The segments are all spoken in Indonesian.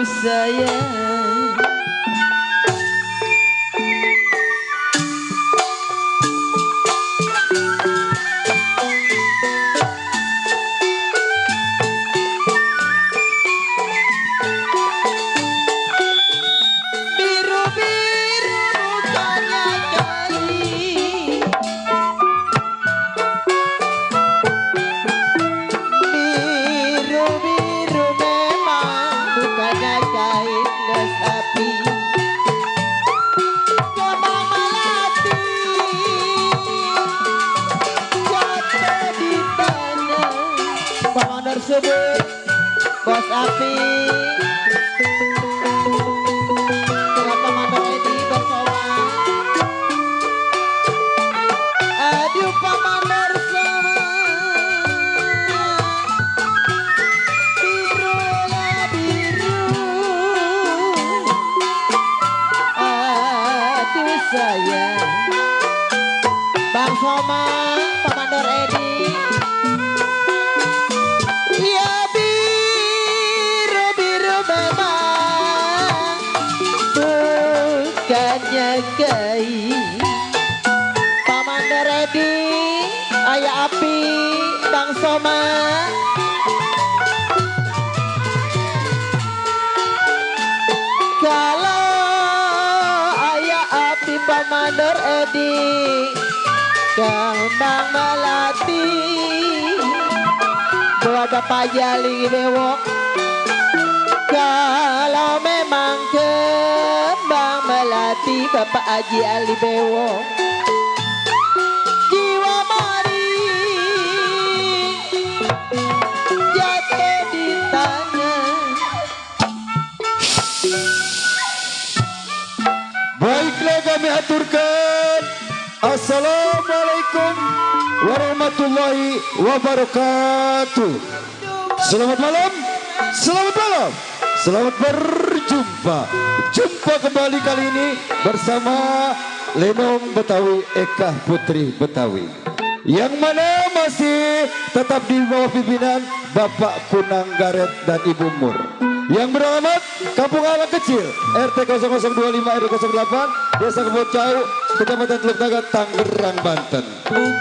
sayang. Biru-biru bukannya gaib, biru-biru memang bukannya gaib, tapi kembang melati jatuh di tanah. Komandor sebut bos api dengan Komandor Edi bersama. Aduh Komandor sama biru lah biru. Aduh sayang Bang Somang, Komandor Edi. Ya biru-biru memang bukannya gaib. Komandor Edi, Ayah Api, Bang Soma. Kalau Ayah Api, Komandor Edi, kembang melati buat Bapak Jali bewok. Kalau memang kembang melati Bapak Haji Ali bewok, jiwa mari jatuh di tangan. Baiklah kami aturkan. Assalamualaikum warahmatullahi wabarakatuh. Selamat malam, selamat malam, selamat berjumpa. Jumpa kembali kali ini bersama Lenong Betawi, Eka Putri Betawi, yang mana masih tetap di bawah pimpinan Bapak Kunang Garet dan Ibu Mur, yang beralamat Kampung Alang Kecil, RT 0025 RW 08, Desa Kebocau, Kecamatan Teluk Naga, Tangerang, Banten.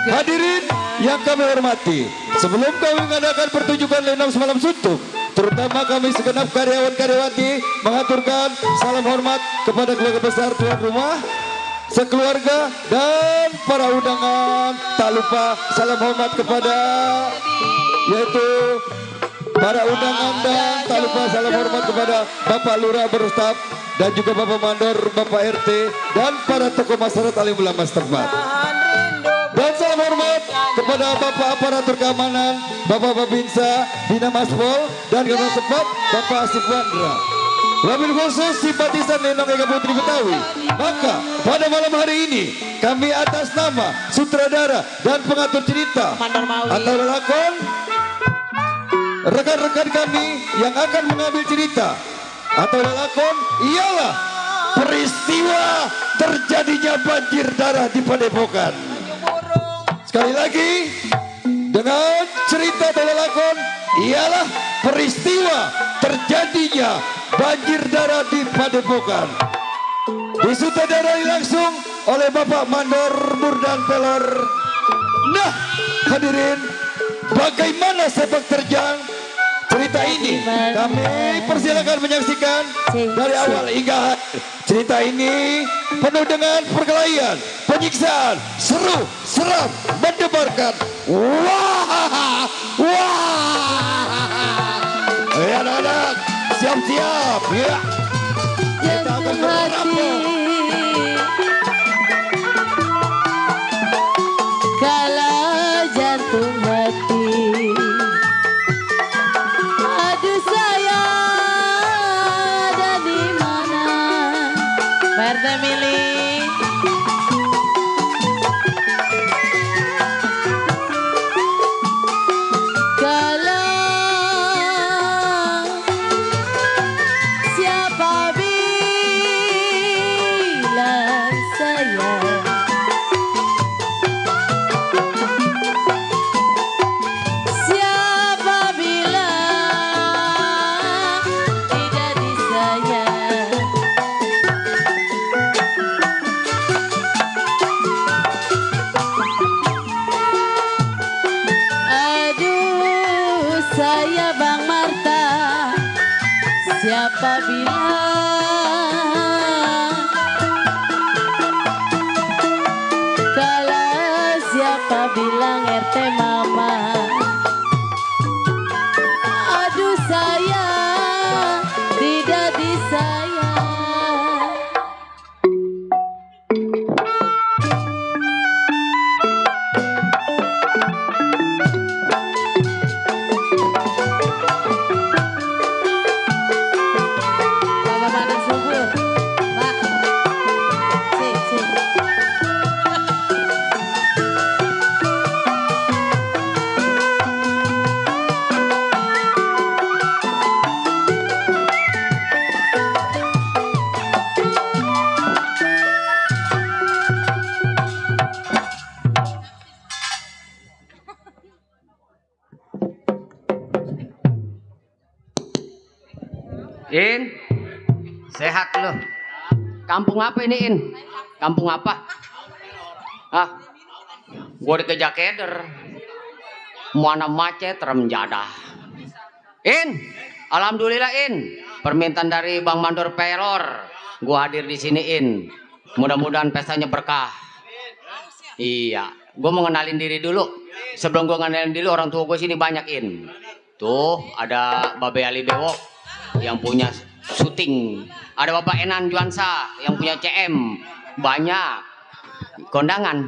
Hadirin yang kami hormati, sebelum kami mengadakan pertunjukan lenong semalam suntuk, terutama kami segenap karyawan-karyawati mengaturkan salam hormat kepada keluarga besar tuan rumah, sekeluarga, dan para undangan. Tak lupa salam hormat kepada yaitu para undangan, dan tak lupa salam hormat kepada Bapak Lurah berstaf dan juga Bapak Mandor, Bapak RT, dan para tokoh masyarakat alim ulama setempat. Dan salam hormat kepada Bapak aparatur keamanan, Bapak Babinsa, Bina Maspol, dan Ketua Sepat, Bapak Asif Wandra. Wabil khusus simpatisan Lenong Eka Putri Betawi. Maka pada malam hari ini kami atas nama sutradara dan pengatur cerita atau lelakon, rekan-rekan kami yang akan mengambil cerita atau lelakon ialah peristiwa terjadinya banjir darah di Padepokan. Sekali lagi, dengan cerita atau lelakon ialah peristiwa terjadinya banjir darah di Padepokan. Disutradarai langsung oleh Bapak Mandor Murdan Pelor. Nah, hadirin, bagaimana sepak terjang cerita ini? Kami persilakan menyaksikan dari awal hingga akhir. Cerita ini penuh dengan perkelahian, penyiksaan, seru, seram, mendebarkan. Wah, wah. Anak-anak, siap-siap ya. Kita akan berampung. Kalau jantung hati, aduh sayang ada di mana? PRT milih. Kalau siapa bilang saya Bang Marta, siapa bilang kalau siapa bilang RT Mama. Aduh sayang, tidak disayang. Bapak mana subur? Pak, si. In, sehat lo. Kampung apa ini In? Kampung apa? Hah? Gua dikejar keder. Mana macet remjadah. In, alhamdulillah In. Permintaan dari Bang Mandor Pelor. Gua hadir di sini In. Mudah-mudahan pestanya berkah. Iya, gua mau ngenalin diri dulu. Sebelum gua ngenalin diri, orang tua gue sini banyak In. Tuh ada Babe Ali Bewok yang punya syuting, ada Bapak Enan Juansa yang punya CM, banyak kondangan.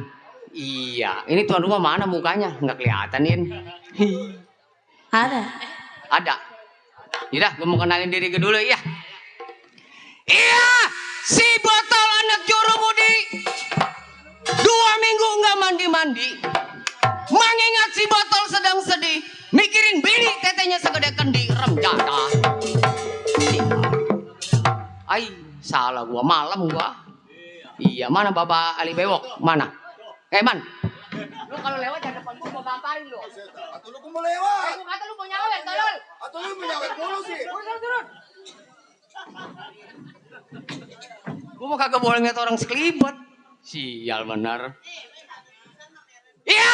Iya, ini tuan rumah mana mukanya? Nggak kelihatan In. Ada. Ada. Yaudah, gue mau kenalin diri gue dulu ya. Iya, si botol anak Joromudi 2 minggu nggak mandi-mandi. Mengingat si botol sedang sedih, mikirin bini tetenya segede kendi remjadah. Ay, salah gua, malam gua. Iya, mana Bapak Ali Bewok? Mana? Man, lu kalau lewat jangan depan gua gamparin lu. Atau lu mau lewat? Gua kata lu mau nyawet, tolol. Atau lu mau nyawet mulu sih? Turun. Gua mau kagak boleh ngeliat orang sekelibat. Sial benar. Iya,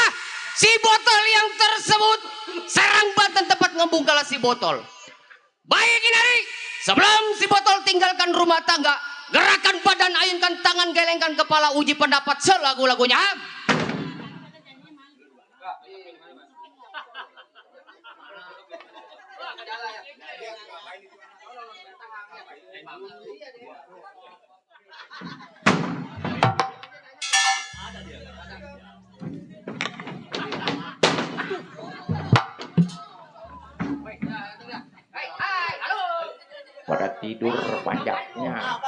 si botol yang tersebut serang banten tempat ngebungkal si botol. Baik Kinari, sebelum si botol tinggalkan rumah tangga, gerakan badan, ayunkan tangan, gelengkan kepala, uji pendapat selagu-lagunya. Pada tidur panjangnya.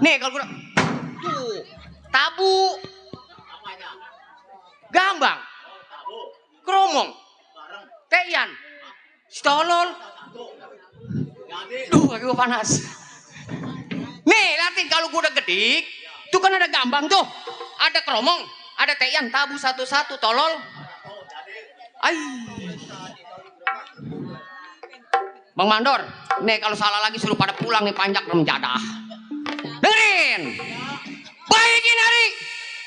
Nih kalau gue tuh tabu, gambang, keromong, teyan, stolol. Duh, kaki gue panas. Nih, liatin kalau gue udah gedik, tuh kan ada gambang tuh, ada keromong, ada teyan, tabu satu-satu, tolol. Ay. Bang Mandor, nih kalau salah lagi suruh pada pulang nih, panjang remjadah. Dengerin, baikin hari,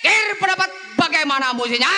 kir pendapat bagaimana musiknya?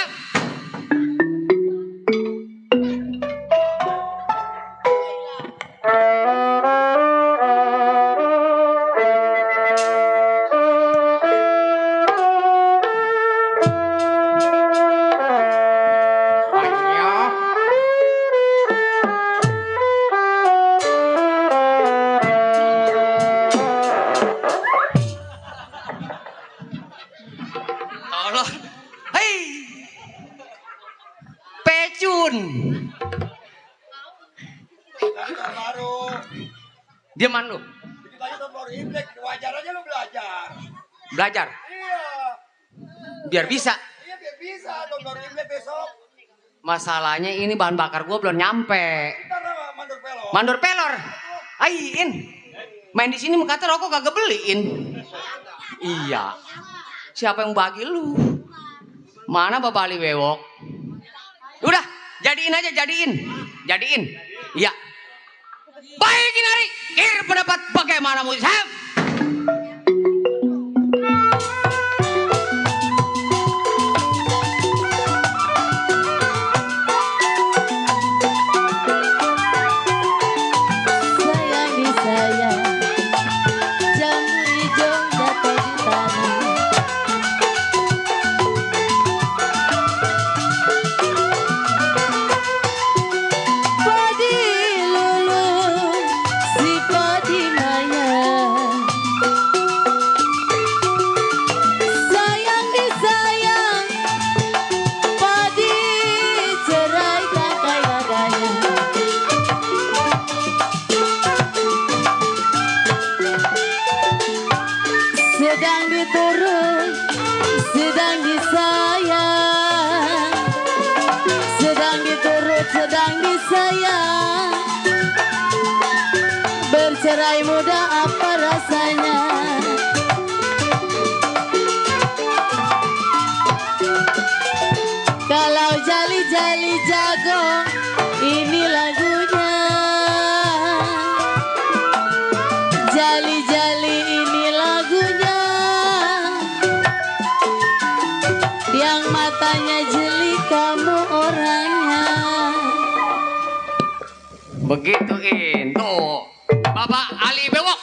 Diaman lu. Wajar aja lu belajar. Belajar. Iya. Biar bisa. Iya biar bisa. Tahun baru Imlek besok. Masalahnya ini bahan bakar gua belum nyampe. Ntar mandor pelor. Mandor pelor. Ayin. Main di sini kata rokok kagak beliin. Iya. Siapa yang bagi lu? Mana Bapak Ali Bewok? Udah, jadiin aja, jadiin. Iya. Baikin hari, kir pendapat bagaimana musik? muda apa rasanya. Kalau jali-jali jago, ini lagunya. Jali-jali ini lagunya. Yang matanya jeli kamu orangnya. Begituin tuh Bapak Ali Bewok.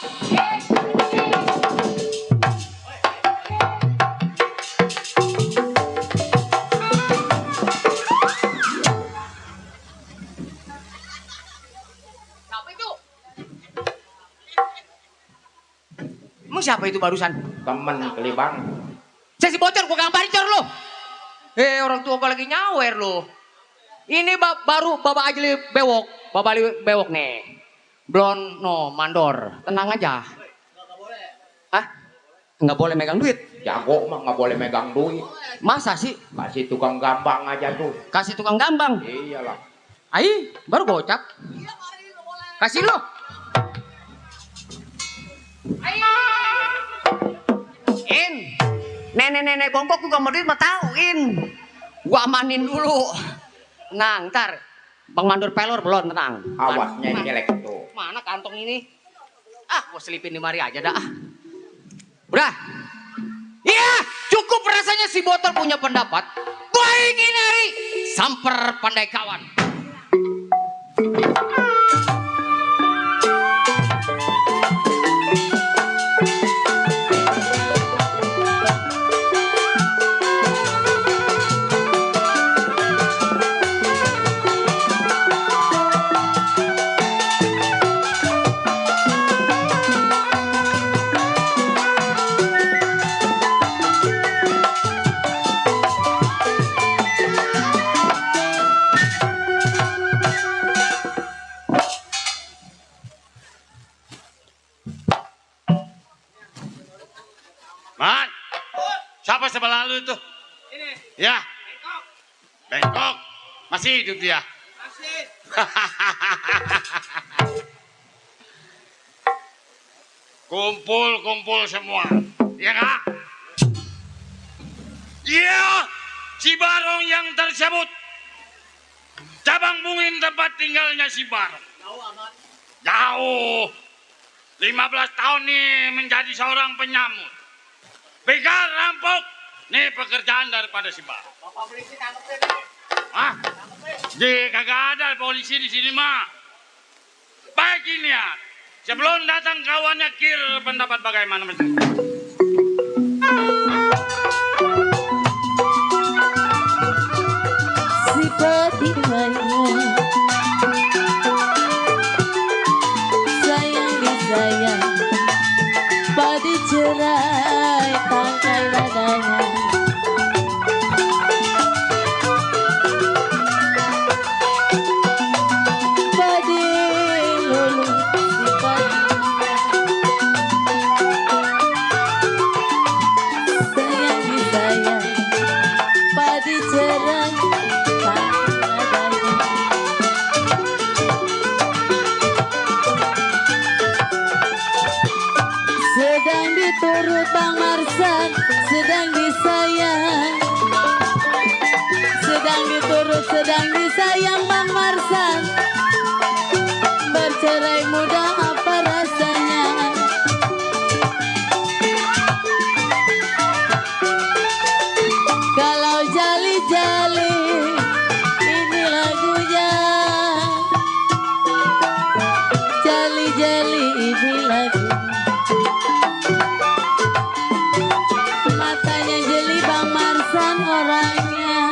Siapa itu barusan? Temen kelibang. Saya si bocor, gua gambarin cor lo. Orang tua gua lagi nyawer lo. Ini baru Bapak Ali Bewok. Bapak Ali Bewok nih. Blon no mandor. Tenang aja. Hah? Nggak boleh megang duit. Jago mah nggak boleh megang duit. Masa sih? Kasih tukang gambang aja tuh. Kasih tukang gambang. Iyalah. Ai, baru gocap. Kasih lo. In, nenek-nenek bongkok juga mau duit mah tauin. Gua amanin dulu. Tenang, ntar Bang Mandor pelor belum, tenang. Awasnya jelek tuh. Mana kantong ini? Gua selipin di mari aja dah. Udah. Iya, cukup rasanya si botol punya pendapat. Baik ini hari samper pandai kawan. Man, siapa sebelah lu itu? Ini. Ya. Bengkok. Masih hidup dia? Masih. Kumpul semua. Iya nggak? Iya. Si Barong yang tersebut. Cabang Bungin tempat tinggalnya si Barong. Jauh amat. Jauh. 15 tahun nih menjadi seorang penyamut. Begal, rampok, nih pekerjaan daripada si Bar. Bapak polisi tangkap deh. Hah? Kagak ada polisi di sini mah. Baik ini ya, sebelum datang kawannya kir pendapat bagaimana mesti. Si Fatimahnya sayang disayang, padi cerai tangkai nadanya. Padi lulu si Fatimah sayang disayang, padi cerai tangkai nadanya. Sedang diturut Bang Marsan, sedang disayang. Sedang diturut, sedang disayang Bang Marsan. Bercerai muda apa rasanya? Kalau jali-jali ini lagunya. Jali-jali ini lagunya. Matanya jeli Bang Marsan orangnya.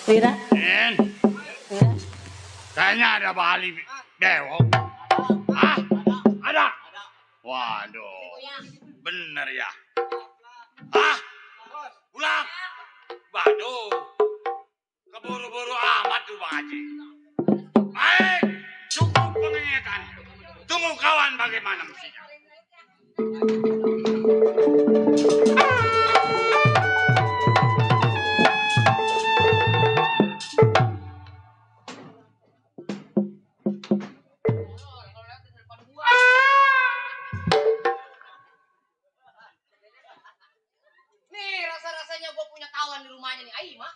Tira? En, Tira? kayaknya ada Pak Ali Bewok. Hah? Ada? Waduh, bener ya. Hah? Pulang? Waduh, keburu-buru amat tuh Bang Haji. Baik, cukup pengingetan. Tunggu kawan bagaimana mestinya. kawan di rumahnya nih. Ayo, mah.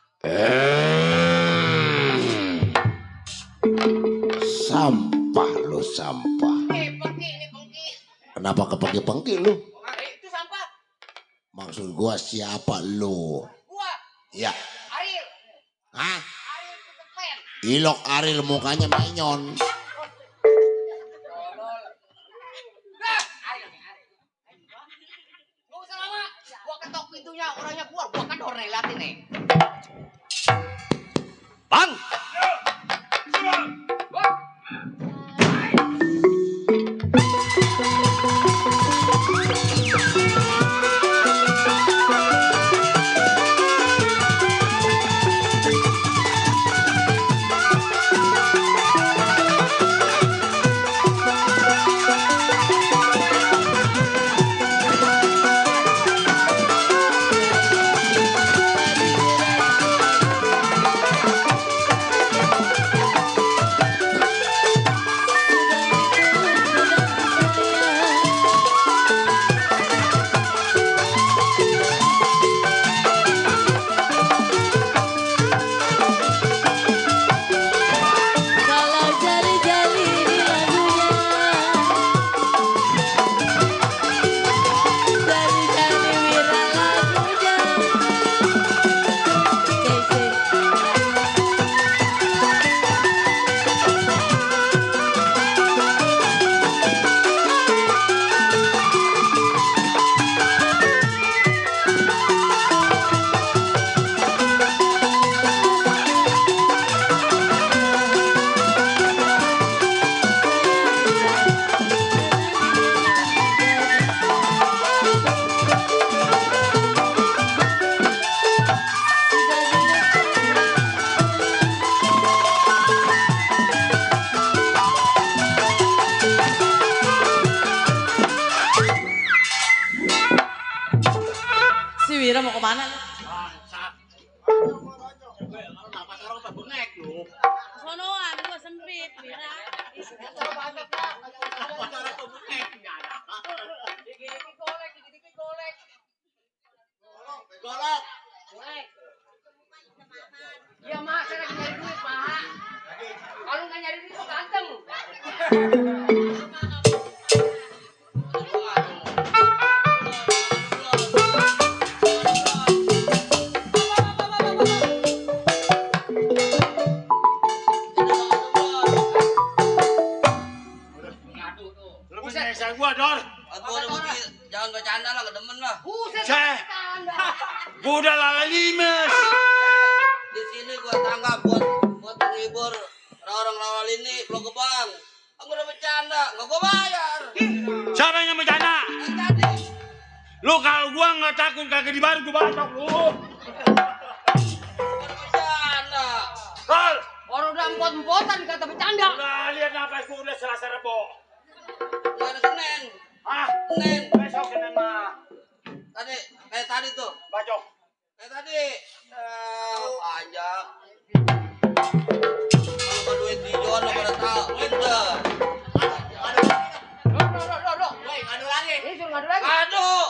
Sampah lo sampah. Pengki ini pengki. Kenapa kepengki-pengki lu? Itu sampah. Maksud gua siapa lu? Gua. Ya. Ariel. Hah? Ariel ketepen. Ilok Aril mukanya menyon. Gak usah lama. Gua ketok pintunya, orangnya keluar. Gua kedor nih, liatin nih. Bang! Kalau jali-jali di lagunya, jali-jali wira lagunya. Si Wira mau kemana? Sonoan, gua sempit, Wira. Iya, Mak, saya lagi nyari duit, Mak. Kalau nggak nyari duit, kok ganteng. Lu bisa gua, Dor. Jangan bercanda lah, kedemen lah. Buset, Ceh. bercanda. Gua udah lala limes. Di sini gua tanggap buat menghibur orang-orang lawal ini, Blok Gebang. Aku udah bercanda, nggak gua bayar. Siapa yang bercanda? Yang tadi. Lu kalau gua nggak takut kagak dibayar gua bacok lu. Gua udah bercanda. Dor, Orang udah empot-empotan kata bercanda. udah lihat napas gua udah Selasa Rebo. Nggak ada Senin. Ah, Senin. besok Senin mah. Tadi, kayak tadi tuh. Bacok. Kayak tadi. Pajak. Kalau duit dijual lo pada tahu. Pinter. Loh. Woi, ngadu lagi. Ini suruh ngadu lagi. Aduh.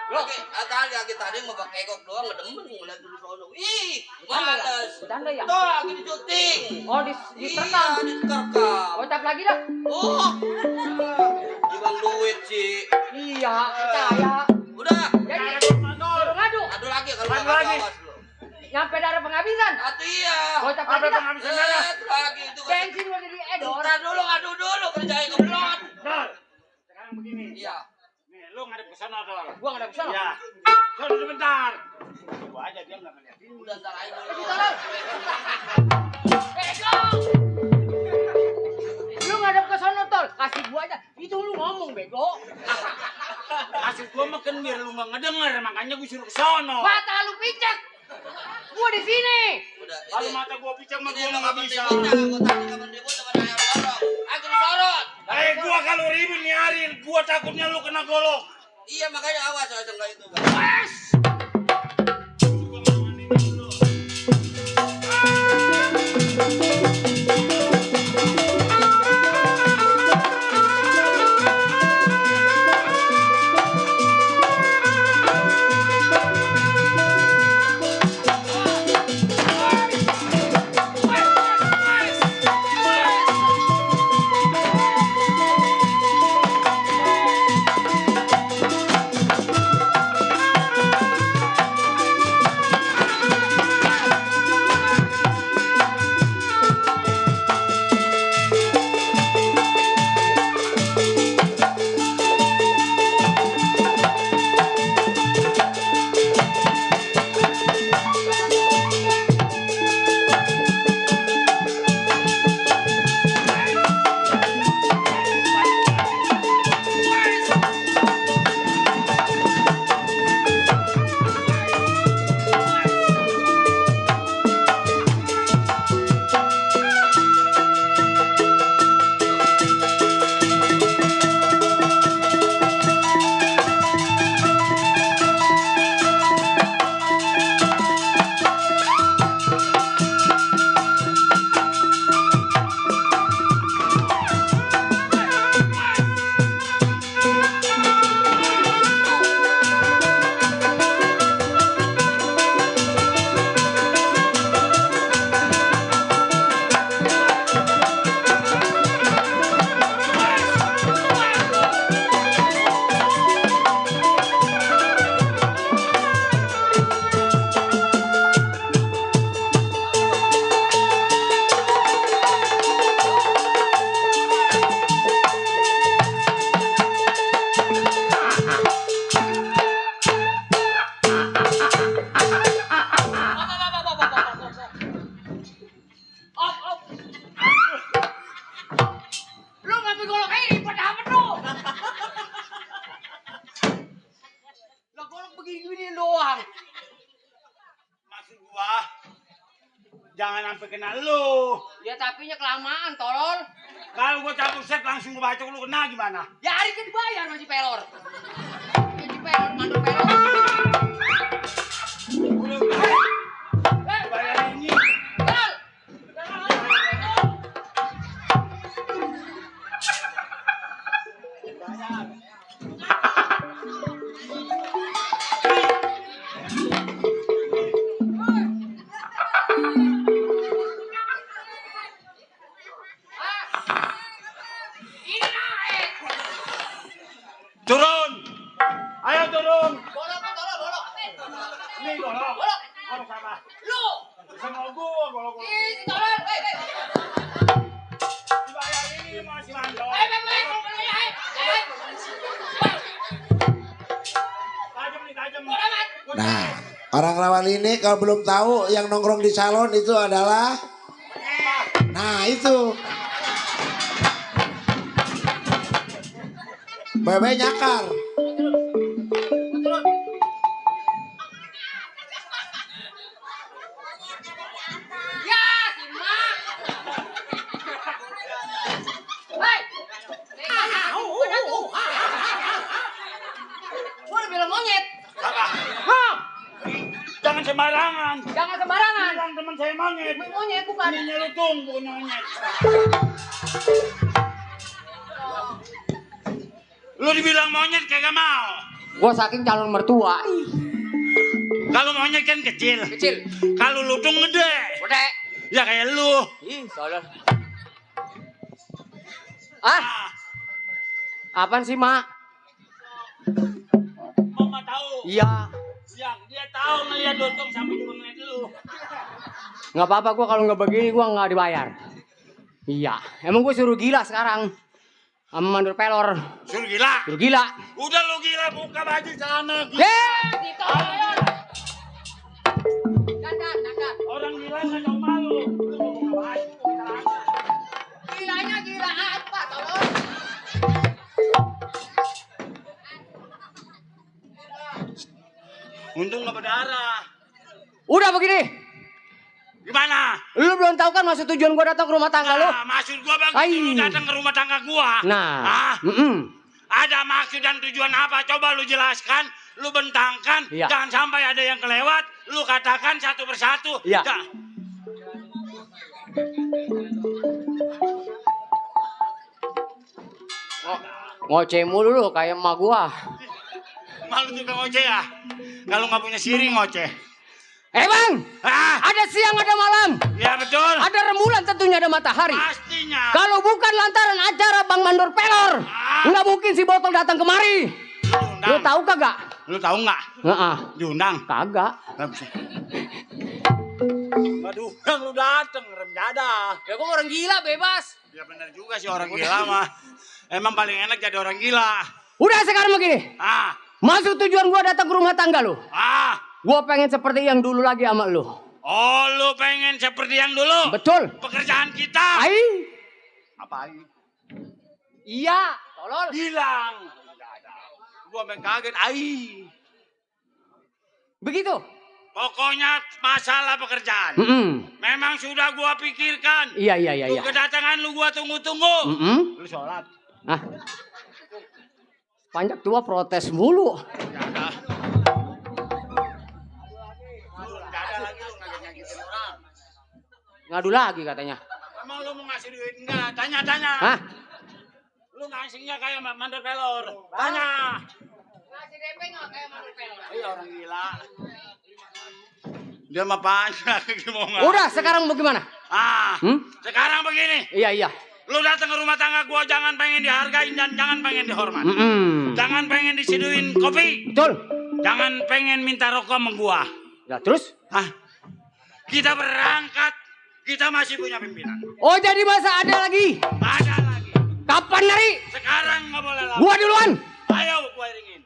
Oke, tadi tadi mau pakai kekok doang, nggak demen ngeliat dulu sono. Ih, males. Bercanda ya? Tuh, lagi di syuting. Oh, diterkam. Iya, diterkam. Kocap lagi dah. Oh, jual duit sih. Iya, percaya. Udah, Jadi, suruh ngadu. adu lagi kalau Adu nggak lagi. awas lu. Nyampe darah penghabisan. Atu iya. Kocap Apa lagi dah. penghabisan darah? Set lagi itu. Bensin udah jadi edor. Udah dulu, ngadu dulu kerjain keblon. Dor, sekarang begini. Iya. Nih, lu ngadep ke sana, Dor. Gua nggak ada kesana. Ya. Sono sebentar. Gua aja dia nggak ngeliat. Udah ntar aja dulu. Kita lah. Bego. Lu ngadep ke sono, Tol. Kasih gua aja. Itu lu ngomong, bego. Maksud gua makan biar lu nggak ngedenger, makanya gua suruh ke sono. Mata lu picek. Gua di sini. Udah, Kalau mata gua picak mah ini gua emang nggak kapan bisa. ributnya, gua tadi kapan ribut sama ayam dorong. Aku disorot. Gua kalau ribut nih Arin, gua takutnya lu kena golok. Iya makanya awas enggak itu kan. jangan sampai kena lu. Ya tapi nya kelamaan, tolol. Kalau gua cabut set langsung gua bacok lu kena gimana? Ya hari kan dibayar masih pelor. Masih pelor, mandor pelor. Bayar ini. Tolol. Turun. Ayo turun. Bolok, tolol, bolok. Ini golok. Bolok. Golok sama. Lu. Sama gua golok. Ih, si tolol. Dibayar ini masih mandor. Tajam nih, tajam. Nah, orang Rawan ini kalau belum tahu yang nongkrong di salon itu adalah, nah itu Bebe nyakar. Ya, si Mak. Hei. Gua udah bilang monyet. Salah. Hah? Jangan sembarangan. Jangan sembarangan. Bilang teman saya monyet. Monyet bukan. Ini nyelutung bukan monyet. Lu dibilang monyet kagak mau. Gua saking calon mertua. Kalau monyet kan kecil. Kecil. Kalau lutung gede. Gede. Ya kayak lu. Ih, soalnya. Ah, Ah, apaan sih, Mak? mama tahu. Iya. Ya, dia tahu ngeliat lutung sampai cuma ngeliat lu. Nggak apa-apa, gua kalau nggak begini gua nggak dibayar. Iya. Emang gua suruh gila sekarang. Sama mandor pelor. Suruh gila. Suruh gila. Udah lu gila buka baju sana. Gila. Ditolol. Dandan. Orang gila nggak jauh malu. Lu mau buka baju. Gilanya gila apa, tolol? Untung nggak berdarah. Udah begini. Gimana? Lu belum tahu kan maksud tujuan gua datang ke rumah tangga lu? Nah, maksud gua bang, Ai. lu datang ke rumah tangga gua. Nah. Ah, Mm-mm. ada maksud dan tujuan apa? Coba lu jelaskan, lu bentangkan. Iya. Jangan sampai ada yang kelewat. Lu katakan satu persatu. Iya. Ngoceh mulu lu kayak emak gua. Malu juga ngoceh ya? Kalau nggak punya siri ngoceh. Bang, Ah, ada siang ada malam. ya betul. Ada rembulan tentunya ada matahari. Pastinya. Kalau bukan lantaran acara Bang Mandor Pelor, nggak mungkin si botol datang kemari. Lu Lu undang. tahu kagak? Lu tahu nggak? Heeh. Diundang. Kagak. Nggak bisa. Waduh, yang lu dateng rem jadah. Ya gua orang gila bebas. Ya benar juga sih orang gila mah. Emang paling enak jadi orang gila. Udah sekarang begini. Ah, Maksud tujuan gua datang ke rumah tangga lu. ah. Gua pengen seperti yang dulu lagi sama lu. Oh, lu pengen seperti yang dulu? Betul. Pekerjaan kita. Ai. Apa? Iya, tolol. Bilang. Gua main kaget. Ai. Begitu. Pokoknya masalah pekerjaan. Memang sudah gua pikirkan. Iya. Lu kedatangan lu gua tunggu-tunggu. Lu sholat. Ah. Panjang tua protes mulu. Jadah. Lu jadah lagi lu ngaget-ngagetin orang. Ngadu lagi katanya. Emang lu mau ngasih duit enggak? Tanya. Hah? Lu ngasihnya kayak mandor pelor. Tanya. Ngasih DP nggak kayak mandor pelor? Iya orang gila. Dia mah banyak gimana? Udah, sekarang bagaimana? Ah, sekarang begini. Iya. Lu datang ke rumah tangga gua jangan pengen dihargain dan jangan pengen dihormat. Jangan pengen diseduhin kopi. Betul. Jangan pengen minta rokok sama gua. Ya terus? Hah? Kita berangkat. Kita masih punya pimpinan. Oh jadi masa ada lagi? Ada lagi. Kapan nari? Sekarang nggak boleh lama. Gua duluan. Ayo gua iringin.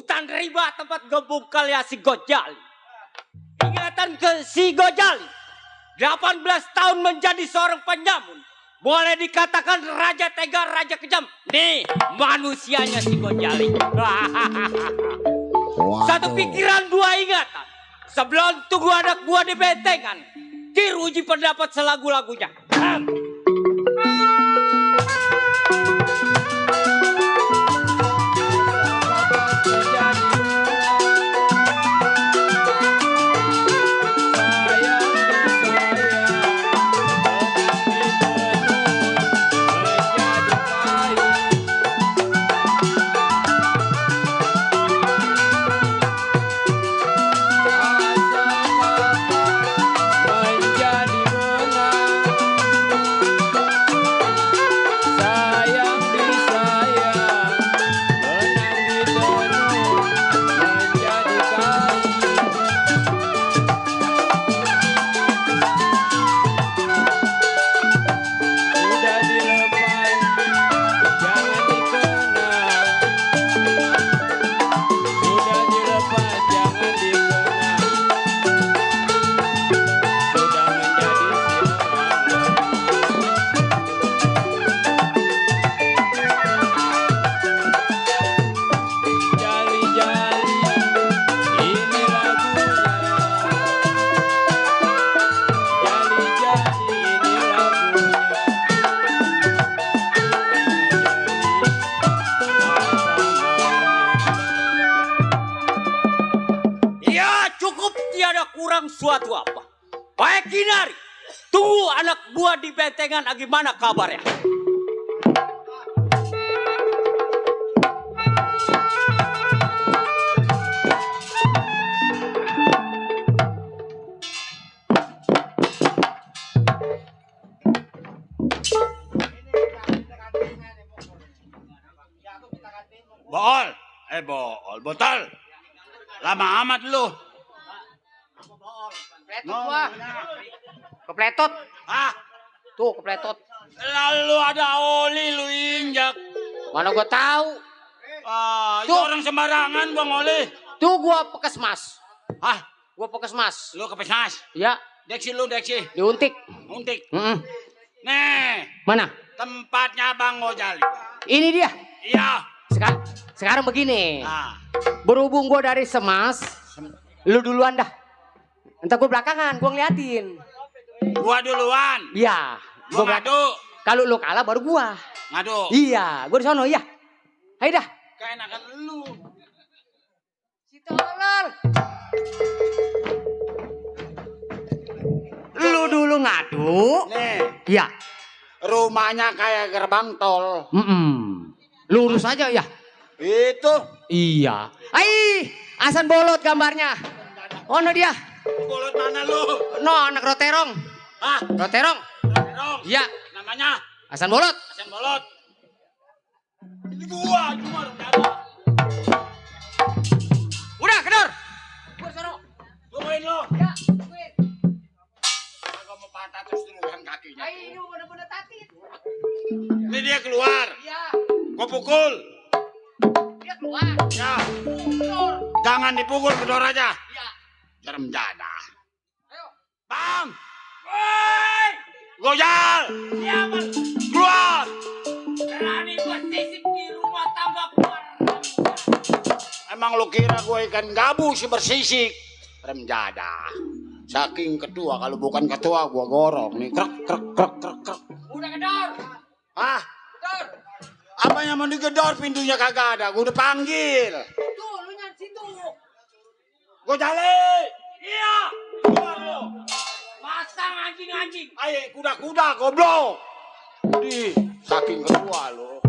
Hutan rimba tempat gebung kalian si Gojali. Ingatan ke si Gojali. 18 tahun menjadi seorang penyamun. Boleh dikatakan raja tega, raja kejam. Nih manusianya si Gojali. Satu pikiran, dua ingatan. Sebelum tunggu anak gua di bentengan. Diuji pendapat selagu-lagunya. Suatu apa? Baik Kinari, tunggu anak buah di bentengan gimana kabarnya? botol. Lama amat lu. Kepletot gua. Kepletot. Ah, Tuh kepletot. lalu ada oli lu injak. Mana gua tahu. Ah, itu Tuh. orang sembarangan buang oli. Tuh gua pekesmas. Ah, Gua pekesmas. lu ke Pesnas. Ya, Deksi lu, deksi. diuntik. Untik. Nih, Nih, mana? tempatnya Bang Gojali. Ini dia. Iya. Sekarang begini. Nah, Berhubung gua dari Semas, lu duluan dah. Entar gua belakangan, gua ngeliatin. gua duluan. Iya, Gua ngadu. Kalau lu kalah baru gua. Ngadu. Iya, gua di sono, iya. Ayo dah. Keenakan lu. Si tolol. Lu dulu ngadu. Nih, Iya. rumahnya kayak gerbang tol. Lurus aja ya. Itu. Iya. Ai, Asan Bolot gambarnya. Ono dia. Bolot mana lu? No, anak Roterong. Ah, Roterong. Terong. Iya, Namanya Asan Bolot. Asen Bolot. Ini gua cuma rumah. Udah, kedor. Gua sono. Tungguin lu. Ya, Gua mau patah terus duluan kakinya. ai, ini bener-bener tatit. Ini dia keluar. Iya, Gua pukul. dia keluar. Ya, Kedor. jangan dipukul, kedor aja. Iya. Jarem jadah. Ayo. Bang. Woi. Gojal. Siapa? Keluar. Berani gua sisip di rumah tangga gua. Emang lu kira gue ikan gabus bersisik? Rem jadah. Saking ketua, kalau bukan ketua gue gorok nih. Krek, krek, krek, krek, krek. Udah kedor. Hah? Kedor. Apa yang mau digedor, pintunya kagak ada. Gue udah panggil. Tuh, lu nyari situ. Gue jali. Iya. Keluar lu. Pasang anjing-anjing. Ayo kuda-kuda goblok. Di saking ketua lu.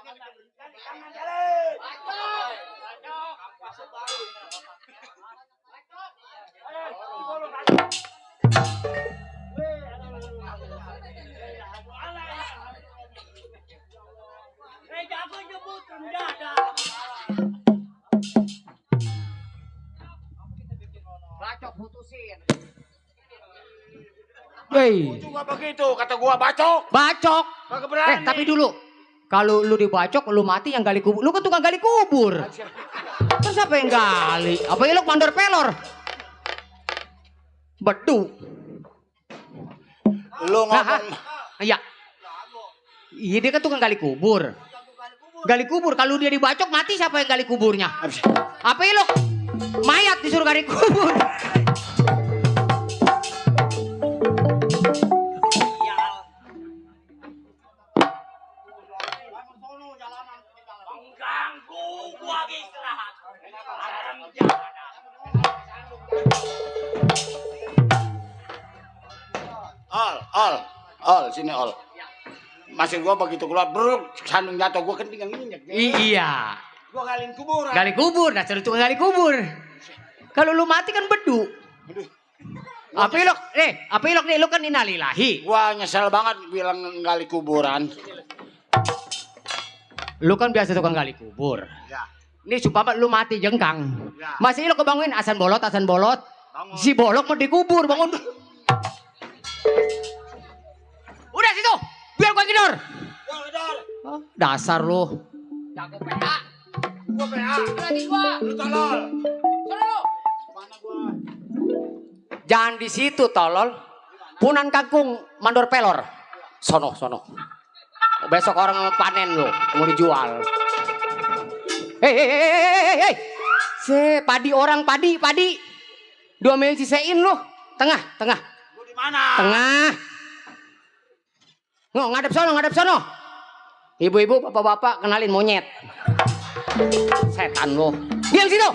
Jangan nyebut mendadak. Bacok putusin. Juga begitu kata gua bacok. Bacok. Kagak berani. Tapi dulu. Kalau lu dibacok, lu mati yang gali kubur. Lu kan tukang gali kubur. Terus siapa yang gali? Apa ilok mandor pelor? Bedu. Lu ngomong. Iya. Iya dia kan tukang gali kubur. Gali kubur. Kalau dia dibacok mati siapa yang gali kuburnya? Apa ilok? Mayat disuruh gali kubur. Mengganggu gua istirahat. Ol, sini Ol. Masih gua begitu keluar bruk, sandung jatuh gua kan tinggal nginjek. Iya. Gua galin kuburan. Gali kubur, nah seru tukang gali kubur. Kalau lu mati kan bedu. Apa ilok? Apa ilok nih? Lu kan innalillahi. Gua nyesel banget bilang gali kuburan. Lu kan biasa tukang gali kubur. Ya. Ini supaya lu mati jengkang. Ya. Masih ilok kebangunin asan bolot. Bangun. Si bolok mau dikubur, bangun. Udah situ, biar gua tidur. Oh, dasar lu. Jago PA. Gua PA. Lagi gua. Lu tolol. Sono. Mana gua? Jangan di situ tolol. Punan kangkung mandor pelor. Sono. Besok orang panen lu, mau dijual. Hei. Padi orang padi. 2 mil sisain lu. Tengah. Gua di mana? Tengah. Ngadep sono. Ibu-ibu, bapak-bapak kenalin monyet. Setan lu. Diam situ.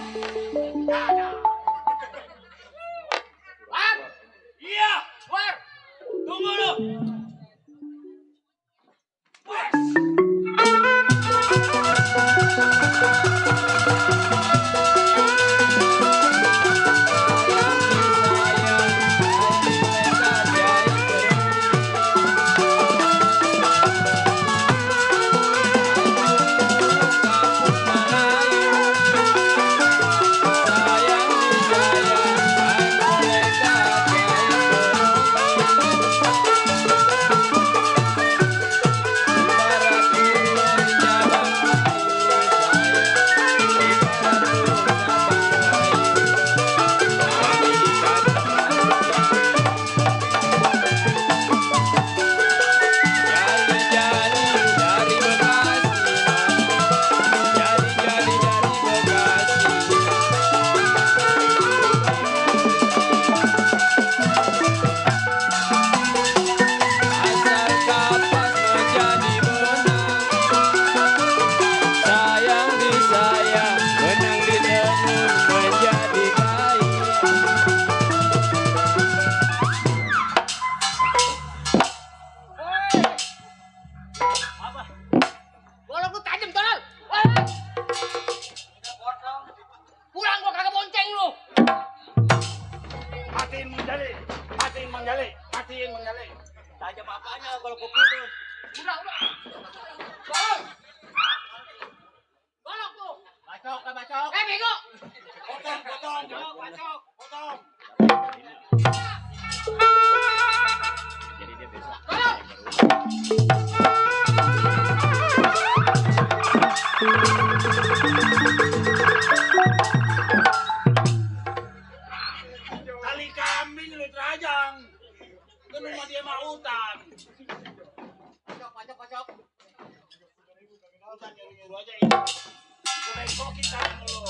Iya. Tunggu lu. Tajam apanya kalau kopi itu? Udah. Golok tuh. Bacok. Bego. Potong. Bacok. Jadi dia besok. Tali kambing lu terajang. Ke rumah dia mah hutan. Pacok. Nyuruh aja ini. Gue bengkokin tangan lu.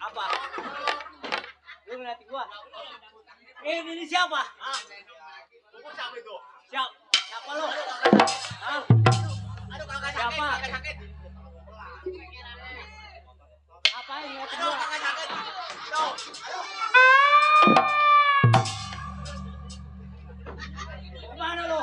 Apa? Lu ngeliatin gua? Ini siapa? Ah. Siapa itu? Siapa lu? Hah? Siapa? Apa yang ngeliatin gua? Mana lu?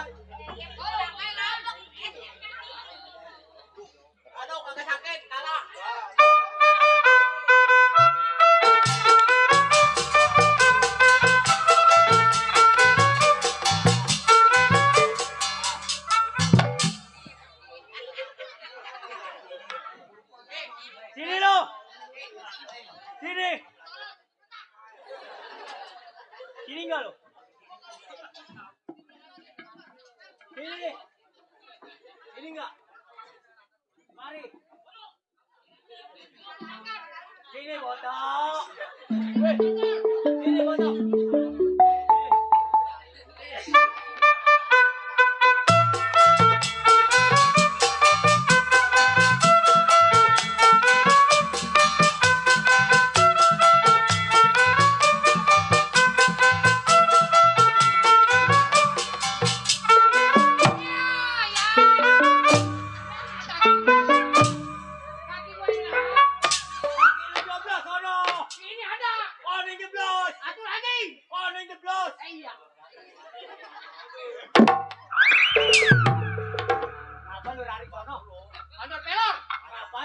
Ini enggak? Mari. Sini botok. Sini botok.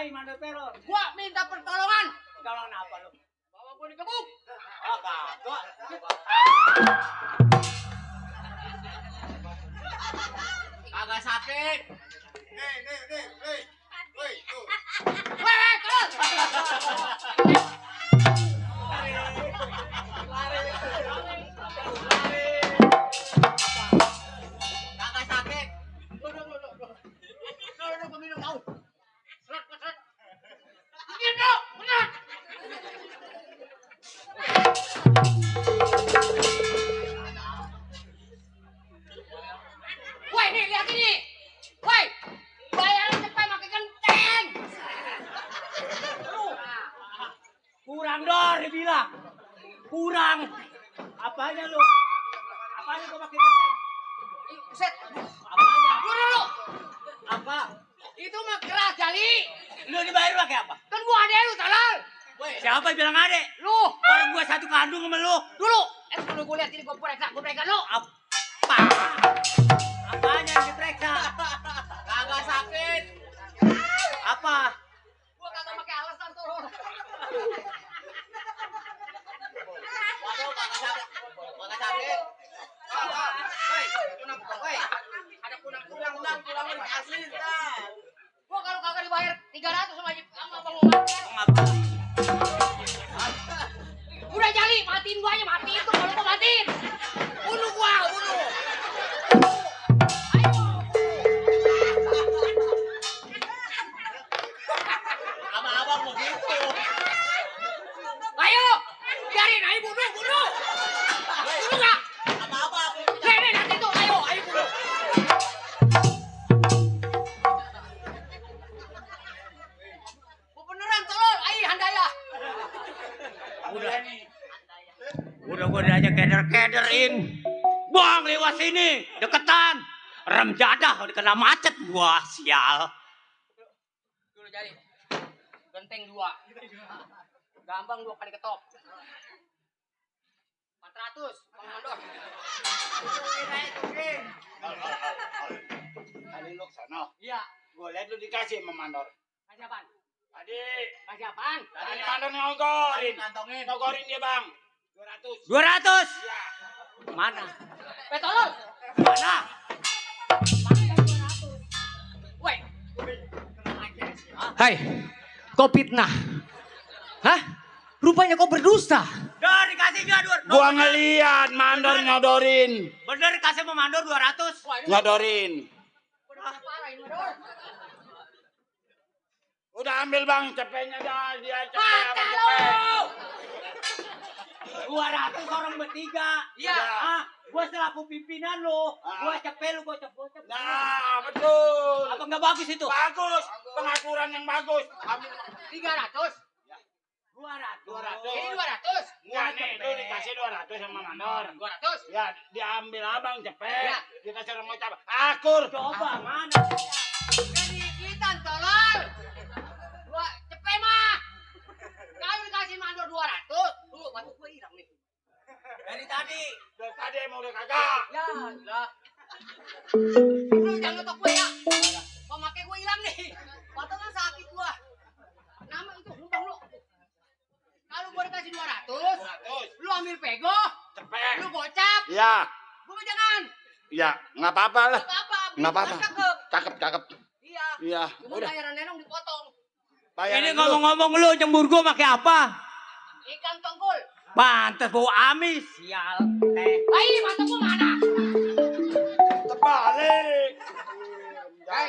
Mandor pelor. Gua minta pertolongan. Pertolongan apa lu? Bawa gua dikebuk. Ah, kagak. Kagak sakit. Nih. Woi, tuh. Weh, terus. Kagak sakit. Duh. Gua minum tahu. Seret. Diam, dong, benar. Woi, nih, lihat ini. Woi, bayaran cepet pakai genteng. Kurang dor dibilang. Kurang. Apanya lu? Apanya gua pakai genteng? Set, Apanya? dulu. Apa? Itu mah keras kali. Lu dibayar pakai apa? Kan gua adek lu, tolol. Siapa yang bilang adek? Lu, Orang gua satu kandung sama lu. dulu. Dulu gua lihat ini gua periksa lu. Apa? Apanya yang diperiksa? Kagak sakit. Apa? Gua kagak pakai alasan tuh. Waduh, kagak sakit. Kagak sakit. Woi, ada kunang-kunang dan tulangnya dikasih. Gua kalau kagak dibayar 300 sama Bang Omar. Ngapa? Udah Jali, matiin gua aja, matiin tuh kalau gua matiin. Bunuh gua, bunuh. Ayo. Sama abang begitu. Ayo. Biarin, ayo bunuh. Bunuh enggak? Sama abang. Nih, nanti tuh, ayo bunuh. Gua beneran tolol, ayo handaya. Udah gua diajak keder-kederin. Buang lewat sini, deketan. Rem jadah kena macet gua, sial. Dulu Jali. Genteng 2. Gampang 2 kali ketop. 400, Bang Mandor. Tadi lu sana. Iya. Gua lihat lu dikasih sama mandor. Kasih apaan? Tadi Apaan? mandor ngogorin. Kantongin. Ngogorin dia, Bang. 200. 200. Iya. Mana? Tolol. Mana? Woi. Hai, kau fitnah. Hah? Rupanya kau berdusta. Dor, dikasih dia 200. Gua ngeliat mandor nyodorin. Bener dikasih sama mandor 200. Wah, ini Nyodorin. udah parah ini, Mandor. Udah ambil, Bang, cepenya dah. Dia cepet Mata sama lu. cepet. 200 orang bertiga. Iya. Ah, gua selaku pimpinan lu. Gua cepet lu, gua cepet. Nah, betul. Apa enggak bagus itu? Bagus. Pengaturan yang bagus. Ambil 300. 200. Ini 200. Enggak nih, itu dikasih 200 sama mandor. 200. Ya, diambil abang cepet. Ya. Dikasih orang ngocap. Akur. Coba mana? Kedikitan, tolol. Gua cepet mah. Kalau dikasih Mandor 200, tuh batu gua hilang nih. Dari tadi. Dari tadi emang udah kagak. Ya, gila. Lu jangan ngetok gue ya. Pemakai gue hilang nih. Patungnya sakit gua. Nama itu sumpah lu. Kalau gua dikasih 200, 200. lu ambil pego, Cepet. lu gocap, Ya. gua jangan. Ya, nggak apa-apa lah. Gak apa-apa. Nggak apa-apa. Cakep. Cakep. Iya. Iya, Cuma udah. bayaran nenong dipotong. Bayaran Ini dulu. ngomong-ngomong lu nyembur gua pakai apa? Ikan tongkol. Pantes bau amis, sial. Ayo, mata gua mana? Terbalik. Hei,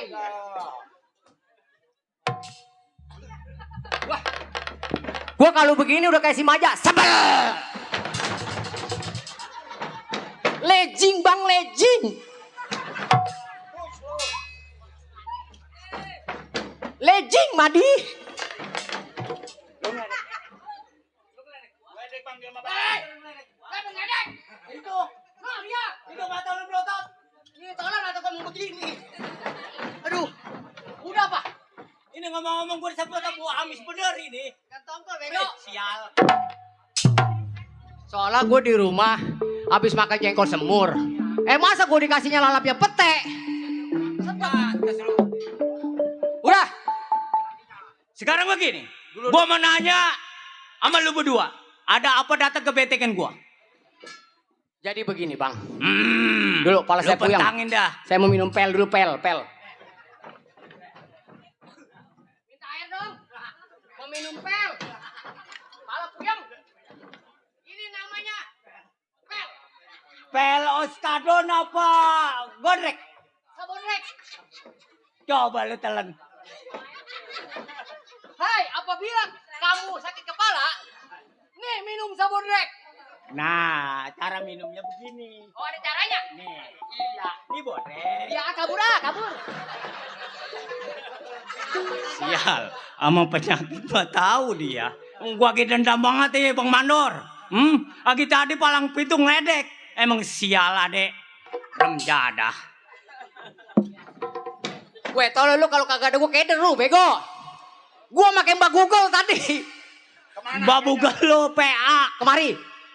Gua kalau begini udah kayak si Maja, sebel. Lejing bang, lejing. Lejing Madi. Itu mata lu belotot. Ini tolong atau kamu begini. Aduh, udah pak. Ini ngomong-ngomong gue disebut gua amis bener ini. Kan tongkol bego. Sial. Soalnya gue di rumah habis makan jengkol semur. Masa gue dikasihnya lalapnya pete? Udah. Sekarang begini. Gua mau nanya sama lu berdua. Ada apa datang ke betengan gua? Jadi begini bang. Dulu kepala saya puyeng. Pentangin dah. Saya mau minum pel dulu, pel. Minta air dong. Mau minum pel. Kepala puyeng. Ini namanya pel. Pel Oskadon apa? Godrek. Sabonrek. Coba lu telan. Hai, apabila kamu sakit kepala, nih minum Sabonrek. Nah, cara minumnya begini. Oh, ada caranya? Nih. Iya. Ini bodrek. Iya, kabur. Sial, sama penyakit mah tahu dia. Gua lagi dendam banget ya, Bang Mandor. Lagi tadi palang pitung ledek. Emang sial, adek. Rem jadah. Gue tau lu kalau kagak ada gue keder lu, bego. Gue pakai Mbak Google tadi. Mbak Google lu, PA. Kemari.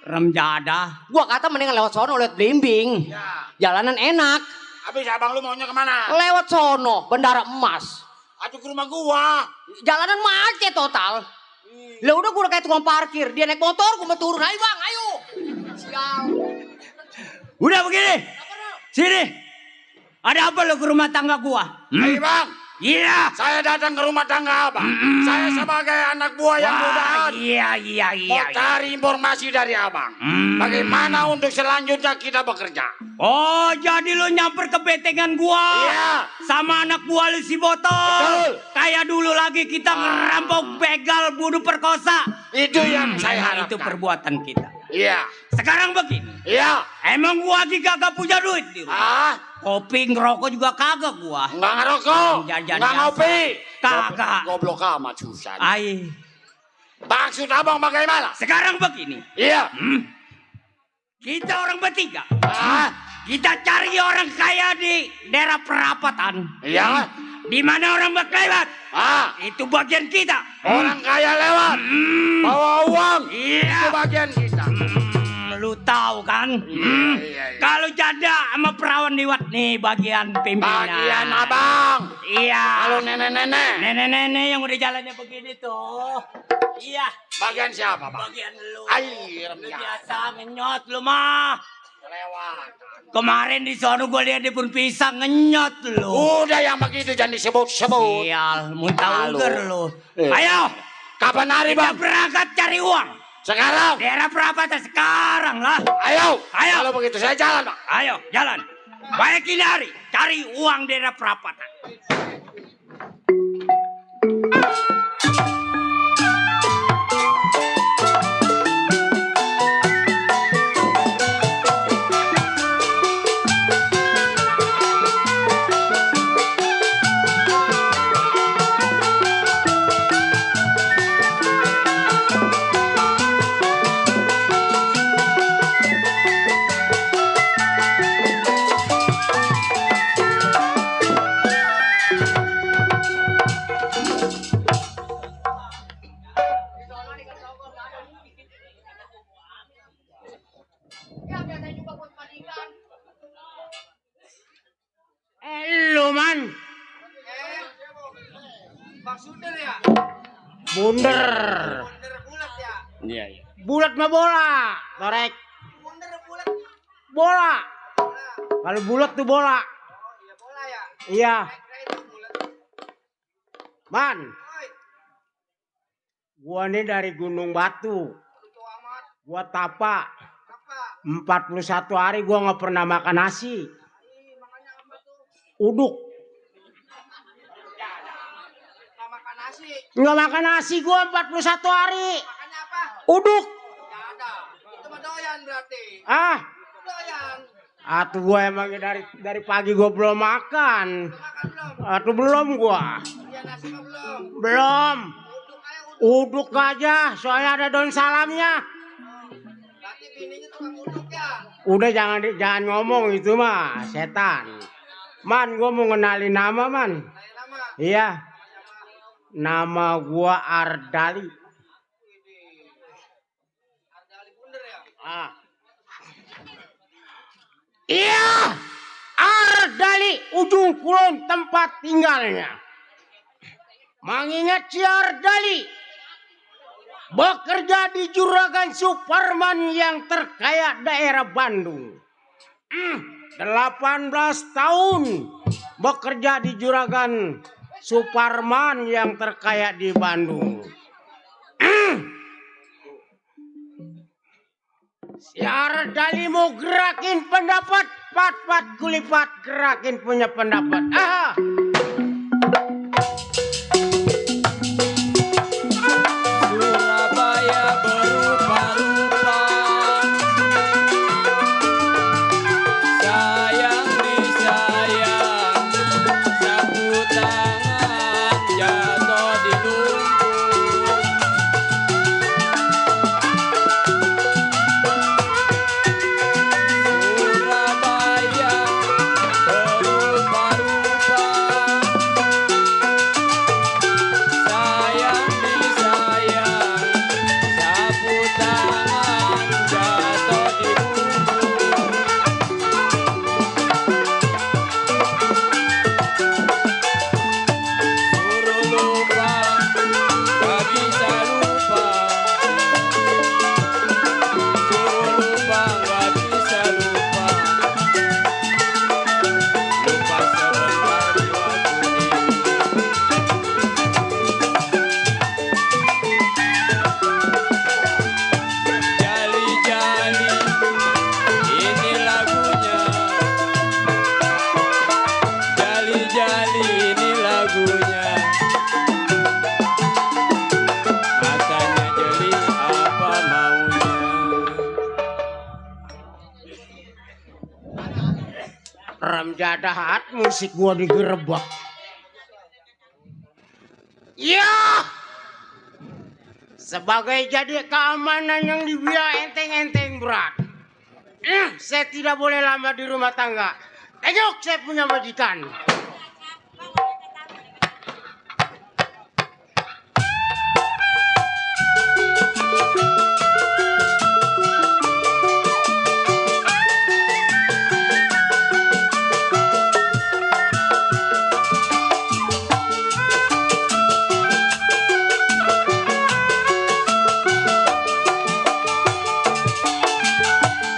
Rem jadah. Gua kata mendingan lewat sono, lewat Blimbing. Ya. Jalanan enak. Habis abang lu maunya kemana? Lewat sono, Bendara Emas. Aduh ke rumah gua. Jalanan macet total. Lah udah gua udah kayak tukang parkir. Dia naik motor, gua mau turun. Ayo bang, ayo. Sial. Udah begini. Sini. Ada apa lu ke rumah tangga gua? Hei bang, Iya. saya datang ke rumah tangga abang. Saya sebagai anak buah yang mudahan Iya. mau cari informasi dari abang. Bagaimana untuk selanjutnya kita bekerja? Oh, jadi lu nyamper ke betengan gua. Iya. Sama anak buah lu si Botol. Betul. Kayak dulu lagi kita ngerampok, begal, bunuh, perkosa. Itu yang saya harapkan. Itu perbuatan kita. Iya. Sekarang begini. Iya. Emang gua lagi kagak punya duit di rumah. Kopi ngerokok juga kagak gua. Nggak ngerokok. Jajan Nggak biasa. ngopi. Kagak. Goblok amat susah. Ai. Maksud abang bagaimana? Sekarang begini. Iya. Kita orang bertiga. Ah. Kita cari orang kaya di daerah perapatan. Iya. Di mana orang berkelewat. Itu bagian kita. Orang kaya lewat. Bawa uang. Iya. Itu bagian kita. Lu tahu kan? Iya. Kalau jada sama perawan liwat nih bagian pimpinan. Bagian abang. Iya. Kalau nenek-nenek. Nenek-nenek yang udah jalannya begini tuh. Iya. Bagian siapa, Bang? Bagian lu. Lu biasa ngenyot lu mah. Lewat. Kemarin di sono gue lihat di pun pisang ngenyot lu. Udah yang begitu jangan disebut-sebut. Sial, muntah Malu. uger lu. Eh. Ayo. Kapan hari, Kita Bang? berangkat cari uang. Sekarang. Daerah perapatan sekarang lah. Ayo. Ayo. Kalau begitu saya jalan, Bang. Ayo, jalan. Baik ini hari, cari uang daerah perapatan. Lu man. Bunder. Iya. Bulat mah bola. Torek. Bola. Kalau bulat tuh bola. Iya. Man. Gua nih dari Gunung Batu. Gua tapa. 41 hari gua nggak pernah makan nasi. Uduk. Nggak makan nasi gua 41 hari. Makannya apa? Uduk. Nggak ada. Itu mah doyan berarti. Ah, Itu doyan. atuh gua emang dari pagi gua belum makan. Makan belum? Atuh belum gua. Iya nasi mah belum. Belum. Uduk aja uduk. Uduk aja, soalnya ada daun salamnya. Berarti bininya tukang uduk ya. Udah jangan ngomong itu mah setan. Man, gua mau ngenalin nama, Man. Saya nama. Iya. Nama gua Ardali. Ardali Bunder ya. Ah. Iya. Ardali Ujung Kulon tempat tinggalnya. Mengingat si Ardali bekerja di Juragan Suparman yang terkaya daerah Bandung. 18 tahun bekerja di Juragan Suparman yang terkaya di Bandung. Si Ardali mau gerakin pendapat, pat kulipat gerakin punya pendapat. Surabaya berupa-rupa, sayang disayang, sapu tangan jatuh di lumpur. Surabaya berupa-rupa, sayang disayang, sapu tangan jatuh di lumpur. Suruh lupa, gak bisa lupa. Suruh lupa, gak bisa lupa. Lupa sebentar di waktu ini. Jali-jali, ini lagunya. Jali-jali, ini lagunya. Matanya jeli, apa maunya. Ramjadahat musik gua digerebek. Ya. Sebagai jadi keamanan yang dibiaya enteng-enteng berat. Saya tidak boleh lama di rumah tangga. Tengok saya punya majikan.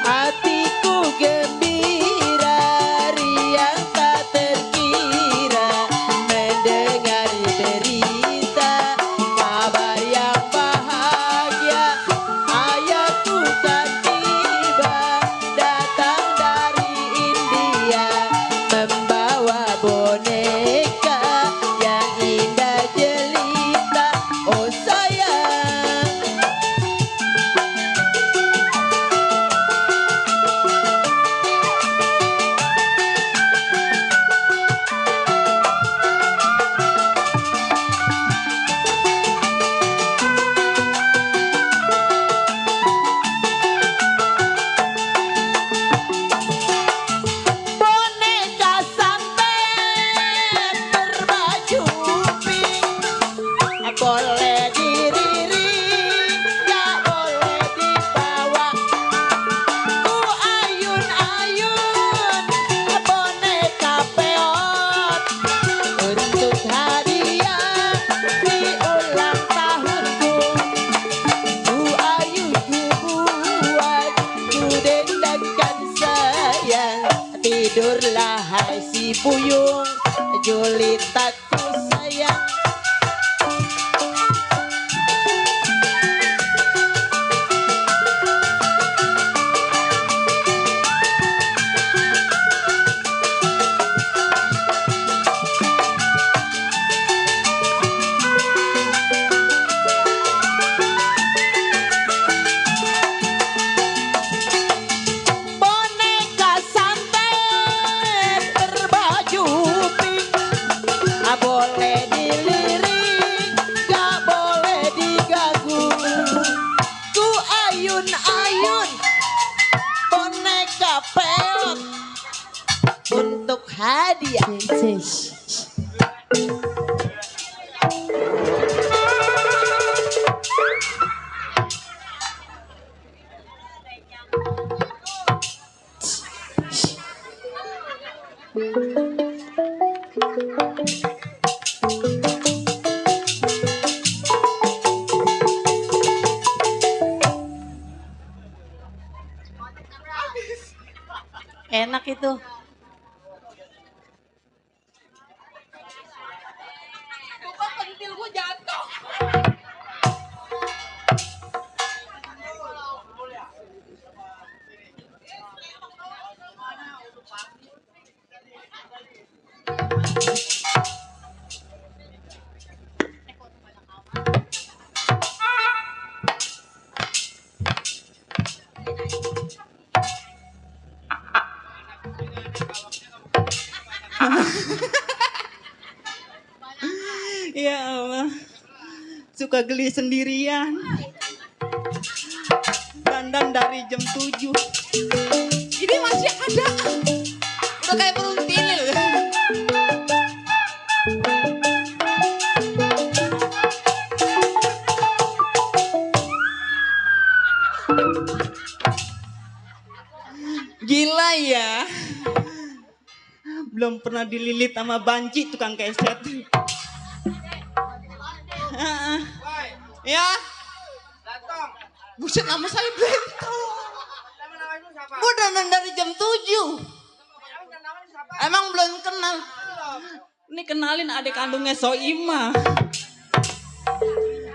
Hatiku gembira, riang tak terkira mendengar berita kabar yang bahagia. Ayahku tak tiba datang dari India membawa boneka yang indah jelita. Oh sayang, boneka sampai berbaju pink, boleh diriring, tak boleh dibawa. Ku ayun-ayun boneka peot untuk hadiah di ulang tahunku. Ku ayun ku buat, ku dendangkan sayang. Tidurlah hai si puyung, julitaku sayang. Cish. Enak itu. Bukan pentil gue jatuh. Ya Allah, suka geli sendirian. Dandan dari jam 7. Ini masih ada. Udah kayak beruntil. Gila ya. Belum pernah dililit sama banci tukang keset. Ya. Buset, nama saya Bento. Gue dandan dari jam 7. Emang belum kenal. Ini kenalin adik kandungnya Soima.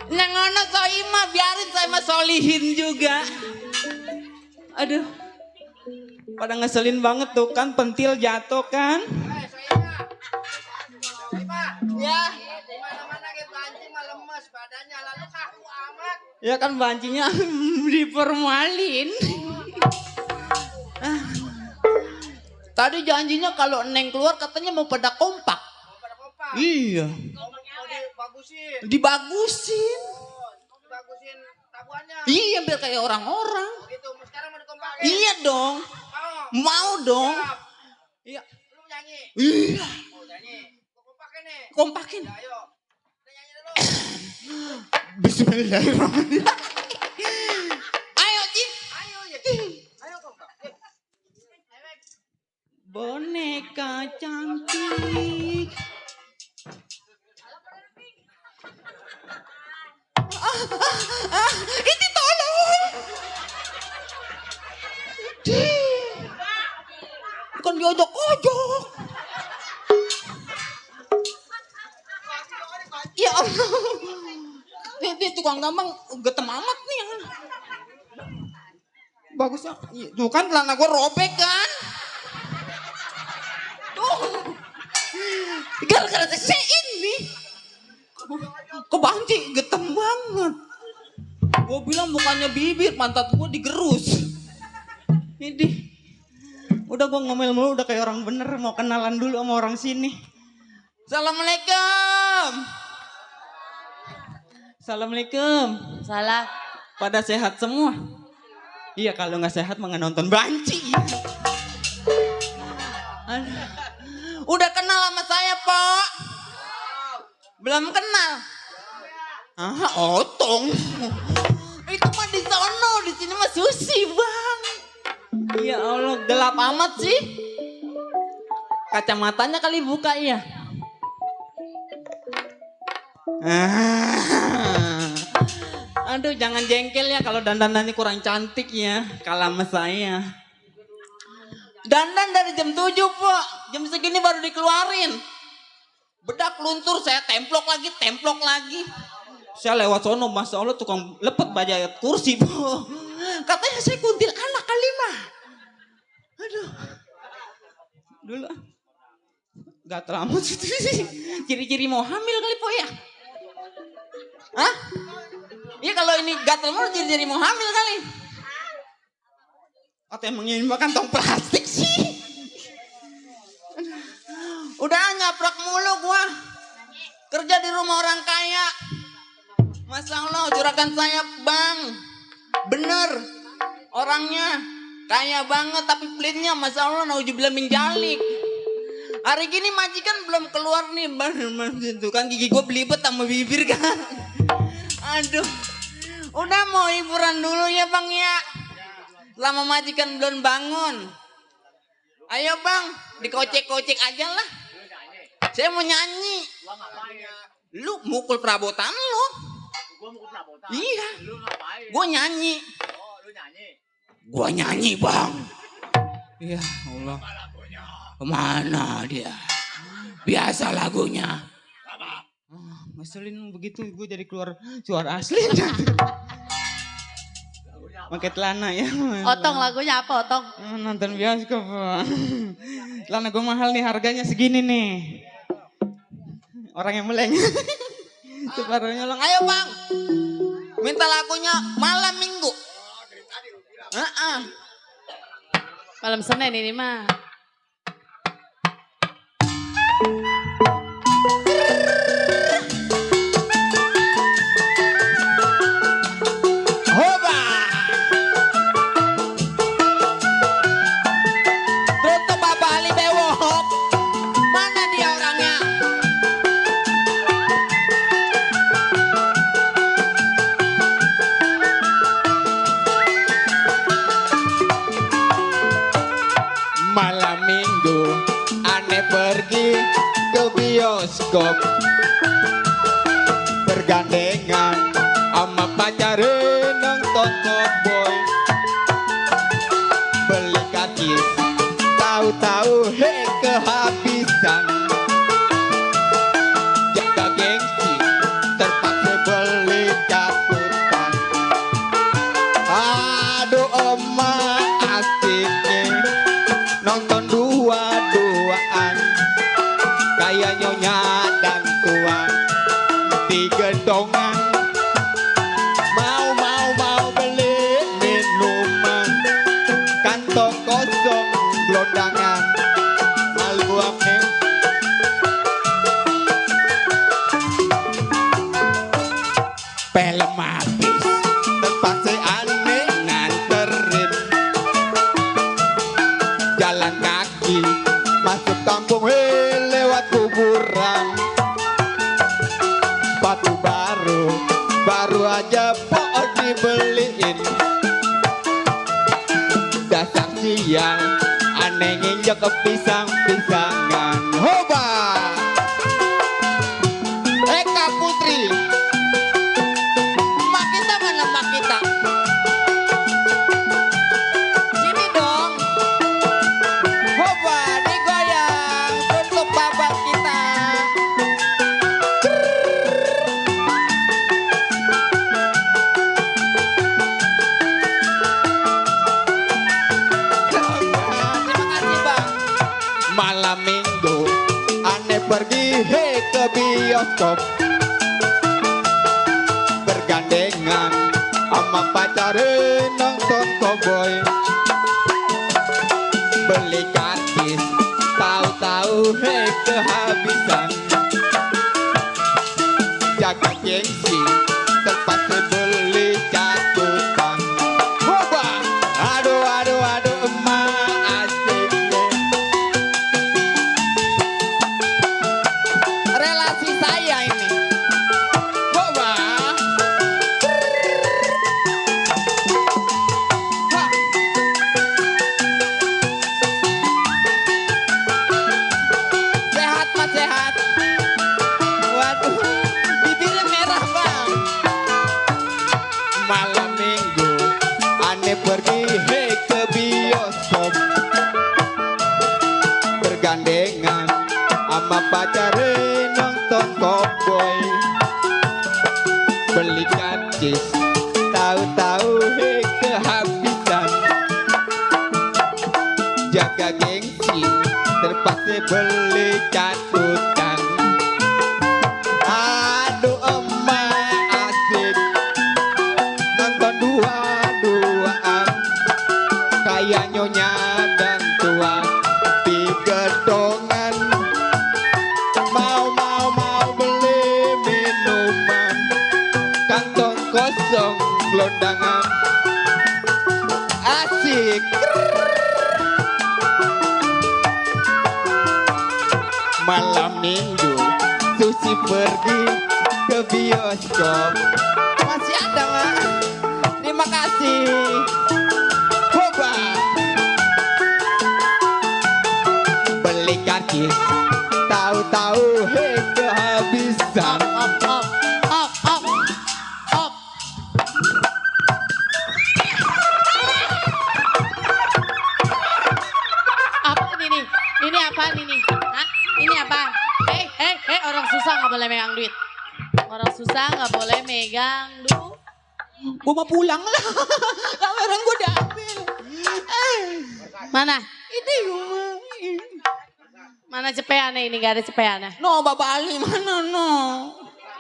Yang mana Soima, biarin saya mah solihin juga. Aduh. Pada ngeselin banget tuh kan, pentil jatuh kan. Ya. Ya kan bancinya dipermalin. Tadi janjinya kalau Neng keluar katanya mau pada kompak. Iya. Dibagusin. Dibagusin tabuannya. Iya, biar kayak orang-orang. Gitu, sekarang mau dikompakin. Iya dong. Mau dong. Iya. Lu nyanyi? Iya. Mau nyanyi. Kompakin nih. Kompakin. Ya, ayo. Kita nyanyi dulu. Bismillahirrahmanirrahim. Ayo, Cip. Ayo, ya. Ayo kompak. Boneka cantik. Ini tolong. Bukan diojok-ojok. Ya Allah. Ini tukang gampang getem amat nih. Bagus ya. Tuh kan celana gue robek kan. Tuh. Gara-gara saya ini. Kebanci, getem banget. Gue bilang bukannya bibir, pantat gue digerus. Ini. Udah gue ngomel mulu, udah kayak orang bener. Mau kenalan dulu sama orang sini. Assalamualaikum. Assalamualaikum. Salah. Pada sehat semua? Iya, kalau nggak sehat mah nggak nonton banci. Udah kenal sama saya, Pak? Belum kenal? Otong. Itu mah di sono, di sini mah Susi, Bang. Ya Allah, gelap amat sih. Kacamatanya kali buka ya. Aduh, jangan jengkel ya kalau dandanannya kurang cantik ya. Kalah sama saya. Dandan dari jam 7, Pak. Jam segini baru dikeluarin. Bedak luntur, saya templok lagi. Saya lewat sono, Masya Allah tukang lepet baja kursi, Pak. Katanya saya kuntil anak kali mah. Aduh. Dulu. Gak terlalu ciri-ciri mau hamil kali, Po ya? Hah? Iya, kalau ini gatel mulu ciri-ciri mau hamil kali. Atau emang ini makan tong plastik sih? Udah nyaprak mulu gua. Kerja di rumah orang kaya. Masya Allah, juragan saya Bang. Bener. Orangnya kaya banget tapi pelitnya Masya Allah naujubillah min jalik. Hari gini majikan belum keluar nih, itu kan gigi gue belibet sama bibir kan. Aduh, udah mau hiburan dulu ya bang ya. Lama majikan belum bangun. Ayo bang, dikocek-kocek aja lah. Saya mau nyanyi. Lu mukul perabotan lu. Iya. Gue nyanyi. Gue nyanyi bang. Ya Allah. Kemana dia? Biasa lagunya. Ngeselin begitu gue jadi keluar suara asli. Pakai celana ya. Otong lagunya apa Otong? Nonton bioskop. Celana gue mahal nih, harganya segini nih. Orang yang meleng. Itu baru nyolong. Ayo bang. Minta lagunya malam minggu. Malam Senin ini mah. Hoba. Tutup Bapak Ali Bewok. Mana dia orangnya? Malam minggu aneh pergi ke bioskop, bergandengan sama pacarin nonton cowboy. Beli kaki tahu-tahu kehabisan. Jaga gengsi terpaksa beli caputan. Aduh emak asiknya nonton dua-duaan kayak nyonya dan tuan di gedongan. Mau beli minuman, kantong kosong gelondangan. Malu ame film habis, terpaksa aneh nganterin. Jalan kaki masuk kampung lewat kuburan. Sepatu baru aja pok dibeliin. Dasar siang aneh nginjek ke pisang-pisangan. Hoba Eka Putri, Mak kita mana mak kita? Sini dong. Hoba digoyang untuk babat kita. Terima kasih bang. malam minggu aneh pergi ke bioskop, bergandengan sama pacarin nonton cowboy. Beli kartis tahu-tahu kehabisan. Jaga gengsi terpaksa beli cakupan. Hoba aduh emak asiknya. Relasi saya ini. Hoba Sehat mas sehat. Minggu Susi pergi ke bioskop. Masih ada Mak. Terima kasih. Coba beli karcis, tahu-tahu kehabisan. Op. Apa ini? Ini apa ini? Hah? Ini apa? Orang susah nggak boleh megang duit. Orang susah nggak boleh megang duit. Gue mau pulang lah. Kamera gue diambil. Mana? Ini Mana cepeannya ini? Gak ada cepeannya. no Bapak Ali mana no?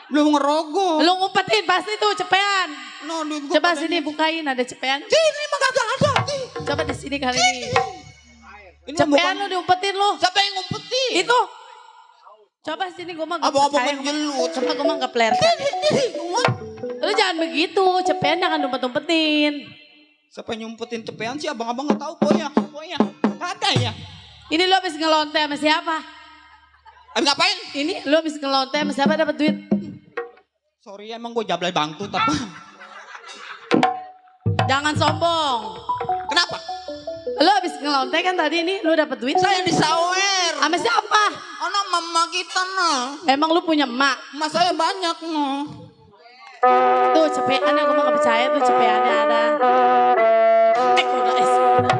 Belum ngerogoh. Lu ngumpetin pasti tuh cepean. No, duit gua Coba pada sini bukain ada cepean. Sini mah kagak ada. Nih. Coba di sini kali ini. Ini Cepean bukan- lu diumpetin lu. Siapa yang ngumpetin? Itu. Coba sini gue mah gak Abang-abang percaya. menjelut. Coba gue mah gak player. Lu jangan begitu. Cepean jangan umpet-umpetin. Siapa yang nyumpetin cepean sih? Abang-abang nggak tahu pokoknya. Kagak ya. Ini lu habis ngelonte sama siapa? Abis ngapain? Ini lu habis ngelonte sama siapa dapat duit? Sorry emang gue jablay bangtu tapi. Jangan sombong. Kenapa? Lu habis ngelonte kan tadi ini lu dapat duit. Saya disawer. Sama siapa? Anak mama kita nah. Emang lu punya emak? Emak saya banyak no. Tuh cepeannya gue mah gak percaya tuh cepeannya ada. Udah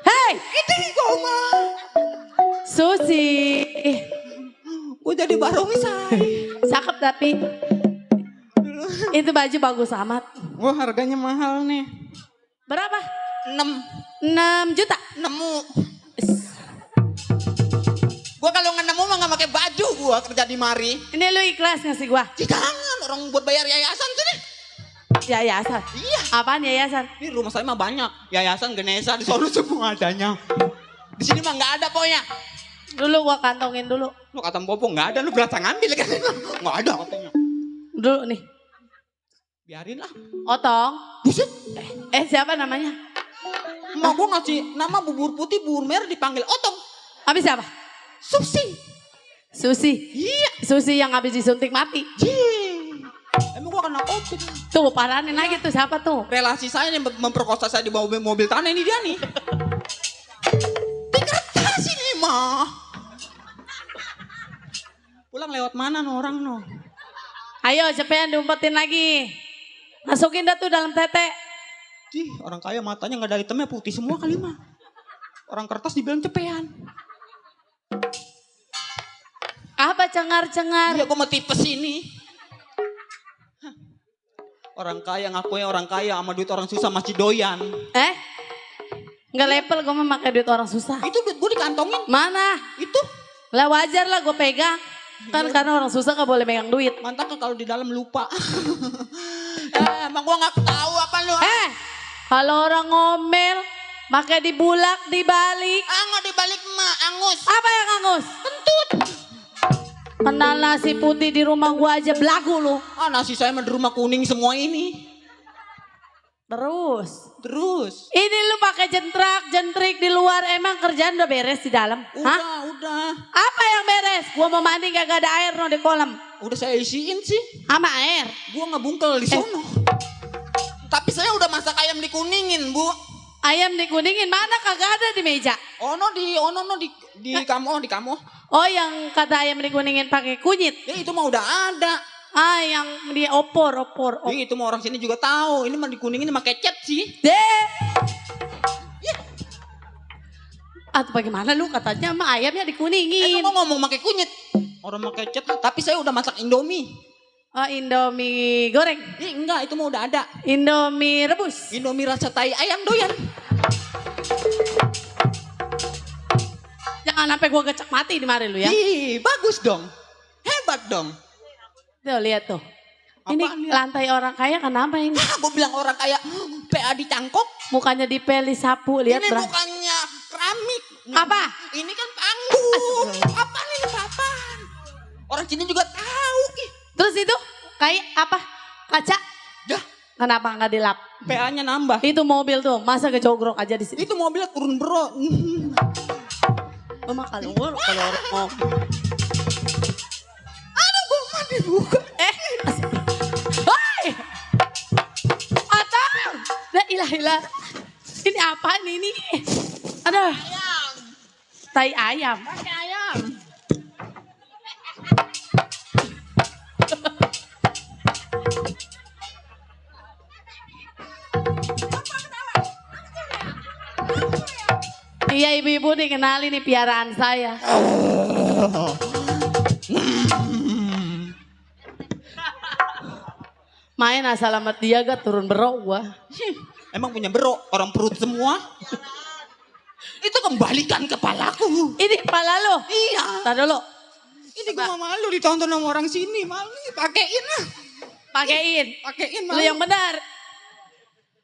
Hei! Itu kau mah. Susi. Gue jadi barongsai. Cakep tapi. Itu baju bagus amat. Wah harganya mahal nih. Berapa? 6 juta. nemu. Gue kalau nggak nemu mah nggak pakai baju gue kerja di mari. Ini lu ikhlas ngasih gua? Jangan orang buat bayar yayasan sini. Yayasan? Iya. Apaan yayasan? Ini rumah saya mah banyak. Yayasan Genesa di sono semua adanya. Di sini mah nggak ada pokoknya. Dulu gua kantongin dulu. Lu kata Popo nggak ada, lu berasa ngambil kan? Nggak ada katanya. Dulu nih. Biarin lah. Otong. Buset. Siapa namanya? Mau gue ngasih nama bubur putih, bubur merah dipanggil Otong. Habis siapa? Susi. Susi. Iya. Susi yang habis disuntik mati. Emang gue kena COVID. Tuh paranin lagi tuh siapa tuh? Relasi saya yang memperkosa saya di bawah mobil tanah ini dia nih. Di kertas ini mah. Pulang lewat mana no orang no? Ayo cepetan diumpetin lagi. Masukin dah tuh dalam tete. Cih, orang kaya matanya nggak ada hitamnya putih semua kali mah. Orang kertas dibilang cepean. Apa cengar-cengar? Iya, gue mau tipes ini. Hah. Orang kaya ngakuin orang kaya sama duit orang susah masih doyan. Nggak level gue mah pakai duit orang susah. Itu duit gue dikantongin. Mana? Itu. Lah wajar lah gue pegang. Kan karena orang susah gak boleh megang duit. Mantap kalau di dalam lupa. Emang gue nggak tahu apa lu? Kalau orang ngomel, pakai dibulak, dibalik. Nggak dibalik mah, angus. Apa yang angus? Kentut. Kenal nasi putih di rumah gua aja belagu lu. Nasi saya mah di rumah kuning semua ini. Terus. Ini lu pakai jentrik di luar, emang kerjaan udah beres di dalam? Udah. Apa yang beres? Gua mau mandi gak ada air no di kolam. Udah saya isiin sih. Sama air. Gua ngebungkel di sono. Tapi saya udah masak ayam dikuningin, Bu. Ayam dikuningin mana kagak ada di meja? Di kamu. Oh, yang kata ayam dikuningin pakai kunyit. Ya itu mah udah ada. Yang di opor. Ya, itu mah orang sini juga tahu. Ini mah dikuningin pakai cat sih. Atau bagaimana lu katanya mah ayamnya dikuningin. Emang ngomong pakai kunyit. Orang pakai cat. Tapi saya udah masak Indomie. Indomie goreng? Enggak, itu mah udah ada. Indomie rebus? Indomie rasa tai ayam doyan. Jangan sampai gua gecek mati di mari lu ya. Bagus dong. Hebat dong. Tuh lihat tuh. Ini lantai orang kaya kenapa ini? Gue bilang orang kaya PA dicangkok. Mukanya dipeli sapu, lihat ini bukannya keramik. Apa? Ini kan panggung. Apaan ini papan? Orang sini juga tahu. Terus itu kayak apa? Kaca? Dah. Kenapa nggak dilap? PA-nya nambah. Itu mobil tuh, masa kejogrok aja di sini. Itu mobilnya turun bro. Oh, kalau orang mau. Aduh, gue mandi buka. Hei! Atang! La ilah. Ini apa ini? Aduh. Tai ayam. Pakai ayam. Iya ibu-ibu nih kenali nih piaraan saya. Main asal alamat dia gak turun berok gua. Emang punya bro, orang perut semua. Itu kembalikan kepalaku. Ini kepala lo? Iya. Tar dulu. Ini gue malu ditonton sama orang sini. Malu nih, pakein lah. Pakein malu. lu yang benar.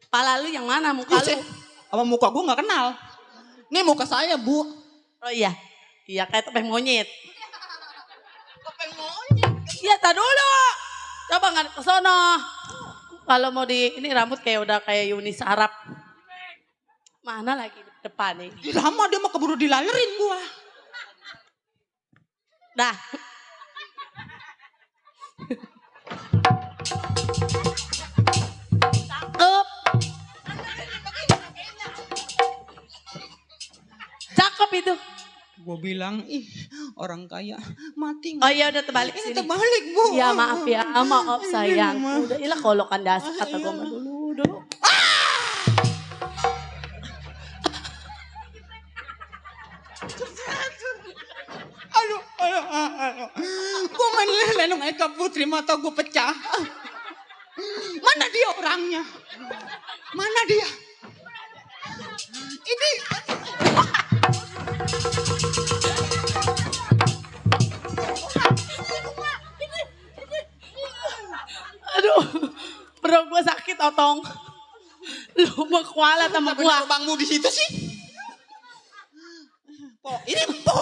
Kepala lu yang mana muka lu? Sama muka gue gak kenal. Ini muka saya bu. Oh iya. Iya kayak topeng monyet. Iya tar dulu. Coba ngadep ke sono. Kalau mau ini rambut kayak udah kayak Yunis Arab. Mana lagi depan nih? Lama dia mah keburu dilalerin gua. Dah. Cakep. Cakep itu. Gue bilang, ih orang kaya mati. Oh iya udah terbalik Ini sini. terbalik bu. Ya maaf ya, maaf sayang. Udah ilah kolokan dasar kata gue mah dulu. Aduh. Gue main lenong Eka Putri, mata gue pecah. Mana dia orangnya? Mana dia? Ini. Aduh, bro gue sakit otong. Lu mau kualat sama Tapi gua. lubangmu di situ sih. Po, ini po.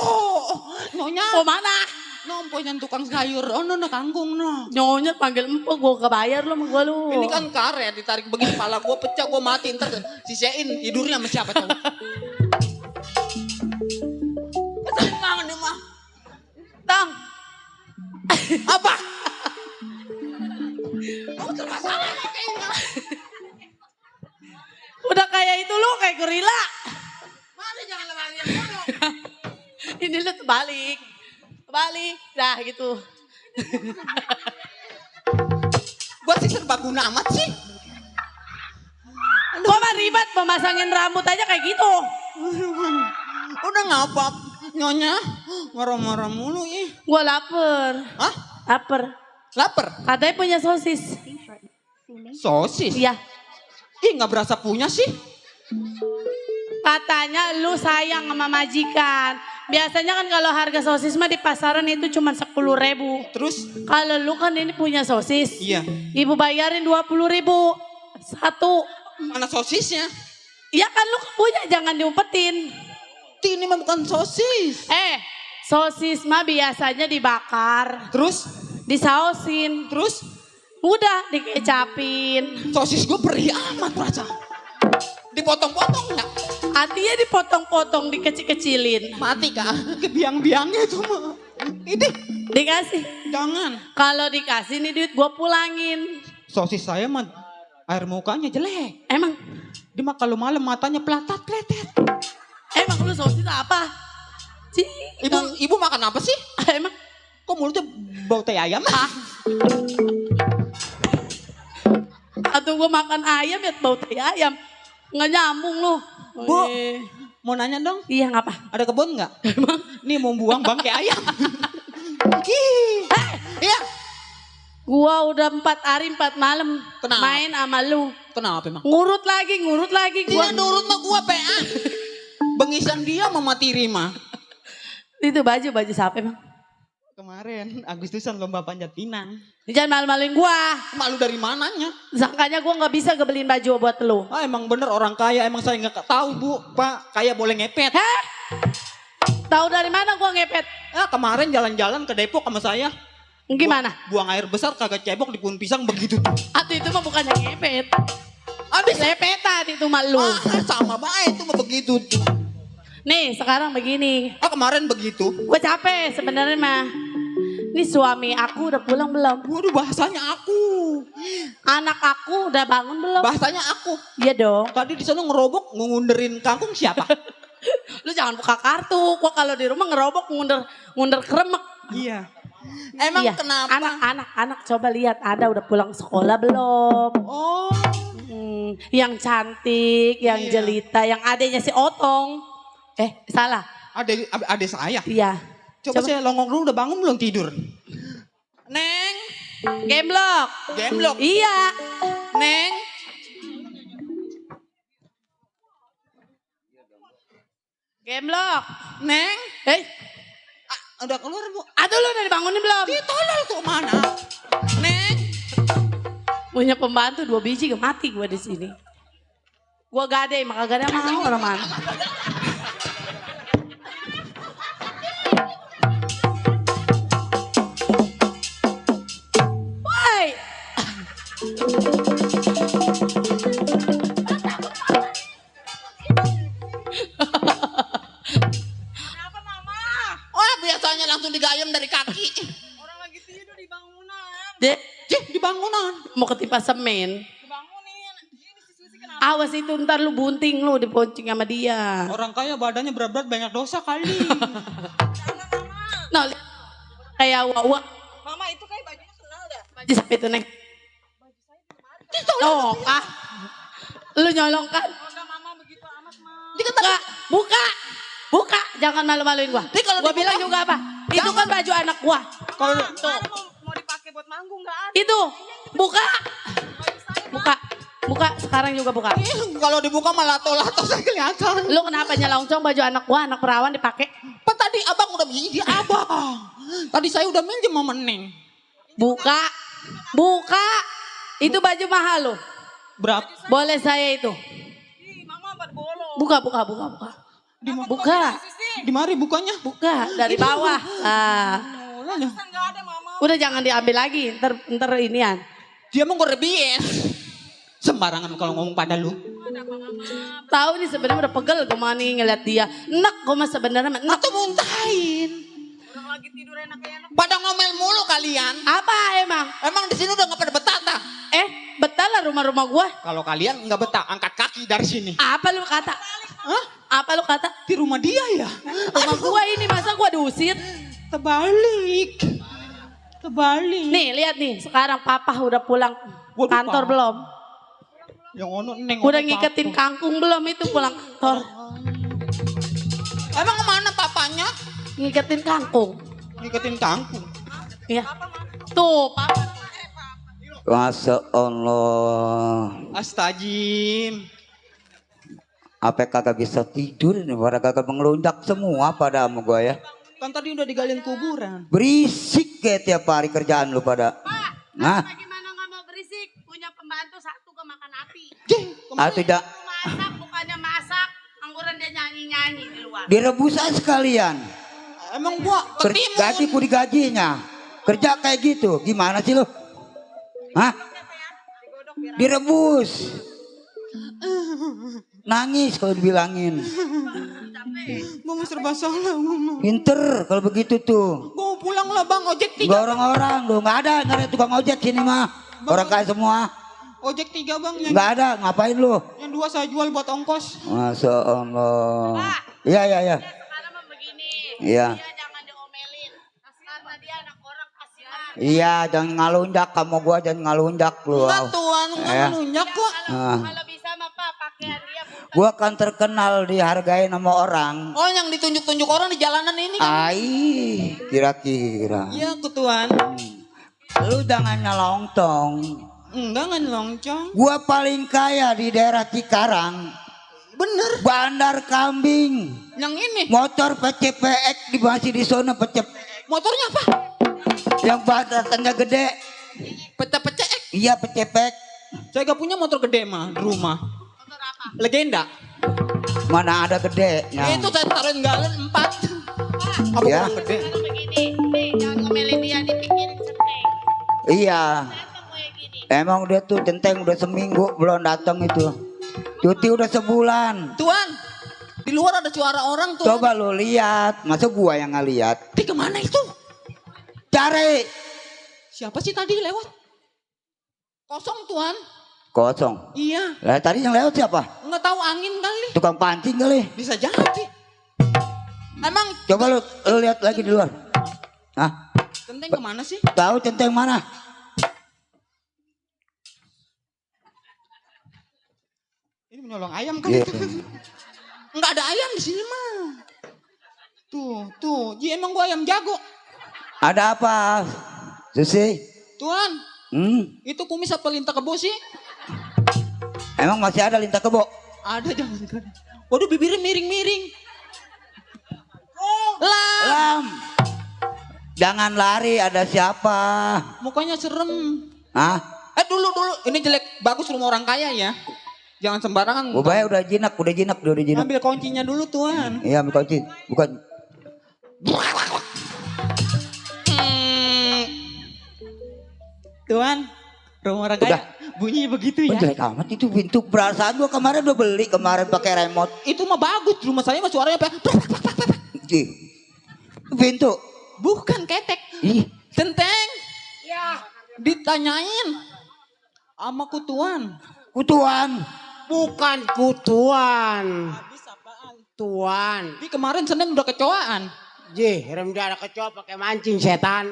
Nyonya. Po mana? Nompo yang tukang sayur. Oh no kangkung no. Nyonya panggil empo gue kebayar lu sama gua lu. Ini kan karet ditarik begini kepala gue pecah gue mati ntar sisain tidurnya sama siapa tahu. Tenang nih mah. Tang. Apa? Kamu termasalah kayaknya. Udah kayak itu lu kayak gorila. Mana jangan lari yang Ini lu terbalik. Terbalik. Dah gitu. Gua sih serbaguna amat sih. Gua mah ribet memasangin rambut aja kayak gitu. Udah ngapa nyonya marah-marah mulu ih. Gua lapar. Hah? Lapar. Katanya punya sosis. Sosis? Iya. Ih nggak berasa punya sih. Katanya lu sayang sama majikan. Biasanya kan kalau harga sosis mah di pasaran itu cuma 10.000. Terus? Kalau lu kan ini punya sosis. Iya. Ibu bayarin 20.000 satu. Mana sosisnya? Iya kan lu punya, jangan diumpetin. Ini mah bukan sosis. Sosis mah biasanya dibakar. Terus? Disausin. Terus? Udah dikecapin. Sosis gue perih amat rasa. Dipotong-potong nggak? Artinya dipotong-potong, dikecil-kecilin. Mati kak, kebiang-biangnya itu mah. Ini. Dikasih. Jangan. Kalau dikasih nih duit gue pulangin. Sosis saya mah air mukanya jelek. Emang? Dia mah kalau malam matanya pelatat-peletet. Emang lu sosis apa? Ibu makan apa sih? Emang? Kok mulutnya bau teh ayam? Atau gue makan ayam ya bau teh ayam. Nggak nyambung lu. Bu, mau nanya dong? Iya ngapa? Ada kebun nggak? Emang? Nih mau buang bangkai ayam. Iya. Gua udah 4 hari 4 malam Kenapa? main sama lu. Kenapa emang? Ngurut lagi gua. Dia nurut mah gua PA. Bengisan dia sama Tirima. Itu baju siapa emang? Kemarin Agustusan lomba panjat pinang. Jangan malu-maluin gua. Malu dari mananya? Sangkanya gua nggak bisa ngebeliin baju buat lu. Emang bener orang kaya, emang saya nggak tahu bu, Pak, kaya boleh ngepet. Hah? Tahu dari mana gua ngepet? Kemarin jalan-jalan ke Depok sama saya. Gimana? Buang air besar kagak cebok di pohon pisang begitu tuh. Atau itu mah bukannya ngepet. Abis Lepetan itu malu. sama baik itu mah begitu tuh. Nih sekarang begini. Kemarin begitu. Gue capek sebenarnya mah. Ini suami aku udah pulang belum? Waduh bahasanya aku. Anak aku udah bangun belum? Bahasanya aku. Iya dong. Tadi di sana ngerobok ngunderin kangkung siapa? Lu jangan buka kartu. Gua kalau di rumah ngerobok ngunder kremek. Iya. Emang Iya. kenapa? Anak coba lihat ada udah pulang sekolah belum? Oh. Yang cantik, yang Iya. jelita, yang adanya si Otong. Salah. Ade saya. Iya. Coba saya longok dulu, udah bangun belum tidur? Neng. Gemblok. Gemblok. Iya. Neng. Gemblok. Neng. Udah keluar bu. Aduh lu udah dibangunin belum? Ditolol tuh mana? Neng. Punya pembantu 2 biji mati gue di sini. Gue gade, maka gade mau orang mana. Woi. Wah biasanya langsung digayam dari kaki. Orang lagi tidur di bangunan. Di bangunan. Mau ketimpa semen. Awas itu ntar lu bunting lu diponcing sama dia. Orang kaya badannya berat-berat banyak dosa kali. Nah, kayak wawa. Mama itu kayak bajunya kenal dah. Baju siapa itu, Neng? Oh, lu nyolong kan? Enggak mama begitu amat mah. Buka, buka, jangan malu-maluin gua. Gua bilang juga apa? Itu kan baju anak gua. Kalau mau dipakai buat manggung enggak ada. Itu, buka. Buka, sekarang juga buka. Kalau dibuka malah lato-lato saya kelihatan. Lu kenapa nyelongcong baju anak gua, anak perawan dipakai? Pak tadi abang udah minjem abang. Tadi saya udah minjem sama Neng. Buka. Itu baju mahal lo. Berapa? Boleh saya itu. Mama pada bolong. Buka. Buka. Di mari bukanya? Buka dari bawah. Enggak ada mama. Udah jangan diambil lagi, ntar inian. Dia mau ngerebies. Sembarangan kalau ngomong pada lu. Tahu nih sebenarnya udah pegel gue mani ngeliat dia. Enak gue mah sebenarnya enak. Atau muntahin. Orang lagi tidur enak-enak. Pada ngomel mulu kalian. Apa emang? Emang di sini udah nggak pada betah tah? Betah lah rumah-rumah gue. Kalau kalian nggak betah, angkat kaki dari sini. Apa lu kata? Hah? Apa lu kata? Di rumah dia ya? Rumah gue ini masa gue diusir? Terbalik. Nih lihat nih, sekarang papa udah pulang kantor belum? Yang ono Neng. Udah ngiketin kangkung belum itu pulang kantor? Emang kemana papanya? Ngiketin kangkung. Ngiketin kangkung. Iya. Tuh, papa. Masya Allah. Astajim. Apa kagak bisa tidur nih, pada kagak mengelundak semua pada sama gua ya. Kan tadi udah digaliin kuburan. Berisik kayak tiap hari kerjaan lu pada. Nah, Gimana nggak mau berisik? Punya pembantu satu kemakan api. tidak Masak bukannya masak, angguran dia nyanyi-nyanyi di luar. direbus aja sekalian. Emang gua ketimun. Gaji ku digajinya. Kerja kayak gitu, gimana sih lu? Hah? Direbus. Nangis kalau dibilangin. Gua mau serba salah. Pinter kalau begitu tuh. Gua mau pulang lah bang, ojek 3. Gak orang-orang lu, nggak ada nyari tukang ojek sini mah. Orang kaya semua. Ojek 3 bang. Nggak ada, ngapain lu? Yang 2 saya jual buat ongkos. Masya Allah. Iya. Sekarang mah begini. Iya. Dia jangan diomelin. Karena dia anak orang kasihan. Iya, jangan ngalunjak kamu gua, jangan ngalunjak lu. Enggak tuan, enggak nunyak kok. Kalau bisa mah Pak, pakaian dia bukan. Gua kan terkenal dihargai sama orang. Oh yang ditunjuk-tunjuk orang di jalanan ini kan? Ai, kira-kira. Iya ketuan. Lu jangan nyelongtong. Enggak ngelongcong. Gua paling kaya di daerah Cikarang. Bener. Bandar kambing. Yang ini. Motor PCPX di masih di sana Motornya apa? Yang badannya gede. PCPX. Iya PCPX. Saya gak punya motor gede mah di rumah. Motor apa? Legenda. Mana ada gede? Itu saya taruhin galon 4. Apa Ya. kurang gede? Sekarang begini. Nih, jangan ngomelin dia, dipikirin sering. Iya. Saya kayak gini. Emang dia tuh Centeng udah seminggu belum datang itu. Cuti udah sebulan. Tuan, di luar ada suara orang tuh. Coba lu lihat, masa gua yang nggak lihat? Di kemana itu? Cari. Siapa sih tadi lewat? Kosong tuan. Kosong. Iya. Lah tadi yang lewat siapa? Nggak tahu angin kali. Tukang pancing kali. Bisa jadi. Emang Coba lu lihat lagi di luar. Hah? Centeng kemana sih? Tahu Centeng mana? Ini menyolong ayam kali Iya. itu. Nggak ada ayam di sini mah. Tuh. Ji emang gua ayam jago. Ada apa? Susi? Tuan, itu kumis apa lintah kebo sih? Emang masih ada lintah kebo? Ada jangan kan. Waduh bibirnya miring-miring. Lam. Jangan lari, ada siapa? Mukanya serem. Hah? Dulu. Ini jelek, bagus rumah orang kaya ya. Jangan sembarangan. Ubaya udah jinak. Ambil kuncinya dulu tuan. Iya, ambil kunci. Bukan. Tuan, rumah orang kaya bunyi begitu ya. Jelek amat itu pintu. Perasaan gua kemarin udah beli pakai remote. Itu mah bagus, rumah saya mah suaranya apa? Pintu. Bukan ketek. Ih. Centeng. Ya. Ditanyain sama kutuan. Kutuan. Bukan kutuan. Tuan. Di kemarin Senin udah kecoaan. Jih, remda ada kecoa pakai mancing setan.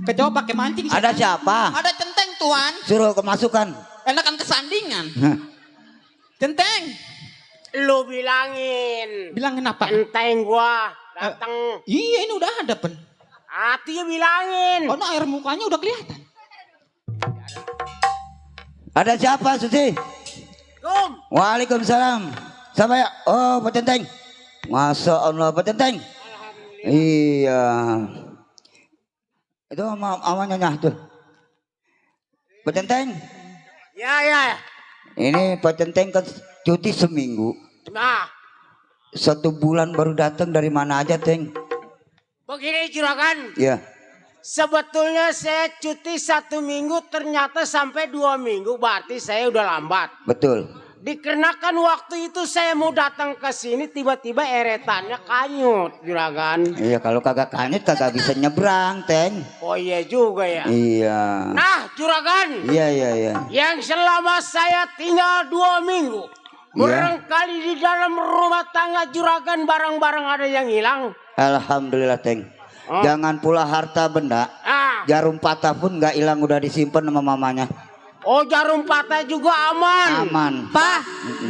Kecoa pakai mancing. Ada siapa? Ada Centeng tuan. Suruh kemasukan. Enakan kesandingan. Centeng. Lu bilangin. Bilangin apa? Centeng gua datang. Iya ini udah ada pen. Hatinya bilangin. Oh no, air mukanya udah kelihatan. Ada siapa Susi? Waalaikumsalam. Siapa ya? Oh Pak Centeng. Masya Allah Pak Centeng. Iya. Itu sama nyonya tuh. Pak Centeng. Ya. Ini Pak Centeng kan cuti seminggu. Nah. 1 bulan baru datang dari mana aja Teng? Begini juragan. Iya. Sebetulnya saya cuti 1 minggu ternyata sampai 2 minggu. Berarti saya udah lambat. Betul. Dikarenakan waktu itu saya mau datang ke sini tiba-tiba eretannya kanyut juragan. Iya kalau kagak kanyut kagak bisa nyebrang Teng. Oh iya juga ya. Iya. Nah juragan. Iya. Yang selama saya tinggal 2 minggu. Barangkali di dalam rumah tangga juragan barang-barang ada yang hilang. Alhamdulillah Teng. Jangan pula harta benda. Jarum patah pun nggak hilang udah disimpan sama mamanya. Oh jarum patah juga aman. Aman. Pak.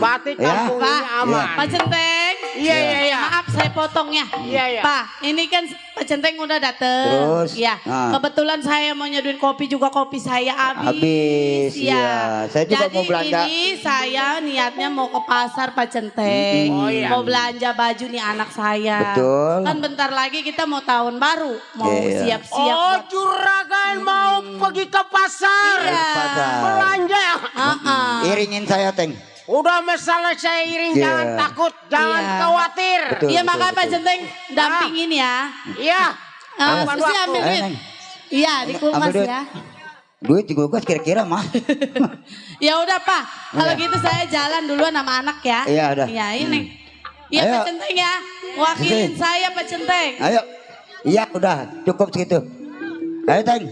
Berarti kampung ini aman. Pak Centeng. Iya. Maaf saya potong ya. Iya. Pak, ini kan Pak Centeng udah dateng. Terus? Ya. Kebetulan saya mau nyeduin kopi juga, kopi saya habis. Ya. Saya juga jadi mau belanja. Ini saya niatnya mau ke pasar Pak Centeng. Oh, iya. Mau belanja baju nih anak saya. Betul. Kan bentar lagi kita mau tahun baru. Mau siap-siap. Oh juragan mau pergi ke pasar. Iya. Pasar. Belanja. Iringin saya Teng. Udah masalah saya iring, jangan takut, jangan khawatir. Iya makanya Pak Centeng dampingin ya. Iya. Susi ambil duit. Iya di kulkas ya. Duit di kulkas kira-kira mah. Ya udah Pak, kalau gitu saya jalan duluan sama anak ya. Iya udah. Iya ini. Iya Pak Centeng ya. Wakilin saya Pak Centeng. Ayo. Iya udah cukup segitu. Ayo Teng.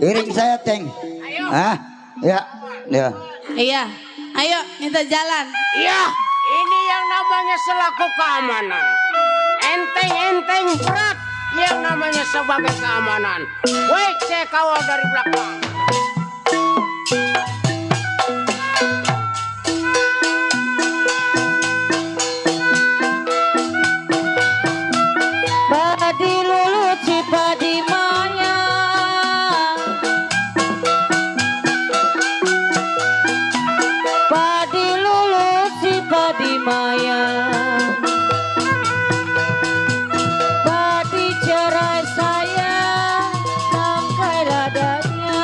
Iring saya Teng. Ayo. Ya. Iya. Ayo kita jalan. Iya. Ini yang namanya selaku keamanan. Enteng-enteng berat yang namanya sebagai keamanan. Wait, saya kawal dari belakang. Padi lulut si padi maya. Padi lulut si padi maya. Padi cerai saya tangkai ladanya.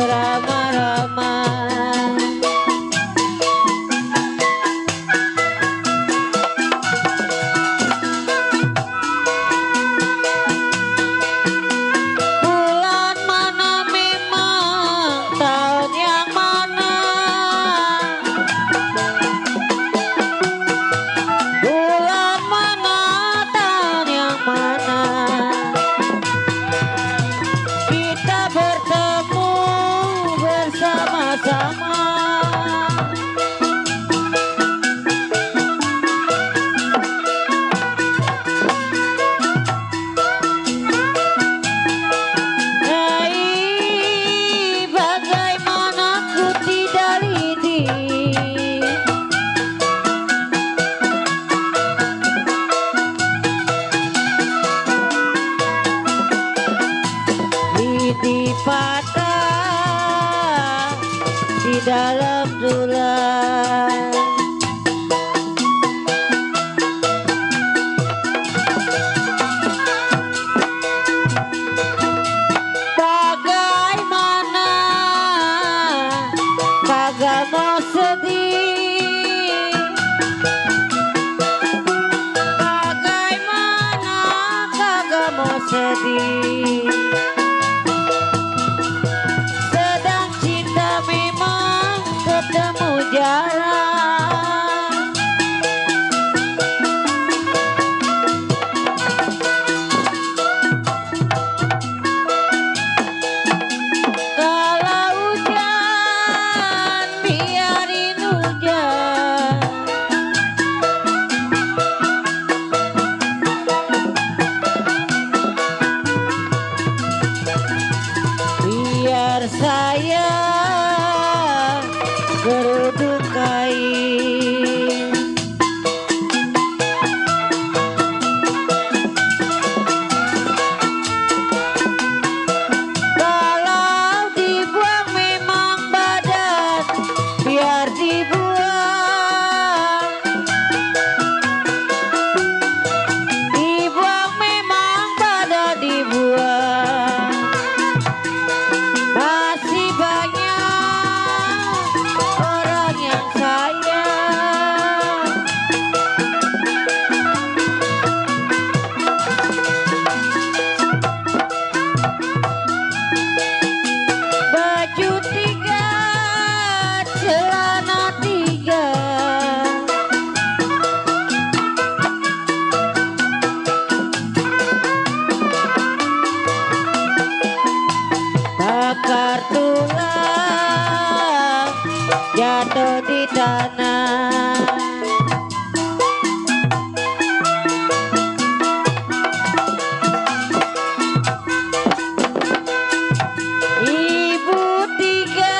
beramah-ramah. Bulan mana memang tahun yang mana, bulan mana tahun yang mana kita bertemu bersama-sama. Hai, bagaimana ku tidak lidi, lidi patah di dalam tulang. Bagaimana kagak mau sedih, bagaimana kagak mau sedih, sedang cinta memang ketemu jarang. Kalau hujan biarin hujan, biar saya geruduk kain. Kalau dibuang memang badan, biar dibuang. Dibuang memang badan dibuang. Masih banyak orang yang sayang. Baju tiga, celana tiga, bakar tulang jatuh di tanah. Ibu tiga,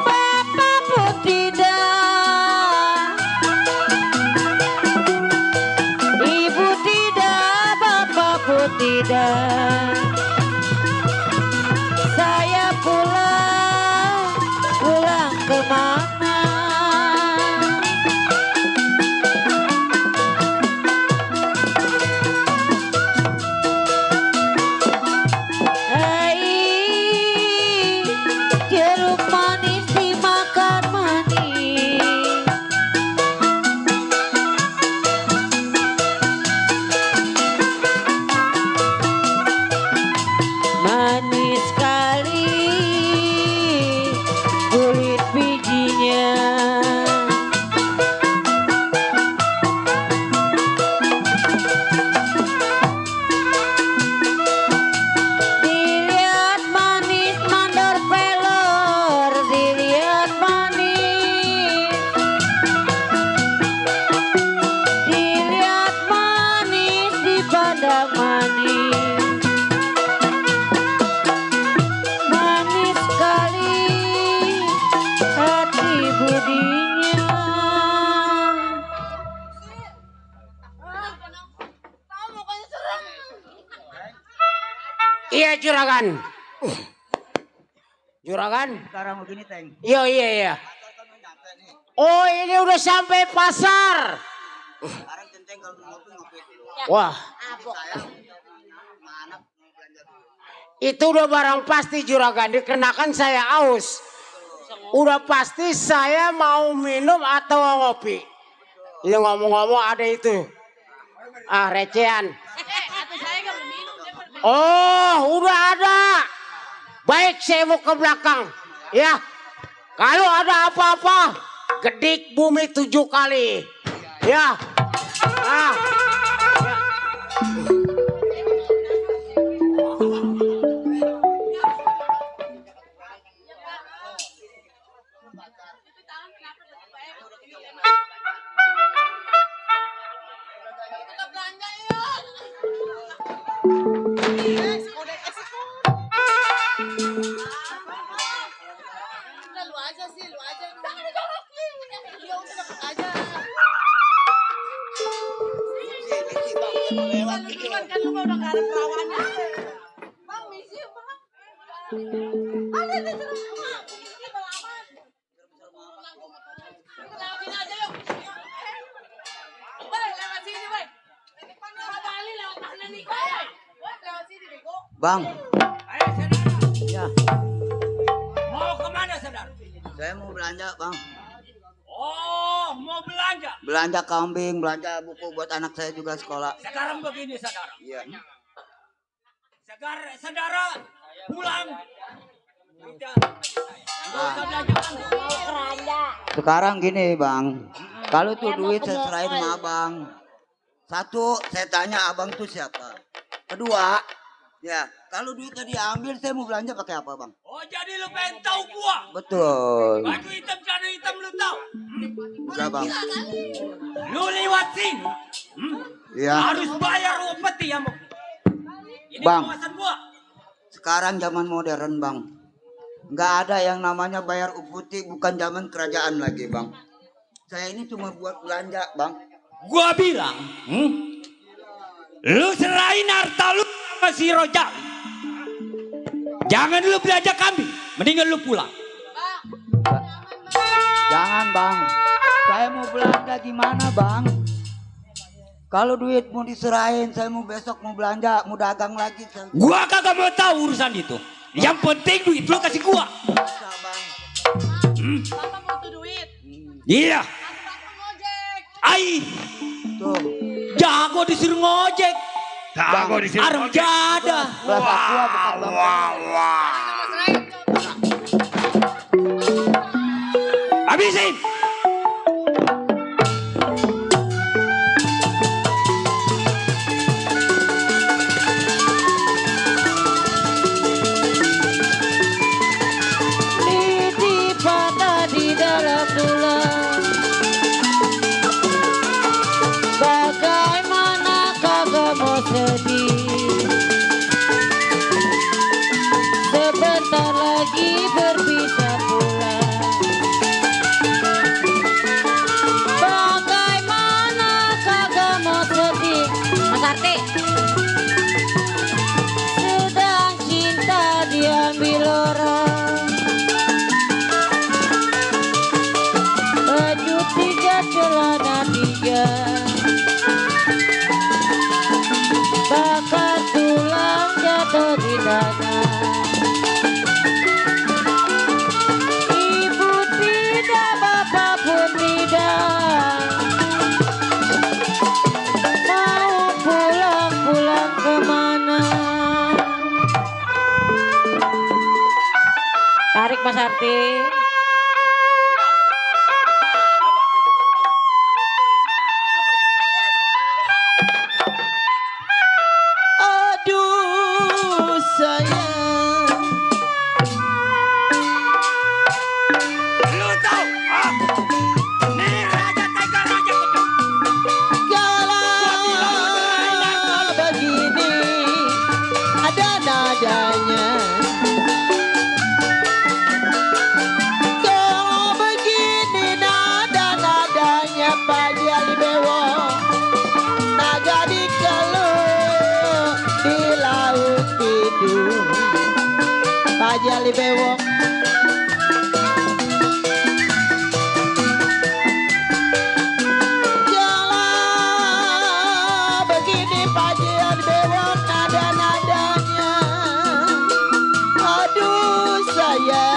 bapak pun tidak. Ibu tidak, bapak pun tidak. Saya pulang, pulang kemana? Hai, jeruk manis dimakan manis. Manis sekali kulit bijinya. Dilihat manis mandor pelor, dilihat manis. Dilihat manis dipandang manis. Manis sekali hati budinya. Iya juragan. Juragan. Sekarang begini, Teng. Iya iya iya. Oh ini udah sampai pasar. Sekarang Centeng kalau ngopi. Wah. Saya sama anak mau belanja dulu. Itu udah barang pasti juragan, dikarenakan saya aus. Udah pasti saya mau minum atau ngopi. Ini ngomong-ngomong ada itu. Recehan. Oh, udah ada. Baik, saya mau ke belakang. Ya, kalau ada apa-apa, gedik bumi 7 kali. Ya. Ya. Kan lu udah gak ada perawannya. Bang, misi bang. Ada lewatin aja yuk. Baik, lewat sini baik. Bali lewat mana nih baik? Lewat sini bego. Bang. Ayo saudara. Ya. Mau kemana saudara? Saya mau belanja bang. Oh, mau belanja? Belanja kambing, belanja buku buat anak saya juga sekolah. Sekarang begini saudara. Iya. Saudara pulang. Sekarang gini bang, kalau tuh duit saya serahin sama abang. Satu, saya tanya abang tuh siapa. Kedua, ya kalau duitnya diambil saya mau belanja pakai apa bang? Oh jadi lu pengen tahu gua? Betul. Baju hitam celana hitam lu tahu? Enggak bang. Lu lewat sini, Iya. harus bayar upeti ya mau. Ini Bang. kawasan gua. Sekarang zaman modern bang. Nggak ada yang namanya bayar upeti, bukan zaman kerajaan lagi bang. Saya ini cuma buat belanja bang. Gua bilang, lu serahin harta lu sama si Rojak. Jangan lu belanja kambing, mendingan lu pulang. Jangan bang. Saya mau belanja gimana bang? Kalau duit mau diserahin, saya mau besok mau belanja, mau dagang lagi. Gua kagak mau tahu urusan itu. Yang penting duit lu kasih gua. Bisa bang. Bapak butuh duit. Iya. Ai. Tuh. Jago disuruh ngojek. Jago disuruh Arem jada. Kelas aqua bukan bang. Habisin. Sebentar lagi berpisah pulang. Bagaimana kagak mau sedih, Mas Arti? Sedang cinta diambil orang. Baju 3, celana 3. Bakar tulang jatuh di dada. Ibu tidak, bapak pun tidak. Mau pulang kemana? Tarik Mas Arti. Aduh sayang. Lu tahu? Nih raja tega raja gedung. Kalau begini ada nadanya. Kalau begini nada-nadanya Pak Jali Bewo. Naga dikeluh di laut tidur. Pak Jali Bewo. Begini Pak Jali Bewo nada-nadanya. saya.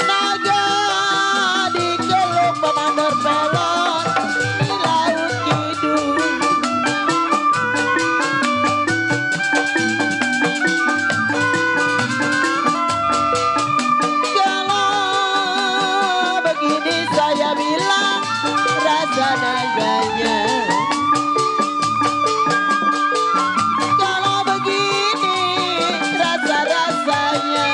Naga di keluk pemandor pelor di laut kidul. Kalau begini saya bilang rasa naganya. Kalau begini rasa-rasanya,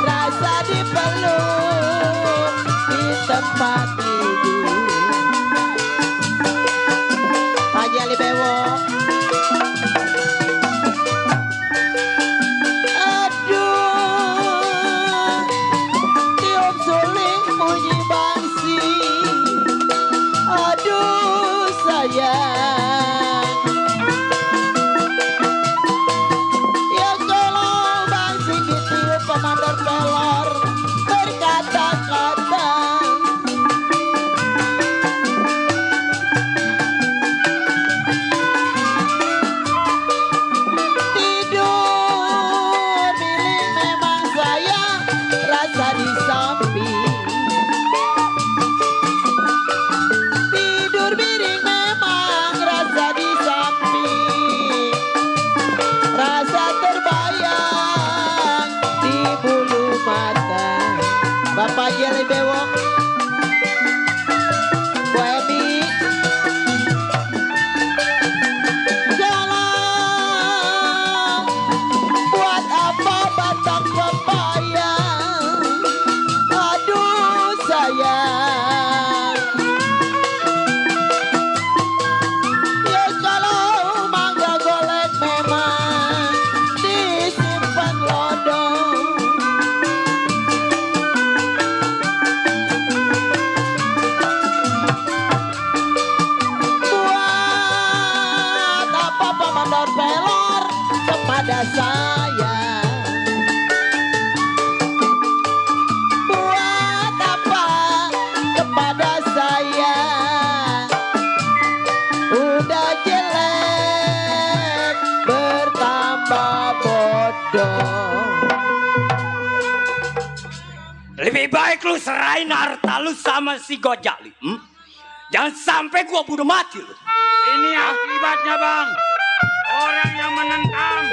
rasa dipeluk di tempat tidur. Haji Ali Bewok. Aduh, tiup suling bunyi bangsi. Aduh sayang. Ya kalau bangsi ditiup pemandor pelor berkata-kata. Tidur milik memang saya rasa di samping. Tidur miring memang rasa di samping. Rasa terbayang di bulu mata. Bapak Jeli Bewok, Bu Emi. Jalan, buat apa batang pepaya? Aduh sayang. Ya kalau mangga golek memang disimpan lodong. Buat apa pemandor pelor kepada saya? Buat apa kepada saya? Udah jelek bertambah bodoh. Lebih baik lu serahin harta lu sama si Gojali. Jangan sampai gua bunuh mati lu. Ini akibatnya bang. Orang yang menentang.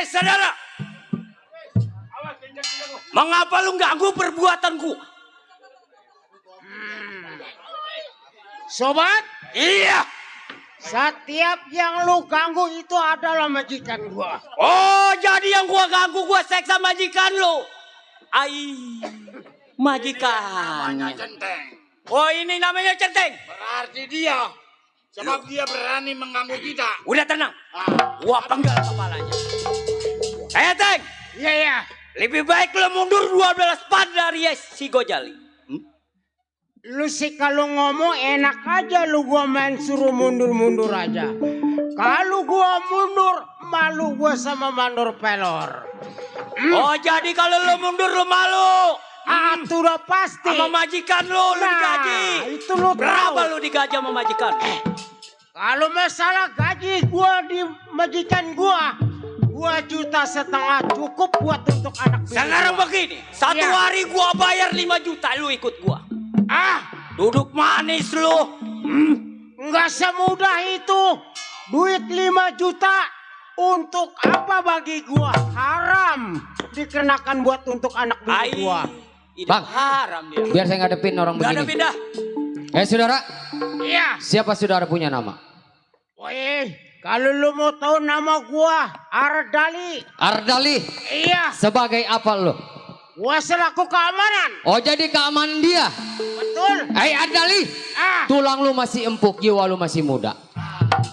Saudara, mengapa lu ganggu perbuatanku? Sobat, Iya. setiap yang lu ganggu itu adalah majikan gua. Oh, jadi yang gua ganggu gua seksa majikan lu. Majikan. Namanya centeng. Oh, ini namanya centeng. Berarti dia. Sebab dia berani mengganggu kita. Udah tenang. Gua penggal kepalanya. Teng. Iya. Lebih baik lu mundur 12 part dari si Gojali. Lu sih kalau ngomong enak aja lu gua main suruh mundur-mundur aja. Kalau gua mundur malu gua sama mandor pelor. Oh, jadi kalau lu mundur lu malu. Itu udah pasti. Sama majikan lu digaji. Itu lu berapa tahu. lu digaji sama majikan? Kalau masalah gaji gua di majikan gua 2,5 juta cukup buat untuk anak bini Sekarang gua. begini, satu Iya. hari gua bayar 5 juta, lu ikut gua. Duduk manis lu. Nggak semudah itu. Duit 5 juta untuk apa bagi gua haram dikenakan buat untuk anak bini gua. Bang, Haram dia. biar saya ngadepin orang Gak ada begini. pindah. Saudara, Iya. siapa saudara punya nama? Woi, kalau lu mau tahu nama gua Ardali. Ardali. Iya. Sebagai apa lo? Gua selaku keamanan. Oh, jadi keamanan dia. Betul. Hei Ardali, tulang lu masih empuk, jiwa lu masih muda.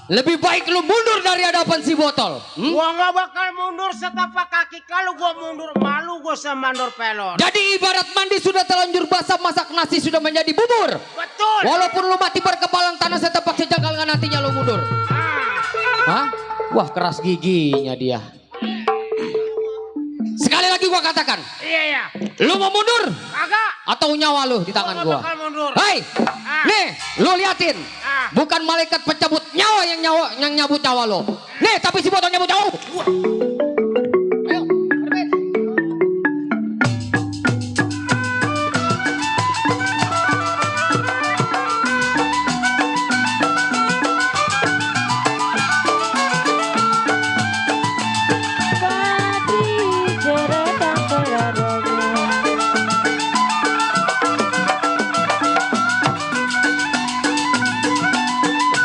Lebih baik lu mundur dari hadapan si botol. Gua nggak bakal mundur setapak kaki. Kalau gua mundur malu gua sama mandor pelor. Jadi ibarat mandi sudah terlanjur basah, masak nasi sudah menjadi bubur. Betul. Walaupun lu mati berkepalang tanah setapak sejengkal dengan nantinya lu mundur. Hah? Wah, keras giginya dia. Sekali lagi gua katakan. Iya ya. Lu mau mundur? Kagak. Atau nyawa lu di tangan Gua gua? bakal mundur. Hei, nih, lu liatin. Bukan malaikat pencabut nyawa yang nyabut nyawa lo. Nih, tapi si botol nyabut nyawa. Ayo, berbeda.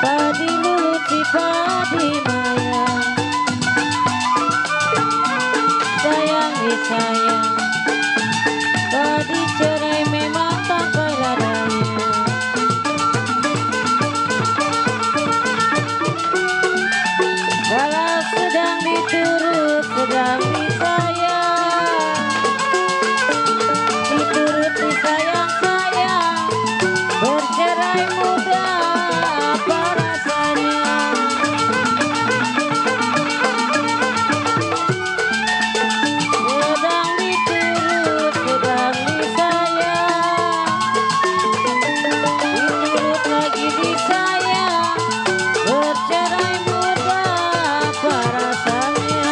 Padi luluti padi maya, sayangi sayang. Padi cerai memang pakai ladanya. Kalau sedang diturut sedang disayang, diturut disayang sayang, bercerai muda. Apa rasanya? Sedang diturut, sedang disayang, diturut lagi disayang, bercerai muda. Apa rasanya?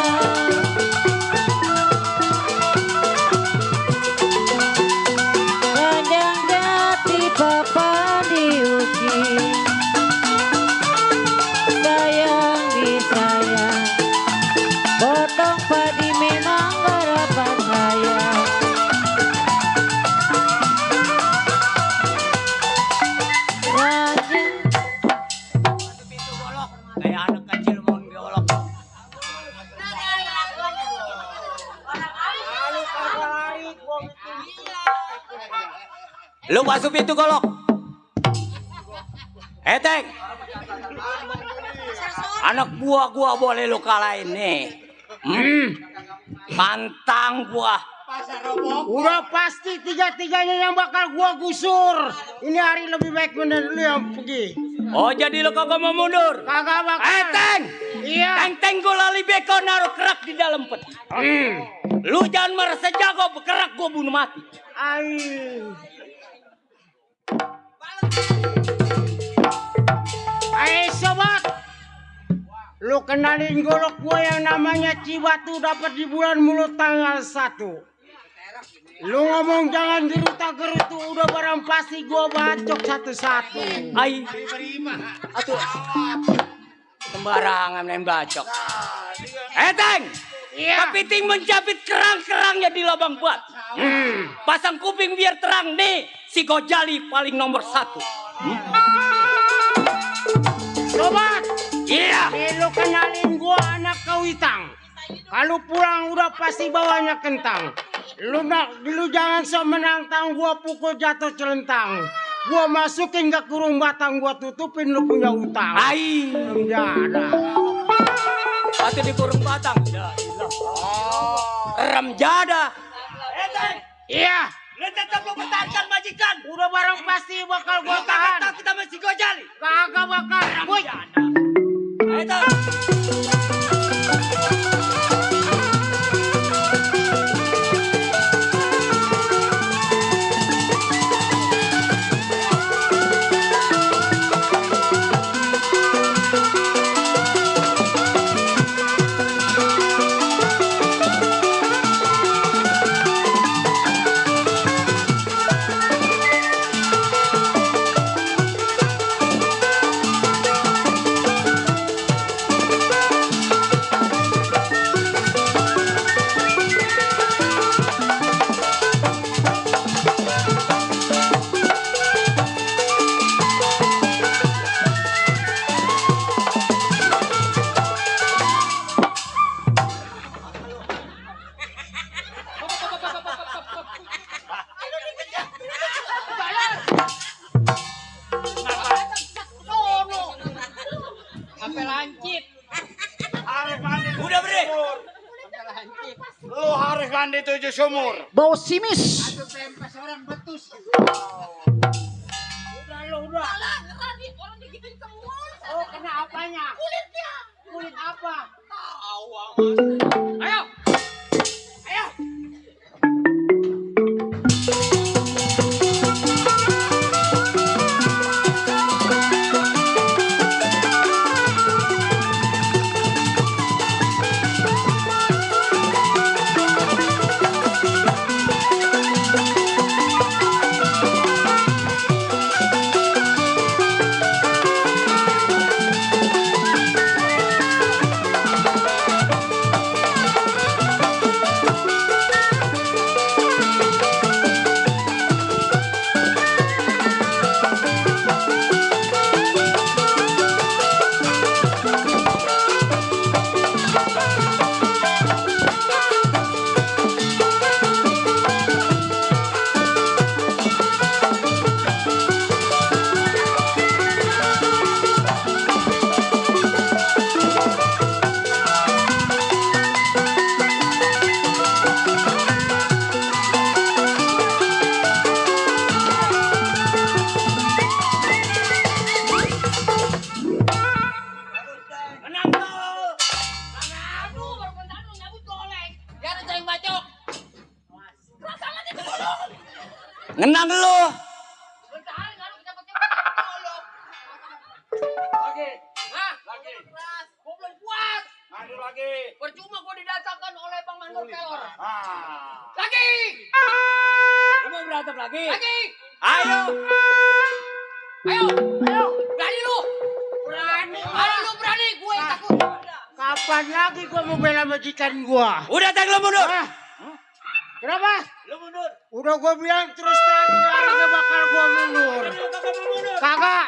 Ranjang jati papan diukir, sayang disayang, potong padi memang harapan saya. Ranjang Kayak anak kecil mau diolok. Lu masuk pintu golok. Teng. Anak buah gua boleh lu kalahin nih. Pantang gua. Udah pasti tiga-tiganya yang bakal gua gusur. Ini hari lebih baik bener lu yang pergi. Oh, jadi lu kagak mau mundur? Kagak bakal. Teng. Iya. Teng gua lali beko naruh kerak di dalam peti. Lu jangan merasa jago, berkerak gua bunuh mati. Sobat, lu kenalin golok gua yang namanya Cibatu dapat di bulan Mulut tanggal 1. Lu ngomong jangan geruta-gerutu, udah barang pasti gua bacok satu-satu. Atuh. Sembarangan main bacok. Teng. Iya. Kepiting menjepit kerang-kerangnya di lubang buat. Pasang kuping biar terang nih. Si Gojali paling nomor 1. Sobat, iya. Lu kenalin gua anak Kawitang. Kalau pulang udah pasti bawanya kentang. Lu jangan sok menantang, gua pukul jatuh celentang. Gua masukin ke kurung batang, gua tutupin lu punya utang. Remjada. Pasti di kurung batang. Remjada. Iya. Lu tetap lu bertahankan majikan. Udah barang pasti bakal gua tahan. Kita masih Gojali. Kagak bakal. Boy. mandi 7 sumur. Bau simis. Udah. Orang digituin semua. Oh, kena apanya? Kulitnya. Kulit apa? Ayo. Ngenang lu. Percuma gue didatangkan oleh Bang Mandor Pelor. Lagi. Lu mau berantem lagi? Lagi. Ayo. Berani lu. Berani gue takut. Kapan lagi gua mau bela majikan gua? Udah tag lu mundur. Kenapa? Lu mundur. Udah gua bilang terus terang gak bakal gua mundur. Kagak.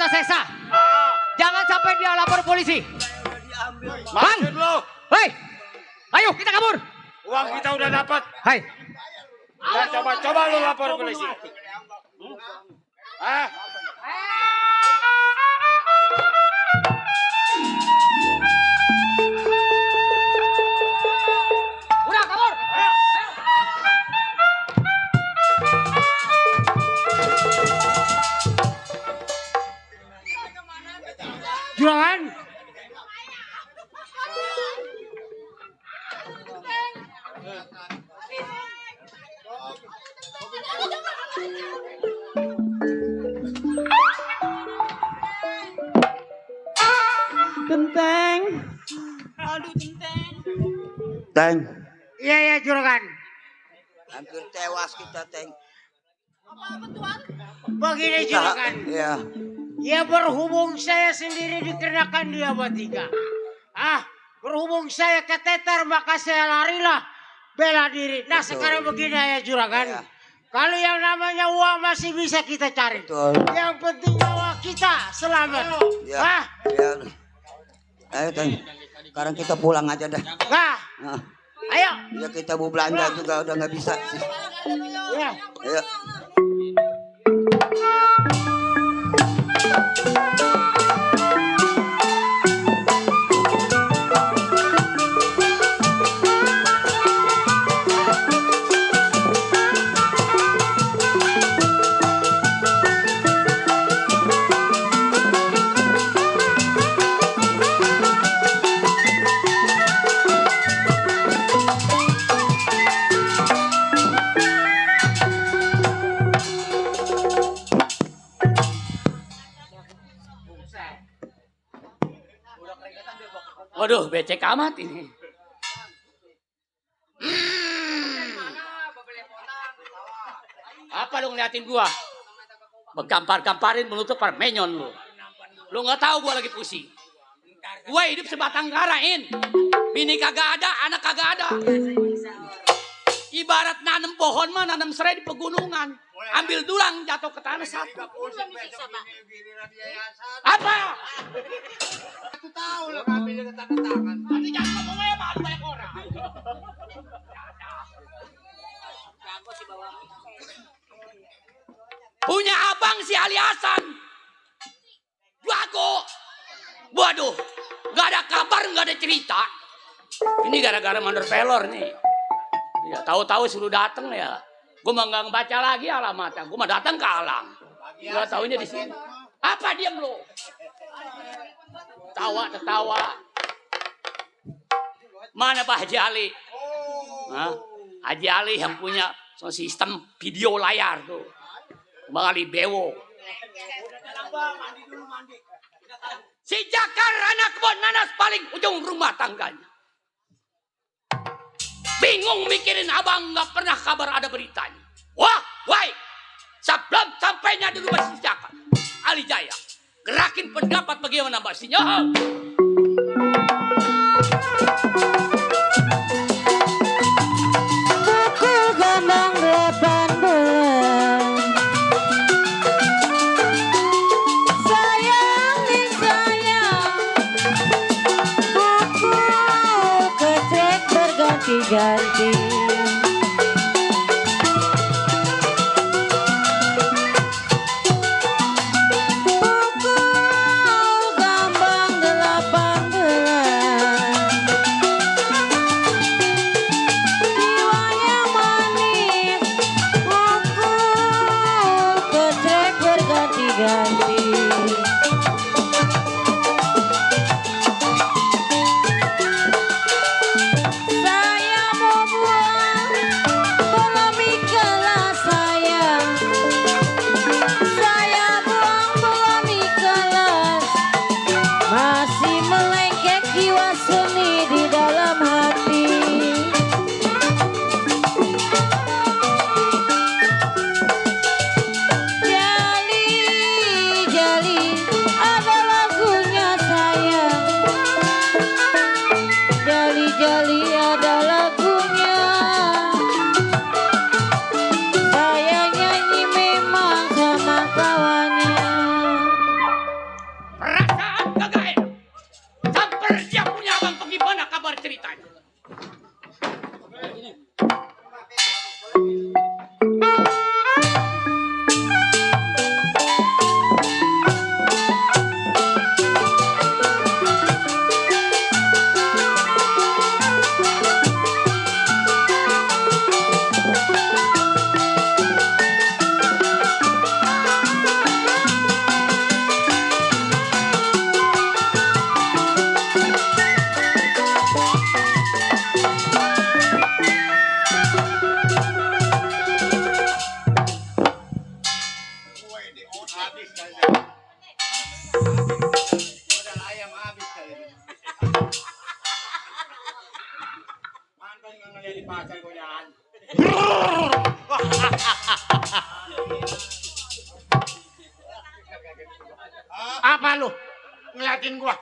kita seksa. Jangan sampai dia lapor polisi. Bang, hei, ayo kita kabur. Uang kita udah dapat. Hai. Nah, coba lu lapor polisi. Ah. Udah kabur. Juragan. Genteng. Aduh, Genteng. Teng, Iya juragan. hampir tewas kita, Teng. Begini juragan. Iya. Ya berhubung saya sendiri dikenakan dia bertiga. Berhubung saya keteter maka saya larilah bela diri. Nah sekarang begini ya juragan. Ya. Kalau yang namanya uang masih bisa kita cari. Betul. Yang penting nyawa kita selamat. Ya. Ya. Ayo, Teng. Sekarang kita pulang aja dah. Nah, ayo. Ya kita mau belanja juga udah nggak bisa sih. Ya. Ayo. Waduh, becek amat ini. Apa lu ngeliatin gua? Begampar-gamparin menutup permenyon lu. Lu nggak tahu gua lagi pusing. Gua hidup sebatang kara, In. Bini kagak ada, anak kagak ada. Ibarat nanam pohon mah nanam serai di pegunungan. Ambil dulang jatuh ke tanah satu. Apa? Aku tahu lah ambil ke tangan. Nanti jangan ngomong aja malu banyak orang. Punya abang si Ali Hasan. Jago. Waduh, gak ada kabar, gak ada cerita. Ini gara-gara mandor pelor nih. Ya tahu-tahu suruh datang ya. Gue mah nggak baca lagi alamatnya. Gue mah datang ke alam. Gue taunya di sini. Apa diam lo? Tawa. Mana Pak Haji Ali? Hah? Haji Ali yang punya sistem video layar tuh. Bang Ali Bewo. Si Jakar anak kebon nanas paling ujung rumah tangganya. Bingung mikirin abang nggak pernah kabar ada beritanya. Wah, sebelum sampainya di rumah si Jakar, Ali Jaya gerakin pendapat bagaimana Mbak Sinyal. Buku gandang depan belang, sayang nih sayang, buku kecek berganti-ganti. Saya mau buat Kagak enak. Sampai dia punya abang bagaimana kabar ceritanya? Apa lu? Ngeliatin gua?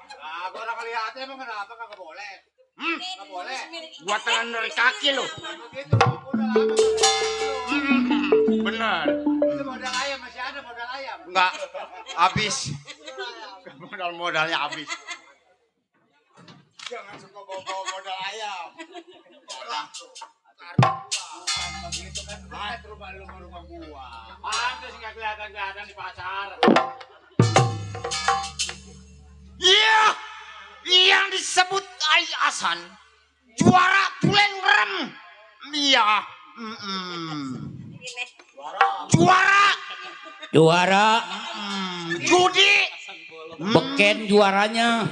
Gua udah kelihatin emang kenapa kagak boleh? Nggak boleh. Gua telan dari kaki lu. Begitu udah lama. Bener. Itu modal ayam masih ada modal ayam. Enggak. Habis. Modalnya habis. Jangan suka bawa modal ayam. Begitu kan dekat rumah lu sama rumah gua. Pantes nggak kelihatan di pasar. Iya. Yang disebut Ali Hasan juara tulen rem. Iya. Juara. Judi. Beken juaranya.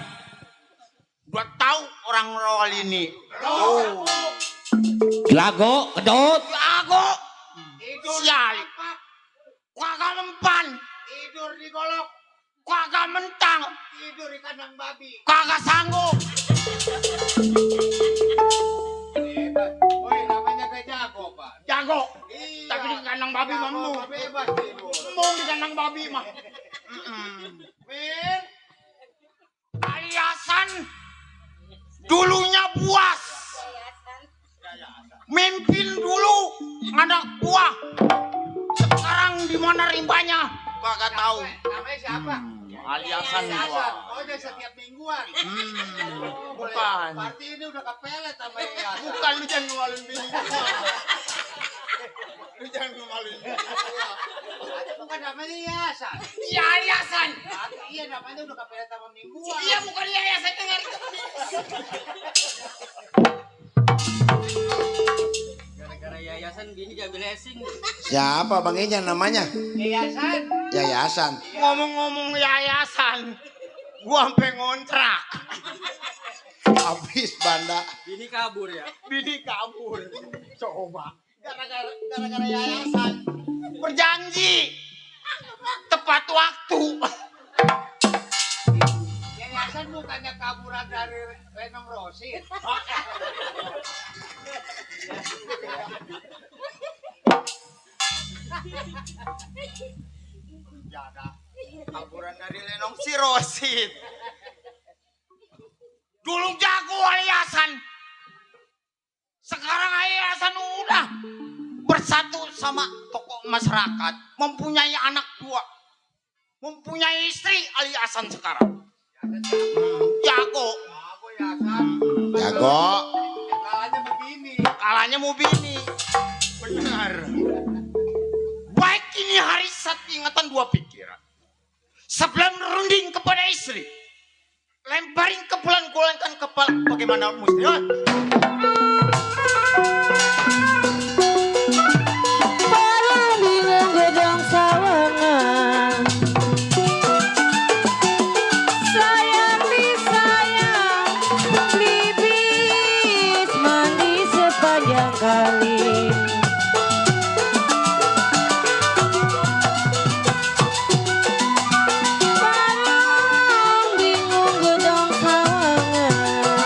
Gua tahu orang Rawal ini. Lago, kedot. Lago. Tidur Sial. Kagak mempan. Tidur di golok. Kagak mentang. Tidur di kandang babi. Kagak sanggup. Hebat. Woi, namanya gak jago, Pak. Jago. Iya. Tapi di kandang babi mah Jago, embung. bebas tidur. Embung di kandang babi mah. Win, Ali Hasan dulunya buas. Mimpin dulu anak buah. Sekarang di mana rimbanya? Kagak tahu. namanya siapa? Ali Hasan gua. Oh, dia setiap mingguan. Bukan. Berarti ini udah kepelet sama Yayasan. Bukan, lu jangan ngeluarin bini gua. Lu jangan ngeluarin. Bukan namanya Yayasan. Iya, Ali Hasan. Iya, namanya udah kepelet sama mingguan. Iya, bukan yayasan dengar. Gara-gara yayasan bini gak blessing. Siapa Bang Ijan namanya? Yayasan. Yayasan. Ngomong-ngomong yayasan, gua sampai ngontrak. Habis banda. Bini kabur ya. Bini kabur. Coba. Gara-gara yayasan. Berjanji tepat waktu. Yayasan bukannya kaburan dari Venom Rosin. Kaburan dari Lenong Sirosit. Dulu jago yayasan. Sekarang yayasan udah bersatu sama tokoh masyarakat. Mempunyai anak dua. Mempunyai istri Ali Hasan sekarang. Jago. Jago. Kalanya mau bini. Benar. Baik ini hari satu ingatan dua pikiran. Sebelum merunding kepada istri, lemparin kepulan golengkan kepala bagaimana mesti. Barang bingung gedong sawangan, sayang disayang, bibis mandi sepanjang kali. Barang bingung gedong sawangan,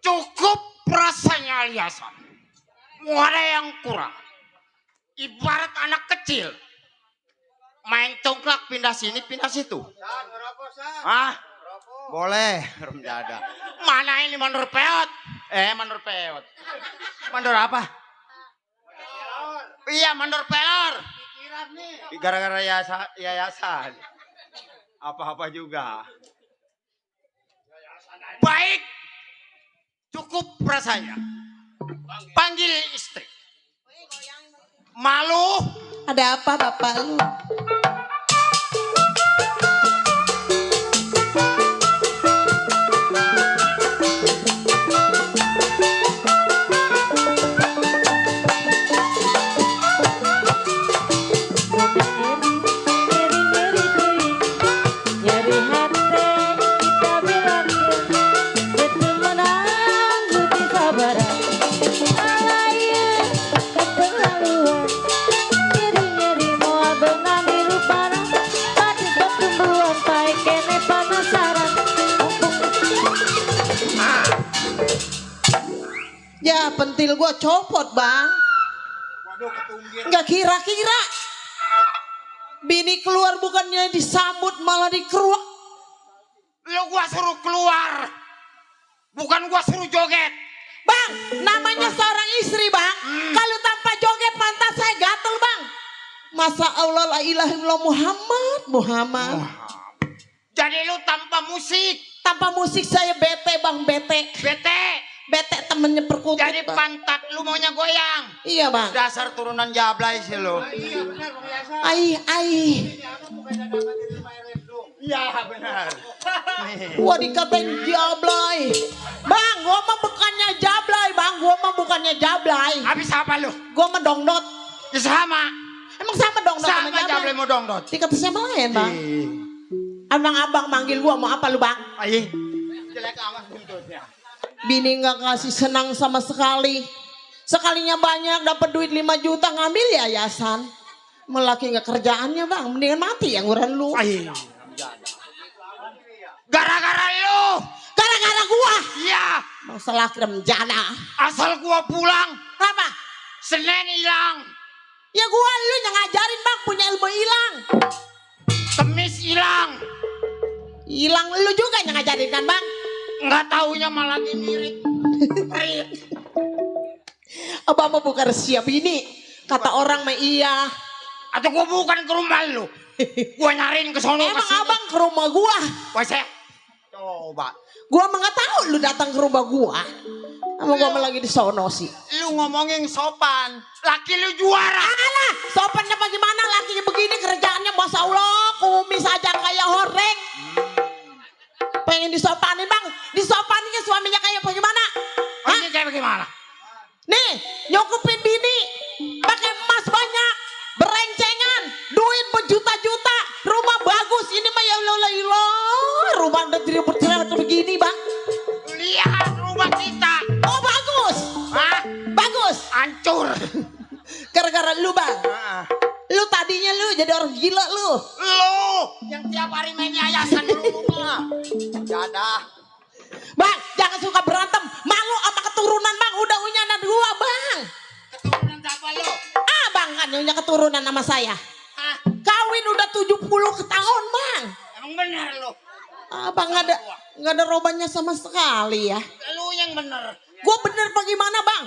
Cukup rasanya aliasan. Mau ada yang kurang. Ibarat anak kecil. Main congklak pindah sini pindah situ. Ah, boleh. Mana ini mandor peot? Mandor peot. Mandor apa? Iya, mandor pelor. Gara-gara yayasan. Apa-apa juga. Baik. Cukup rasanya. Panggil istri. Malu. Ada apa bapak lu? Nyeri hati kita bilang itu menanggu kesabaran. Alaya keterlaluan. Nyeri-nyeri mau benang biru parah. Tadi pertumbuhan baik kene penasaran. Ya pentil gua copot bang. Nggak kira-kira. Bini keluar bukannya disambut malah dikeruak. Lo gua suruh keluar. Bukan gua suruh joget. Bang, namanya seorang istri bang. Kalau tanpa joget pantat saya gatel bang. Masa Allah la ilaha illallah Muhammad. Jadi lu tanpa musik. Tanpa musik saya bete bang, bete. Bete temennya perkutut. Jadi bang. pantat lu maunya goyang. Iya bang. Dasar turunan jablay sih lu. Ai. Iya benar. Gua dikatain jablay. Bang, gua mah bukannya jablay bang. Gua mah bukannya jablay. Habis apa lu? Gua mah dongdot. Ya sama. Emang sama dongdot Sama jablay mau dongdot. Dikata sama lain bang. Abang manggil gua mau apa lu bang? Ayo. Jelek amat buntutnya. Bini nggak kasih senang sama sekali. Sekalinya banyak dapat duit 5 juta ngambil yayasan. Melaki nggak kerjaannya bang, mendingan mati yang nguran lu. Gara-gara lu. Gara-gara gua. Iya. Masalah remjana. Asal gua pulang. Apa? Senin hilang. Ya gua lu yang ngajarin bang, punya ilmu hilang. Kemis hilang. Hilang lu juga yang ngajarin kan bang? Nggak taunya malah mirip. Abang mau bukan siap ini. Kata orang mah iya. Atau gua bukan ke rumah lu. Gua nyariin ke sono. Emang abang ke rumah gua? Wese. Coba. Gua mah nggak tahu lu datang ke rumah gua. Emang gua mah lagi di sono sih. Lu ngomongin sopan. Laki lu juara. Alah, sopannya bagaimana lakinya begini kerjaannya Masya Allah. Kumis aja kayak horeng. Pengen disopanin bang. Disopaninnya suaminya kayak bagaimana? Ini kayak bagaimana? Nih, nyokupin bini. Pakai emas banyak. Berencengan. Duit berjuta-juta. Rumah bagus. Ini mah ya Allah. Rumah udah tidak bercerewet begini bang. Lihat rumah kita. Oh bagus. Hah? Bagus. Hancur. Gara-gara lu bang. Lu tadinya lu jadi orang gila lu. Lu yang tiap hari main yayasan di rumah. Jadah. Bang, jangan suka berantem. Malu sama keturunan bang. Udah unyanan gua bang. Keturunan siapa lu? Bang kan punya keturunan sama saya. Hah? Kawin udah 70 tahun bang. Emang benar lu? Bang nggak ada robannya sama sekali ya. Lu yang bener. Gua bener bagaimana bang?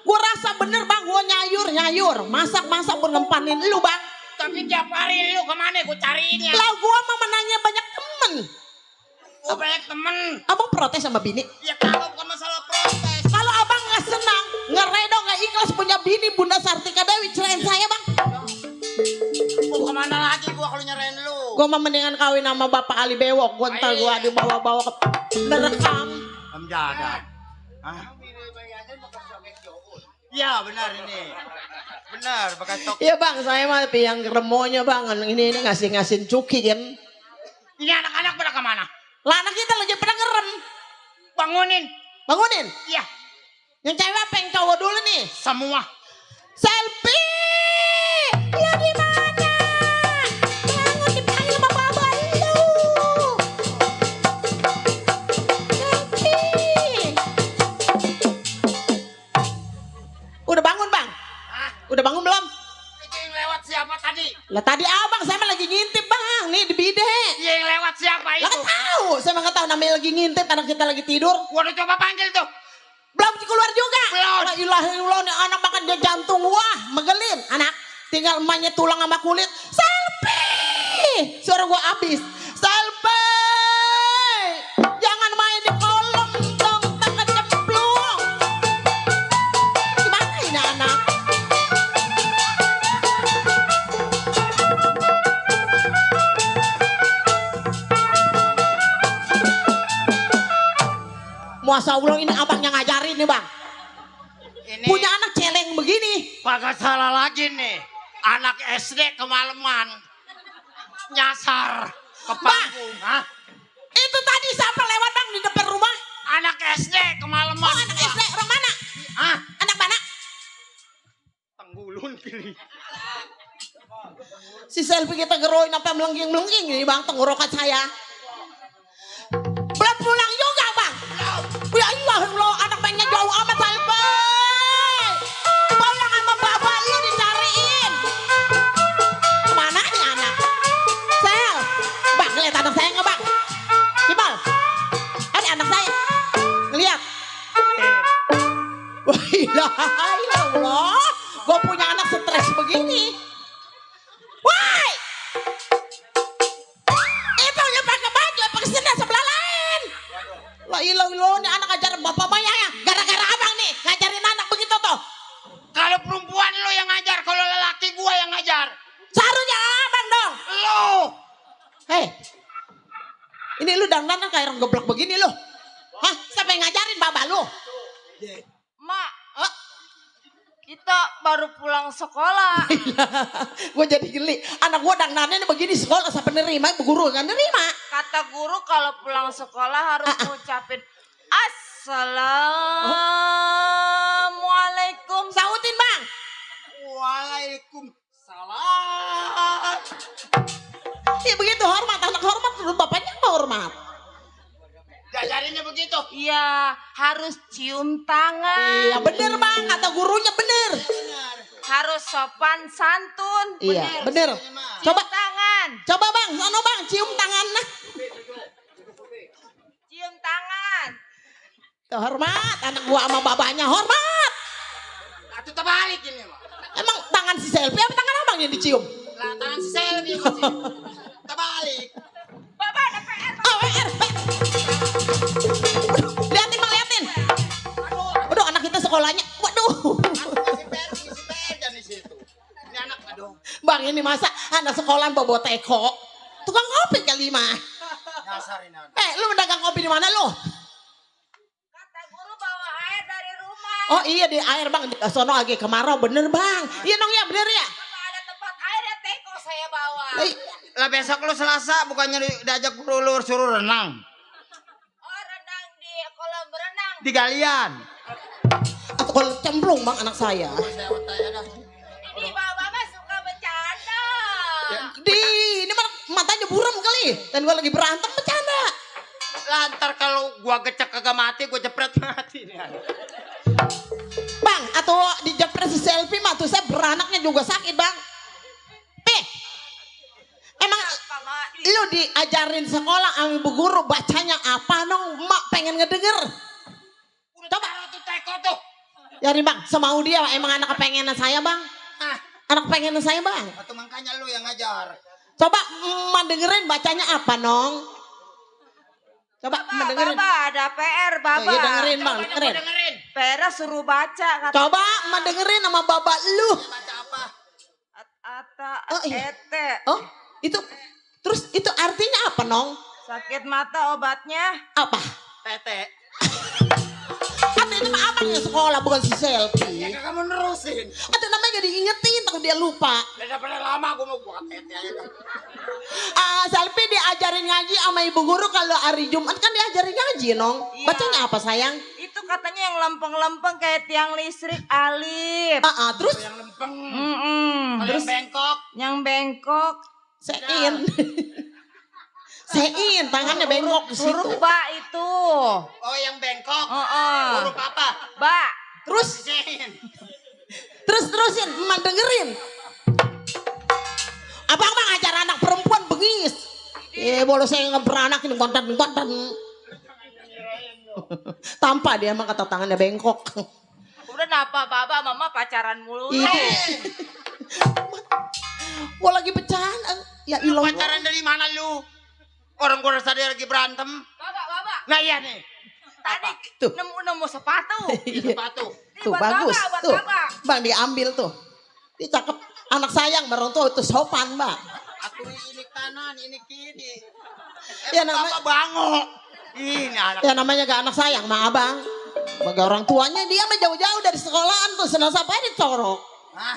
Gua rasa bener bang. Gua nyayur. Masak pun ngempanin lu bang. Tapi tiap hari lu kemana gua cariinnya? Lah gua mah menanya banyak temen. Gua banyak temen. Abang protes sama bini? Ya kalau bukan masalah protes. Kalau abang nggak senang, nggak redo, nggak ikhlas punya bini Bunda Sartika Dewi, cerain saya bang. Gua kemana lagi gua kalau nyerain lu? Gua mah mendingan kawin sama Bapak Ali Bewok. Gua ntar gua dibawa-bawa ke nerekam. Jadah. Iya benar ini. Benar bekas tok. Iya bang, saya mah yang remonya bang. Ini ngasih cuki kan. Ini anak-anak pada kemana? Lah anak kita lagi pada ngerem. Bangunin. Bangunin? Iya. Yang cewek apa yang cowok dulu nih? Semua. Selfie! Lu di mana? Bangun dipanggil sama baba lu. Selfie! lagi ngintip, anak kita lagi tidur. Gua udah coba panggil tuh. Belum keluar juga. Belum. La ilaha illallah, nih anak makan dia jantung. Wah, megelin. Anak, tinggal emaknya tulang sama kulit. Selfie. Suara gua habis. Selfie. Jangan main di kolom dong, tak kecemplung. Gimana ini anak? Masa Allah, ini abang yang ngajarin nih bang. Ini Punya anak celeng begini. kagak salah lagi nih. Anak SD kemalaman nyasar ke panggung. Hah? Itu tadi siapa lewat bang di depan rumah? Anak SD kemalaman. Oh anak SD, orang mana? Hah? Anak mana? Tenggulun kiri. Si selfie kita geroin apa melengking-melengking ini bang, tenggorokan saya. Belum pulang juga bang. Ya Allah, anak pengen jauh amat selfie. Pulang sama bapak lu dicariin. Kemana nih anak? Sel, bang ngeliat anak saya nggak bang? Cibal, ada anak saya. Ngeliat. Wah ilah, gue punya anak stres begini. Woi, itu yang pakai baju, pakai sendal sebelah lain. La ilah ilah, nih anak ngajar bapak maya ya. Gara-gara abang nih ngajarin anak begitu tuh. Kalau perempuan lo yang ngajar, kalau lelaki gua yang ngajar. Seharusnya abang dong. Lo. Hei, ini lu dandan kayak orang geblek begini lu. Hah, siapa yang ngajarin bapak lu? Mak, kita baru pulang sekolah. Gue jadi geli. Anak gue dandannya begini sekolah sampai nerima, ibu guru nggak nerima. Kata guru kalau pulang sekolah harus ngucapin Assalamualaikum. Sautin bang. Waalaikumsalam. Ya begitu hormat, anak hormat, dulu bapaknya hormat. Diajarinnya begitu. Iya, harus cium tangan. Iya bener bang, kata gurunya bener. Harus sopan santun. Iya bener. Cium Coba, tangan. coba bang, sono bang, cium tangan nah. Cium tangan. Tuh, hormat, anak gua sama bapaknya hormat. Atau terbalik ini mah. Emang tangan si selfie apa tangan abang yang dicium? Lah tangan si Selby yang dicium. Terbalik. Bapak ada PR. Oh, PR. Liatin bang, liatin. Aduh, anak kita sekolahnya. Waduh. Si PR dan di situ. Ini anak aduh. Bang ini masa anak sekolahan bawa teko. Tukang kopi kali mah. Nyasarin anak. Lu mendagang kopi di mana lu? Kata guru bawa air dari rumah. Oh iya di air bang, di sono lagi kemarau bener bang. Iya dong ya bener ya. Kalau ada tempat air ya teko saya bawa. Lah besok lu Selasa bukannya diajak guru lu suruh renang. Oh renang di kolam berenang. Di galian. Atau kalau cemplung bang anak saya. Ini bapak mah suka bercanda. Ini mah matanya buram kali. Dan gua lagi berantem bercanda. Lantar kalau gua gecek kagak mati, gua jepret mati nih. Bang, atau dijepret si selfie mah tuh saya beranaknya juga sakit bang. Emang lu diajarin sekolah sama ibu guru bacanya apa nong? Mak pengen ngedenger. Coba tuh teko tuh. Yari bang, semau dia emang anak kepengenan saya bang. Anak kepengenan saya bang. Atau makanya lu yang ngajar. Coba emak dengerin bacanya apa nong? Coba emak dengerin. Bapak ada PR bapak. Iya dengerin bang, dengerin. PR suruh baca. Kata Coba emak dengerin sama bapak lu. Baca apa? Ata iya. ete. Oh itu, terus itu artinya apa nong? Sakit mata obatnya. Apa? Tete. Artinya mah abang yang sekolah bukan si selfie. Ya kamu nerusin. Atau namanya gak diingetin takut dia lupa. Daripada lama gua mau buat tete aja. Selfie diajarin ngaji sama ibu guru kalau hari Jumat kan diajarin ngaji nong. Iya. Bacanya apa sayang? Itu katanya yang lempeng-lempeng kayak tiang listrik alif. Terus? Yang lempeng. Terus Yang bengkok. yang bengkok. Sein. Sein, tangannya bengkok di situ. Huruf ba itu. Oh yang bengkok. Huruf apa? Ba. Terus? Sein. Terusin, emak dengerin. Abang mah ngajar anak perempuan bengis. Boleh saya ngeberanak ini konten. Tanpa dia emang kata tangannya bengkok. Udah napa baba mama pacaran mulu. Gua lagi bercanda. Ya ilah. Pacaran dari mana lu? Orang gua rasa dia lagi berantem. Baba. Nah iya nih. Tadi Tuh. nemu sepatu. Iya. Sepatu. Tuh buat bagus. Baba, buat Tuh. Baba. Bang diambil tuh. Ini cakep. Anak sayang bareng tuh itu sopan, Bang. Aku ini kanan, ini kiri. Ya namanya Bapak bangok. Ini anak. ya namanya gak anak sayang mah Abang. Bagi orang tuanya dia mah jauh-jauh dari sekolahan tuh senang sampai dicorok. Hah?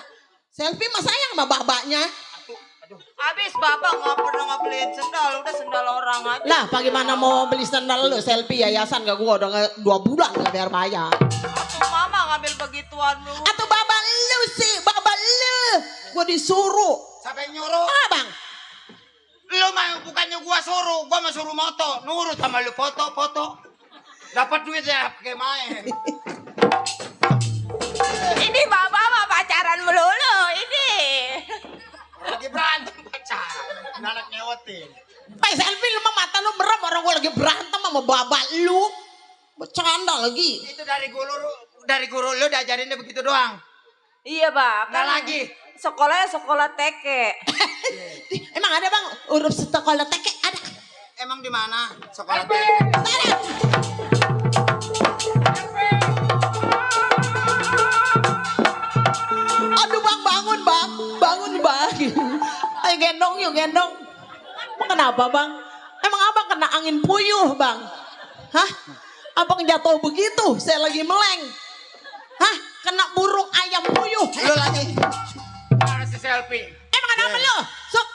Selfie mah sayang sama babaknya. Habis bapak nggak pernah ngebeliin sendal, udah sendal orang aja. Lah, bagaimana mau beli sandal lu selfie yayasan gak gua udah 2 bulan gak bayar bayar. Aku mama ngambil begituan lu. Atau babak lu sih, babak lu. Gua disuruh. Siapa yang nyuruh? Abang. Lu mah bukannya gua suruh, gua mah suruh moto. Nurut sama lu foto. Dapat duit ya pakai main. Ini bapak mah pacaran melulu ini. Lagi berantem pacaran. Anak nyewetin. Pakai selfie lu mah mata lu merem orang gua lagi berantem sama babak lu. Bercanda lagi. Itu dari guru lu diajarinnya begitu doang. Iya bang. Nggak lagi. Sekolahnya sekolah TK. Emang ada Bang huruf sekolah TK ada? Emang di mana sekolah Ada. Aduh Bang bangun Bang. Bangun Bang. Ayo gendong yuk gendong. Bang, kenapa Bang? Emang Abang kena angin puyuh Bang? Hah? Abang jatuh begitu? Saya lagi meleng. Hah? Kena burung ayam puyuh. Lu lagi. Mana si selfie? Emang kenapa lu? Sok.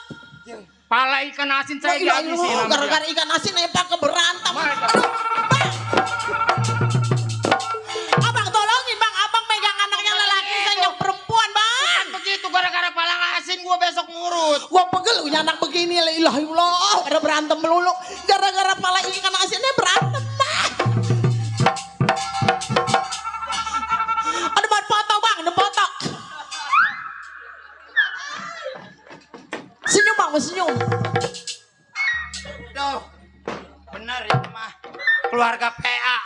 Pala ikan asin saya dihabisin sama dia. Gara-gara ikan asin Epa berantem. Mana? Aduh, Bang. Abang tolongin Bang, Abang megang anak yang lelaki saya yang perempuan Bang. Begitu gara-gara pala asin gua besok ngurut. Gua pegel punya anak begini la ilaha illallah, ada berantem melulu. Gara-gara pala ikan asinnya berantem Bang. Ada buat foto Bang, ada foto. Senyum Bang, senyum. Tuh. Benar itu mah. Keluarga PA.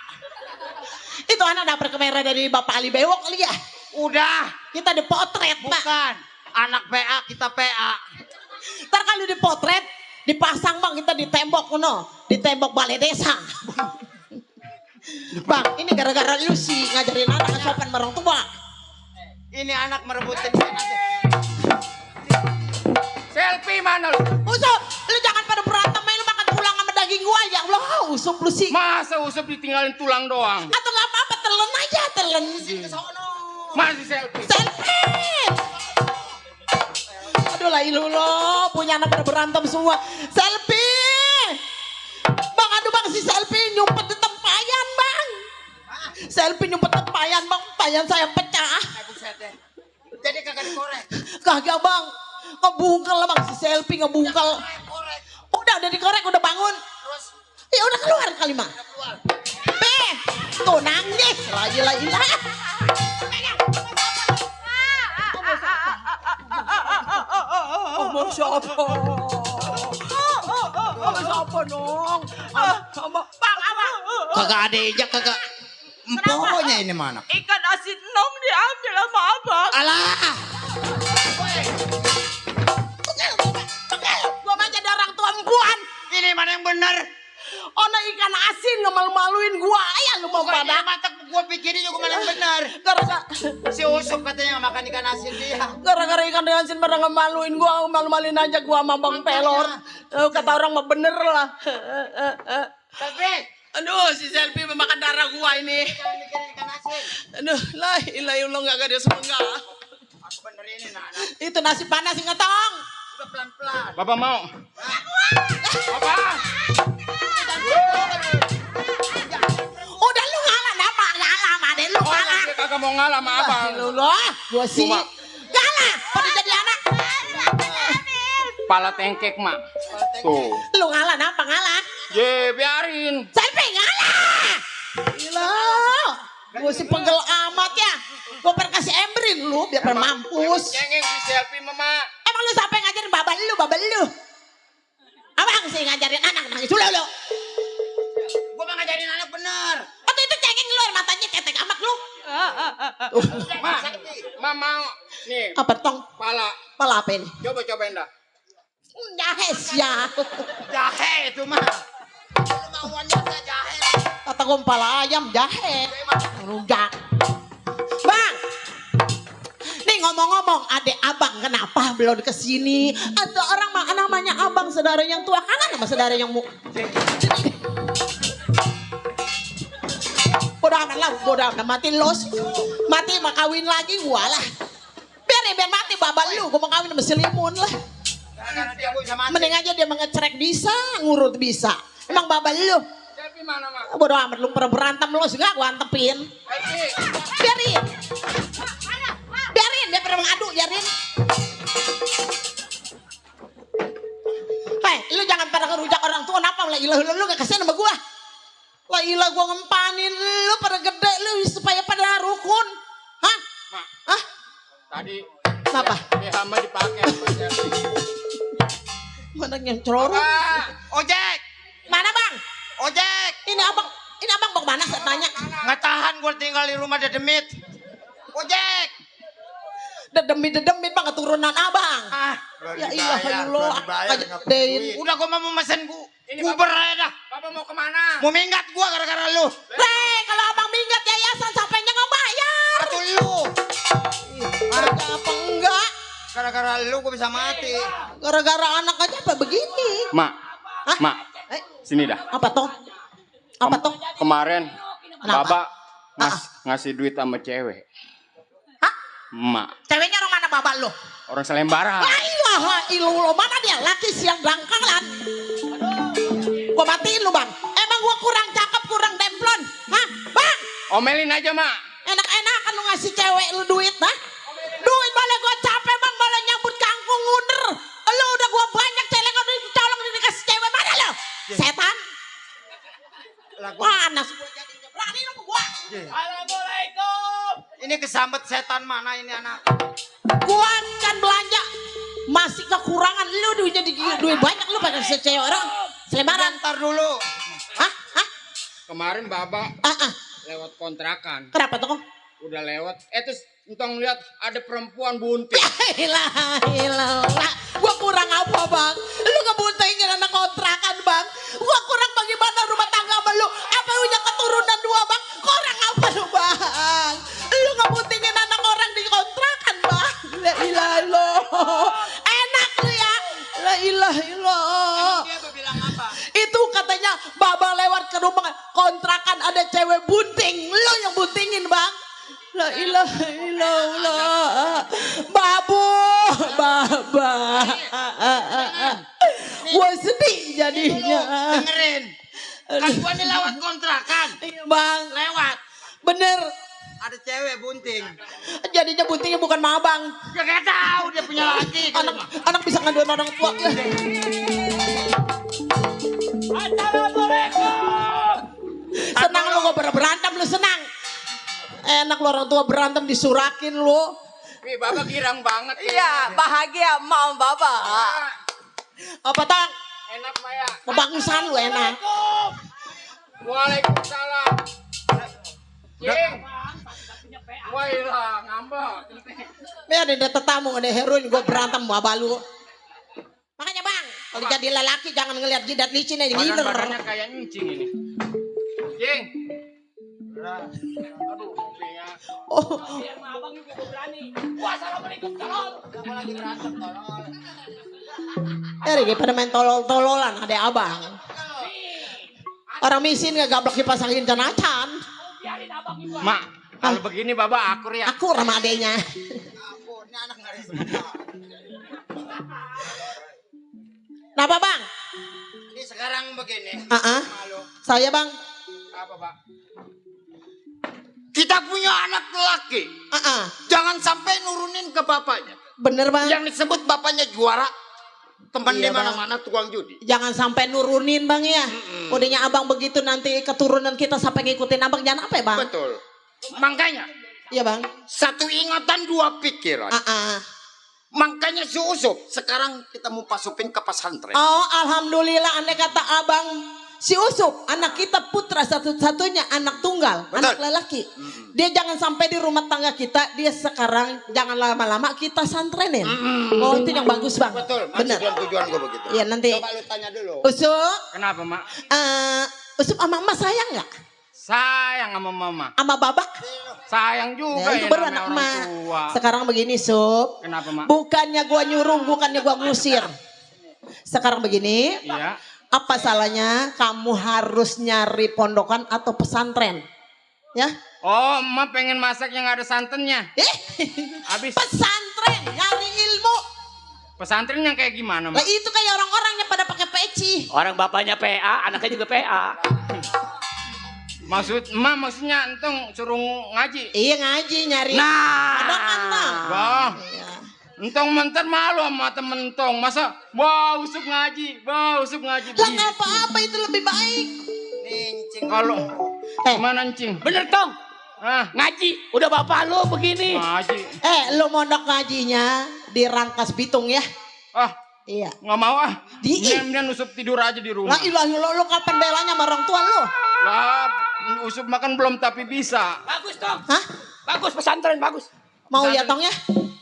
Itu anak dapet kamera dari Bapak Ali Bewok kali ya. Udah. Kita dipotret Bang. Bukan. Anak PA, kita PA. Ntar kalau dipotret, dipasang Bang kita di tembok no, di tembok balai desa. Bang, ini gara-gara lu sih ngajarin anak sopan bareng tua. Ini anak merebutin ikan asin. Selfie mana lu? Usup, lu jangan pada berantem main lu makan tulang sama daging gua ya Allah, usup lu sih. Masa usap ditinggalin tulang doang? Atau nggak apa-apa, telen aja, telen. Masih selfie. Selfie. Aduh lah ilulo, punya anak pada berantem semua. Selfie. Bang, aduh Bang, si selfie nyumpet di tempayan Bang. Selfie nyumpet tempayan Bang, tempayan saya pecah. Buset deh. Jadi kagak dikorek. Kagak Bang, ngebungkel lah Bang, si selfie ngebungkel. Korek. Udah dikorek, udah bangun. Terus Ya udah keluar kali mah. keluar. Tuh nangis lagi. Omong siapa? Omong siapa dong? Bang, abang. Kagak ada ejak kagak. Pokoknya ini mana? Ikan asin nom diambil sama abang. Alah. Gua mah jadi orang tuan. Ini mana yang benar? Ono ikan asin ngemalu-maluin gua. Ya lu mau Bukannya pada. mata gua pikirin juga mana yang benar. Si Usup katanya makan ikan asin dia. Gara-gara ikan asin pada ngemaluin gua, malu-maluin aja gua sama Bang Pelor. Kata orang mah bener lah. Tapi Aduh, si selfie memakan darah gua ini. jangan mikirin ikan asin. Aduh, lah ilah nggak ada semangga. Aku bener ini nak. Itu nasi panas ingatong. Udah pelan-pelan. Bapak mau? Bapak. Udah lu ngalah nama, ngalah deh lu Oh, ngalah. dia kagak mau ngalah sama abang. Lu loh, gua sih Cuma- ngalah. Pada jadi anak. Pala tengkek, Mak. Tuh. Lu ngalah apa ngalah? Ye, biarin. Selfie ngalah. Gila. Gua sih pegel amat ya. Gua pengen kasih embrin lu biar mampus. Cengeng si selfie, Mama. Emang lu sampai ngajarin babal lu? Abang sih ngajarin anak nangis dulu lu. Gua mah ngajarin anak bener. Ma mau nih Apa tong? pala. Pala apa ini? Coba-cobain dah. Jahe ya. Jahe itu mah. Kata gue pala ayam jahe. Rujak. Bang. Nih ngomong-ngomong, adek abang kenapa belum kesini? Ada orang namanya abang saudara yang tua kanan sama saudara yang bodoh amat lah, bodoh amat mati los, mati mau kawin lagi gua lah. Biar mati babal lu, gua mau kawin sama si Limun lah. Mending aja dia mengecerek bisa, ngurut bisa. Emang babal lu. Bodoh amat lu pernah berantem lu juga gua antepin. Biarin dia pernah mengadu, biarin. Hei, lu jangan pada ngerujak orang tua, kenapa lah ilah lu gak kasihan sama gua? Lah ilah gua ngempanin lu pada gede lu supaya pada rukun. Hah? Hah? Tadi apa? hamba dipakai. Mana yang celorong? Ojek. Mana bang? Ojek. Ini abang mau kemana saya tanya? Nggak tahan gue tinggal di rumah Dedemit. Ojek. Dedemit bang keturunan abang. Ya ilah Allah. Udah gue mau mesen Uber aja dah. Bapak mau kemana? Mau minggat gue gara-gara lu. Kalau abang minggat yayasan sampainya nggak bayar. Atau lu. Harga apa enggak? Gara-gara lu gue bisa mati. Gara-gara anak aja apa begini? Mak. Hah? Mak. Sini dah. Apa toh? Apa toh? Kemarin Kenapa? Bapak ngasih duit sama cewek. Hah? Mak. Ceweknya orang mana babal lo? Orang Selembara. La ilaha illallah, mana dia? Laki siang dangkalan. Gua matiin lu bang. Emang gua kurang cakep, kurang demplon? Hah? Bang? Omelin aja mak. Enak-enakan lu ngasih cewek lu duit, hah? Duit balik gua capek bang, balik nyambut kangkung ngunder. Lu udah gua banyak celengan duit colong dikasih cewek, mana lu? Setan? Panas gua jadinya, berani lu gua. Assalamualaikum. Ini kesambet setan mana ini anak? Gua kan belanja masih kekurangan, lu duit banyak lu pakai cewek orang Selebaran. Ntar dulu. Hah? Kemarin Bapak lewat kontrakan. Kenapa tuh? Udah lewat. Terus entong lihat ada perempuan bunting. Ilah. Gua kurang apa bang? Lu ngebuntingin anak kontrakan bang? Gua kurang bagaimana rumah tangga sama lu? Apa punya keturunan dua bang? Kurang apa lu bang? Lu ngebuntingin anak orang di kontrakan bang? La ilaha illallah. Enak lu ya? La ilaha illallah. Itu katanya Baba lewat ke rumah kontrakan ada cewek bunting. Lu yang buntingin bang? La ilaha illallah. Baba. Gua sedih jadinya. Dengerin. Kan gua nih lewat kontrakan. Iya bang. Lewat. Bener. Ada cewek bunting. Jadinya buntingnya bukan sama abang. Ya gak tahu dia punya laki. Anak bisa ngaduin orang tua. Senang lu gak berantem lu senang. Enak lu orang tua berantem disurakin lu. Wih, Bapak girang banget. Iya, bahagia mau Bapak. Apa tang? Enak Maya. Kebagusan lu enak. Waalaikumsalam. Cing. Wah ilah, ngambek. Ada tetamu, ada heroin gue berantem sama balu. Makanya bang, kalau jadi lelaki jangan ngeliat jidat licin aja ngiler. Badannya kayak nyicing ini. Cing. Aduh, kopinya. Oh. Dia pada main tolol-tololan ada abang. Orang miskin gak gablok dipasangin canacan. Mak, kalau begini Bapak akur ya. Akur sama adenya. Kenapa bang? Ini sekarang begini. Saya bang. Apa Pak? Kita punya anak laki. Jangan sampai nurunin ke bapaknya. Bener bang. Yang disebut bapaknya juara. Teman Iya, di mana-mana tukang judi. Jangan sampai nurunin bang ya. Udahnya abang begitu nanti keturunan kita sampai ngikutin abang jangan apa ya bang? Betul. Makanya. Iya bang. Satu ingatan dua pikiran. Makanya si Usup sekarang kita mau pasupin ke pesantren. Oh alhamdulillah andai kata abang Si Usup, anak kita putra satu-satunya, anak tunggal, anak lelaki. Dia jangan sampai di rumah tangga kita, dia sekarang jangan lama-lama kita santrenin. Oh itu yang bagus bang. Betul, bener. tujuan gue begitu. Iya nanti. Coba lu tanya dulu. Usup, Kenapa, Mak? Usup sama emak sayang nggak? Sayang sama Mama. Sama babak? Sayang juga Ya, itu ya baru namanya anak orang emak. tua. Sekarang begini Sup. Kenapa, Mak? Bukannya gua nyuruh, bukannya gua ngusir. Sekarang begini. Iya. Apa salahnya kamu harus nyari pondokan atau pesantren? Ya? Oh, Emak pengen masak yang ada santannya. Habis Pesantren, nyari ilmu. pesantren yang kayak gimana, Lah Mak? itu kayak orang-orangnya pada pakai peci. Orang bapaknya PA, anaknya juga PA. Maksudnya entong suruh ngaji. Iya ngaji nyari. Pondokan tau. Bang. Entong mentar malu sama temen entong. Masa Usup ngaji. Lah nggak apa-apa itu lebih baik. Kalau gimana Encing? Bener Tong. Ngaji. Udah bapak lu begini. Ngaji. Lu mondok ngajinya di Rangkas Bitung ya. Iya. Nggak mau Di Kemudian Usup tidur aja di rumah. Lah ilah lu kapan belanya sama orang tua lu? Lah, Usup makan belum tapi bisa. Bagus Tong. Hah? Bagus pesantren bagus. Mau ya Tong ya?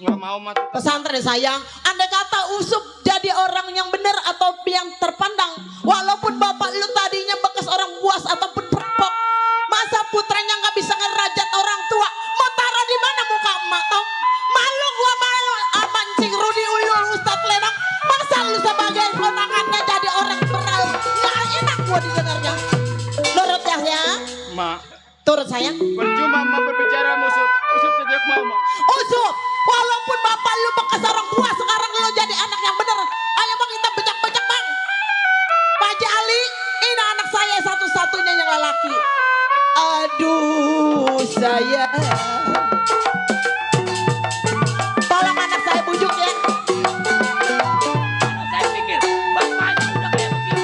Nggak mau mat. Pesantren sayang. Andai kata Usup jadi orang yang benar atau yang terpandang, walaupun bapak lu tadinya bekas orang buas ataupun perpok, masa putranya nggak bisa ngerajat orang tua? Mau taruh di mana muka emak Tong? Malu gua malu. Mancing Rudi Ulul Ustadz Lenang. Masa lu sebagai ponakannya jadi orang beral? Nggak enak gua didengarnya. Nurut ya? Mak. Turut sayang. Percuma Mak berbicara sama Usup. Usup tidak mau, Mak. Usup, walaupun bapak lu bekas orang tua, sekarang lu jadi anak yang benar. Ayo bang kita bejak-bejak bang. Pak Haji Ali, ini anak saya satu-satunya yang lelaki. Aduh saya. Tolong anak saya bujuk ya. Saya pikir bapaknya udah kayak begini.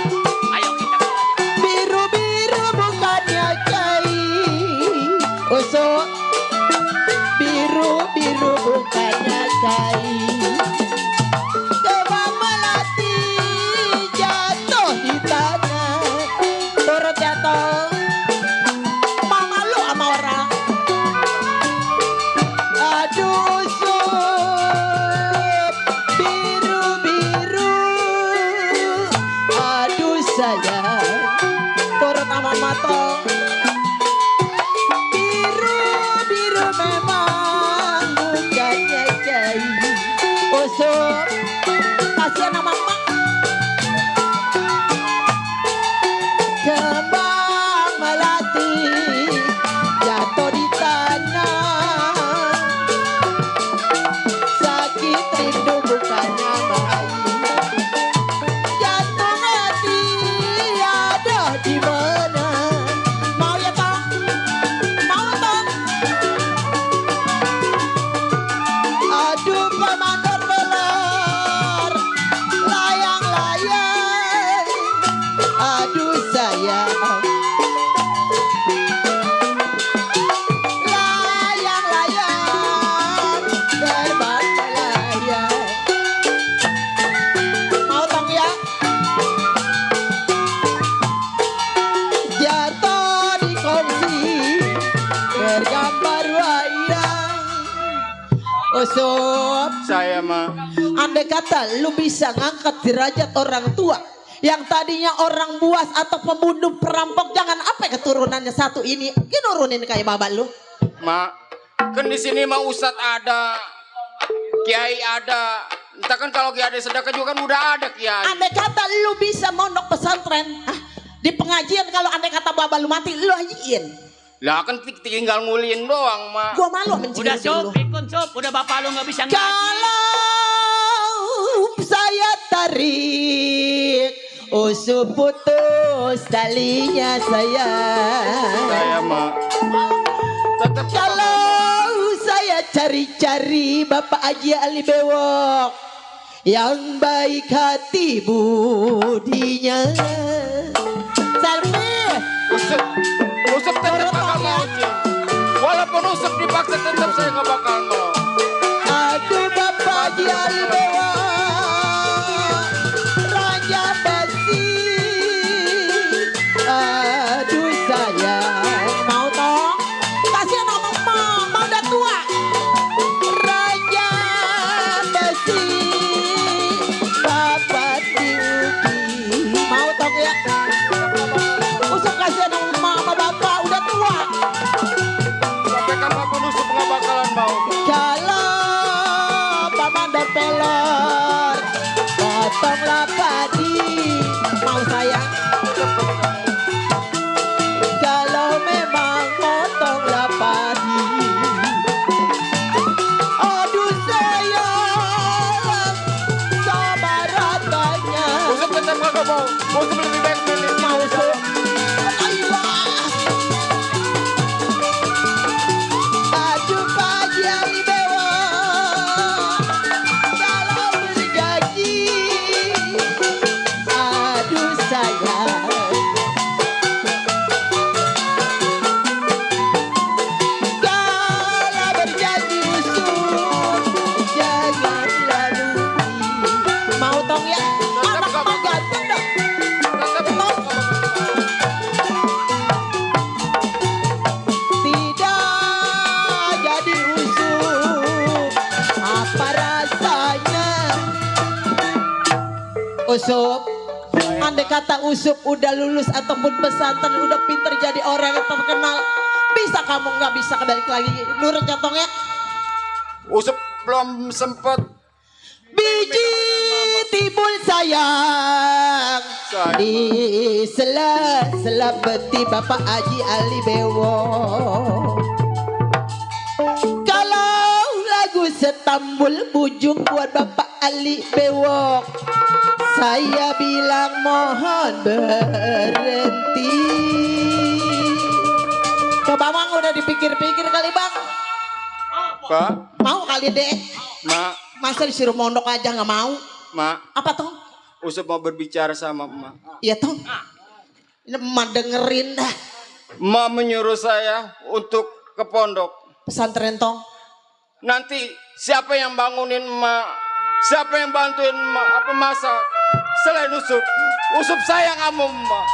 Ayo kita belajar. Biru-biru bukannya kain. Usup. Biru-biru bukannya kain. Kebang melati jatuh di tanah. Turut jatuh. Mama lu sama orang. Aduh Usup. Biru-biru. Aduh sayang. Turut sama matong. Biru-biru memang bukannya kain. Usup, kasihan sama emak. Kembang melati jatuh di tanah. Sakit rindu bukannya main. Jantung hati ada di mana? Mau ya Tong? Mau Tong? Aduh pemandor belar, layang-layang. Aduh sayang. Layang-layang, terbang melayang. Mau Tong ya? Jatuh di kongsi bergambar wayang. Usup, Saya mah. andai kata lu bisa ngangkat derajat orang tua yang tadinya orang buas atau pembunuh perampok, jangan apa keturunannya satu ini nurunin kayak bapak lu. Mak, kan di sini mah Ustadz ada, Kiai ada. Entah kan kalau Kiai ada sedekah juga kan udah ada Kiai. Andai kata lu bisa mondok pesantren, di pengajian kalau andai kata bapak lu mati, lu hajiin. Lah kan tinggal ngulin doang, Mak. Gua malu mencuri Udah dulu. Sup, ikut Sup. Udah bapak lu nggak bisa ngaji. Kalau saya tarik, Usup putus talinya saya. Saya mah. Tetap Kalau saya cari-cari Bapak Haji Ali Bewok yang baik hati budinya. Selfie. Usup tetap bakal mau, Cing. Walaupun Usup dipaksa tetap saya nggak bakal mau. Aduh Bapak Haji Ali Bewok, Raja Besi, Usup, andai kata Usup udah lulus ataupun pesantren, udah pinter jadi orang yang terkenal, bisa kamu nggak bisa balik lagi nurut jantongnya? Usup belum sempet. Biji timbul sayang di sela-sela beti Bapak Haji Ali Bewo. Kalau lagu Setambul bujung buat Bapak Ali Bewok, saya bilang mohon berhenti. Coba Bang udah dipikir-pikir kali Bang. Pak. Mau kali dek. Mak. Masa disuruh mondok aja nggak mau? Mak. Apa toh? Usup mau berbicara sama emak. Iya toh. Ini emak dengerin dah. Emak menyuruh saya untuk ke pondok. Pesantren tong. Nanti siapa yang bangunin emak? Siapa yang bantuin emak? Apa masak? Selain Usup. Usup sayang sama emak.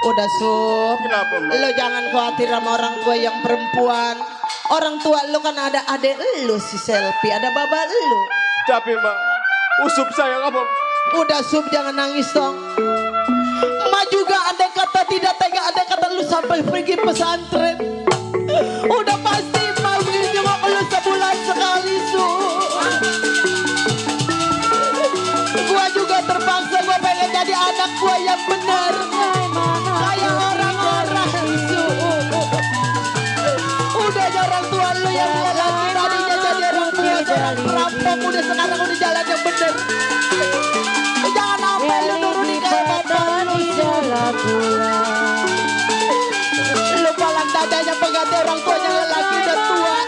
Udah Sup. Kenapa emak? Lo jangan khawatir sama orang tua yang perempuan. Orang tua lo kan ada adek lo si Selfie, ada baba lo. Tapi emak, Usup sayang sama emak. Udah Sup jangan nangis dong. Emak juga andai kata tidak tega, andai kata lu sampai pergi pesantren, udah pasti emak jenguk lu sebulan sekali Sup. Gua juga terpaksa, gua pengen jadi anak gua yang benar kayak orang-orang Sup. Udah orang tua lu yang lelaki tadinya jadi orang tua seorang perampok, udah sekarang udah jalan yang bener. Jangan sampai lu nurunin kayak bapak lu. Lu palang dadanya pengganti orang tuanya lelaki dan tua.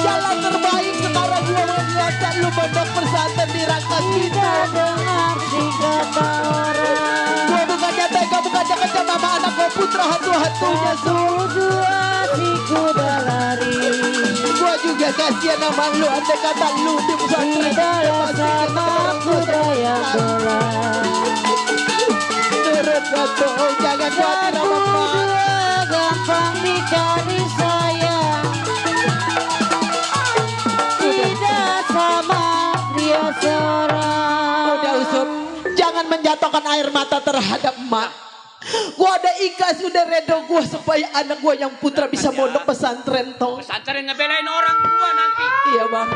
Jalan terbaik sekarang gua ngeliat lu pondok pesantren di Rangkas Bitung. Gua bukannya tega, bukannya kejam sama anak gua putra hantu-hantunya Gua juga kasihan sama lu, andai kata lu di pesantren sama budaya bola. Turut kata jangan khawatir sama emak. Gampang dicari sayang, tidak sama dia seorang. Udah Usup, jangan menjatuhkan air mata terhadap emak. Gua ada ikhlas, udah redo gua supaya anak gua yang putra bisa mondok pesantren tong. Pesantren ngebelain orang tua nanti. Iya Bang.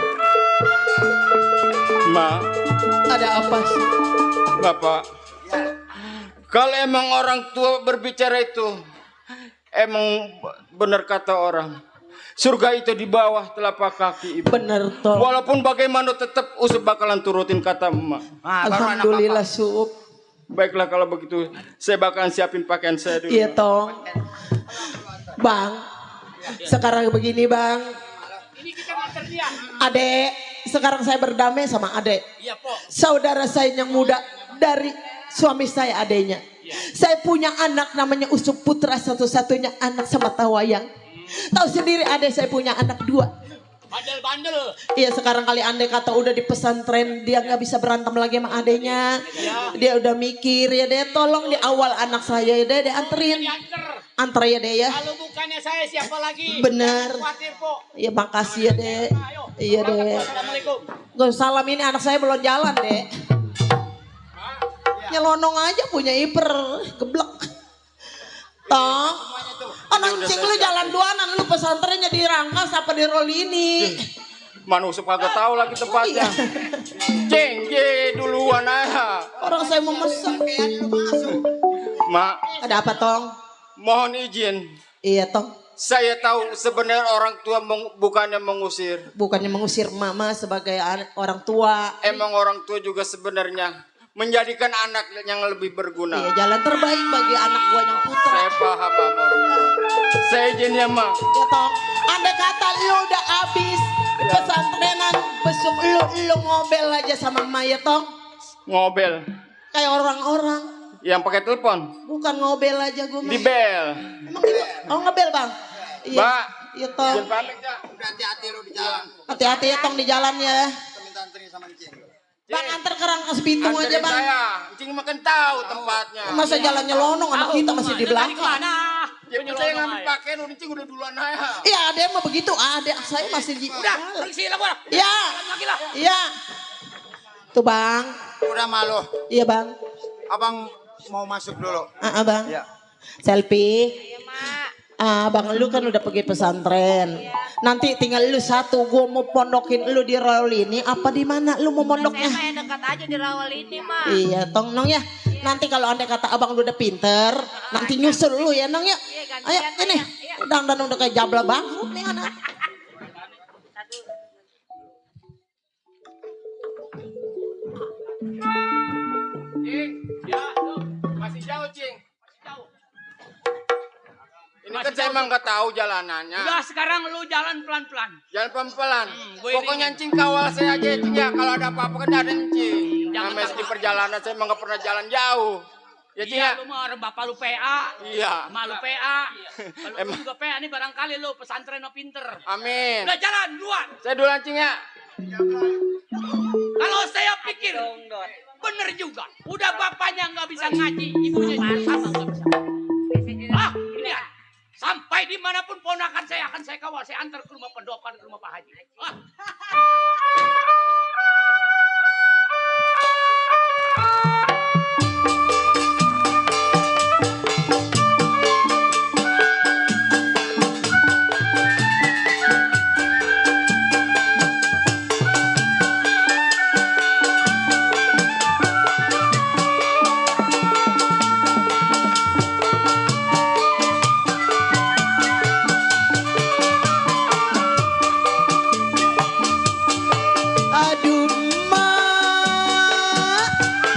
Mak. Ada apa sih? Bapak. Kalau emang orang tua berbicara itu, emang benar kata orang. Surga itu di bawah telapak kaki ibu. Bener toh. Walaupun bagaimana tetap Usup bakalan turutin kata emak. Alhamdulillah Sup. Baiklah kalau begitu, saya bakalan siapin pakaian saya dulu. Iya tong. Bang, sekarang begini Bang. Adek, sekarang saya berdamai sama adek. Saudara saya yang muda dari suami saya adeknya. Saya punya anak namanya Usup putra satu-satunya anak sama Tawayang. Tahu sendiri adek saya punya anak 2. Bandel-bandel. Iya sekarang kali andai kata udah di pesantren dia nggak bisa berantem lagi sama adenya. Dia udah mikir ya deh, tolong di awal anak saya ya deh anterin. Antar ya deh ya. Kalau bukannya saya siapa lagi? Bener. Iya makasih ya deh. Iya deh. Assalamualaikum. Salam, ini anak saya belum jalan deh. Nyelonong aja punya iper geblek. Tong. Anak cing lu jalan duanan, lu pesantrennya di Rangkas apa di Roli ini? Mana Usup kagak tahu lagi tempatnya. Cing, duluan aja. Orang saya mau mesen. Mak. Ada apa Tong? Mohon izin. Iya Tong. Saya tahu sebenarnya orang tua bukannya mengusir. Bukannya mengusir mama sebagai orang tua. Emang orang tua juga sebenarnya menjadikan anak yang lebih berguna. Iya, jalan terbaik bagi anak gua yang putra. Saya paham sama orang tua. Saya izin ya Mak. Ya Tong, andai kata lu udah habis pesantrenan, besok lu ngobel aja sama emak ya Tong. Ngobel. Kayak orang-orang. Yang pakai telepon? Bukan ngobel aja gua. Di bel. Emang gitu? Oh ngebel Bang? Iya. Mbak. Iya Tong. Jangan pamit ya. Hati-hati lu di jalan. Hati-hati ya Tong di jalan ya. Minta anterin sama Cing. Bang antar ke Rangkas Bitung aja Bang. Saya, Cing makan tahu tempatnya. Masa jalannya lonong, anak kita masih di belakang. Ya saya ngambil pakaian, udah Cing udah duluan aja. Iya adek mah begitu, adek saya masih di. Udah, pergi lah gua. Iya. Iya. Tuh Bang, udah malu. Iya bang. Abang mau masuk dulu. Bang. Ya. Selfie. Bang lu kan udah pergi pesantren. Nanti tinggal lu satu, gua mau pondokin lu di Rawal ini apa di mana lu mau mondoknya? Saya mah dekat aja di Rawal ini mah. Iya, tong nong ya. Nanti kalau andai kata abang lu udah pinter, nanti nyusul lu ya nong ya. Ayo ini, dan udah kayak jabla bangkrut nih anak. Cing, ya, masih jauh, Cing. Ini kan saya emang nggak tahu jalanannya. Udah sekarang lu jalan pelan-pelan. Jalan pelan-pelan. gue Pokoknya iringin. Cing kawal saya aja, Cing ya. Kalau ada apa-apa kan ada Cing. Jangan Namanya di perjalanan saya emang nggak pernah jalan jauh. Ya Cing Iya, ya. lu mah orang bapak lu PA. Iya. Emak lu PA. Kalau lu juga PA nih barangkali lu pesantren lo pinter. Amin. Udah jalan duluan. Saya duluan Cing ya. Kalau saya pikir bener juga. Udah bapaknya nggak bisa ngaji, ibunya juga sama nggak bisa. Ini ya. Sampai dimanapun ponakan saya akan saya kawal. Saya antar ke rumah pendopan, ke rumah Pak Haji. Aduh mak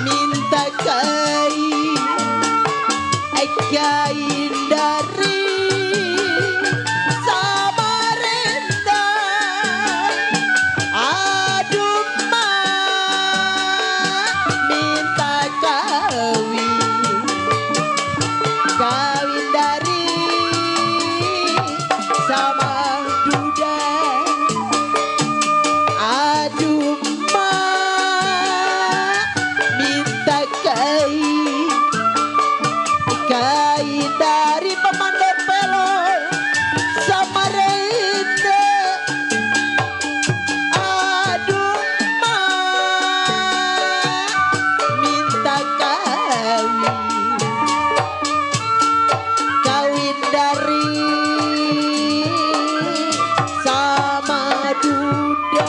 minta kain dari Samarinda. Aduh mak minta kawin dari sama duda. Aduh mak minta kain dari Pemandan Pelor Samarinda. Aduh mak minta kawin dari sama duda.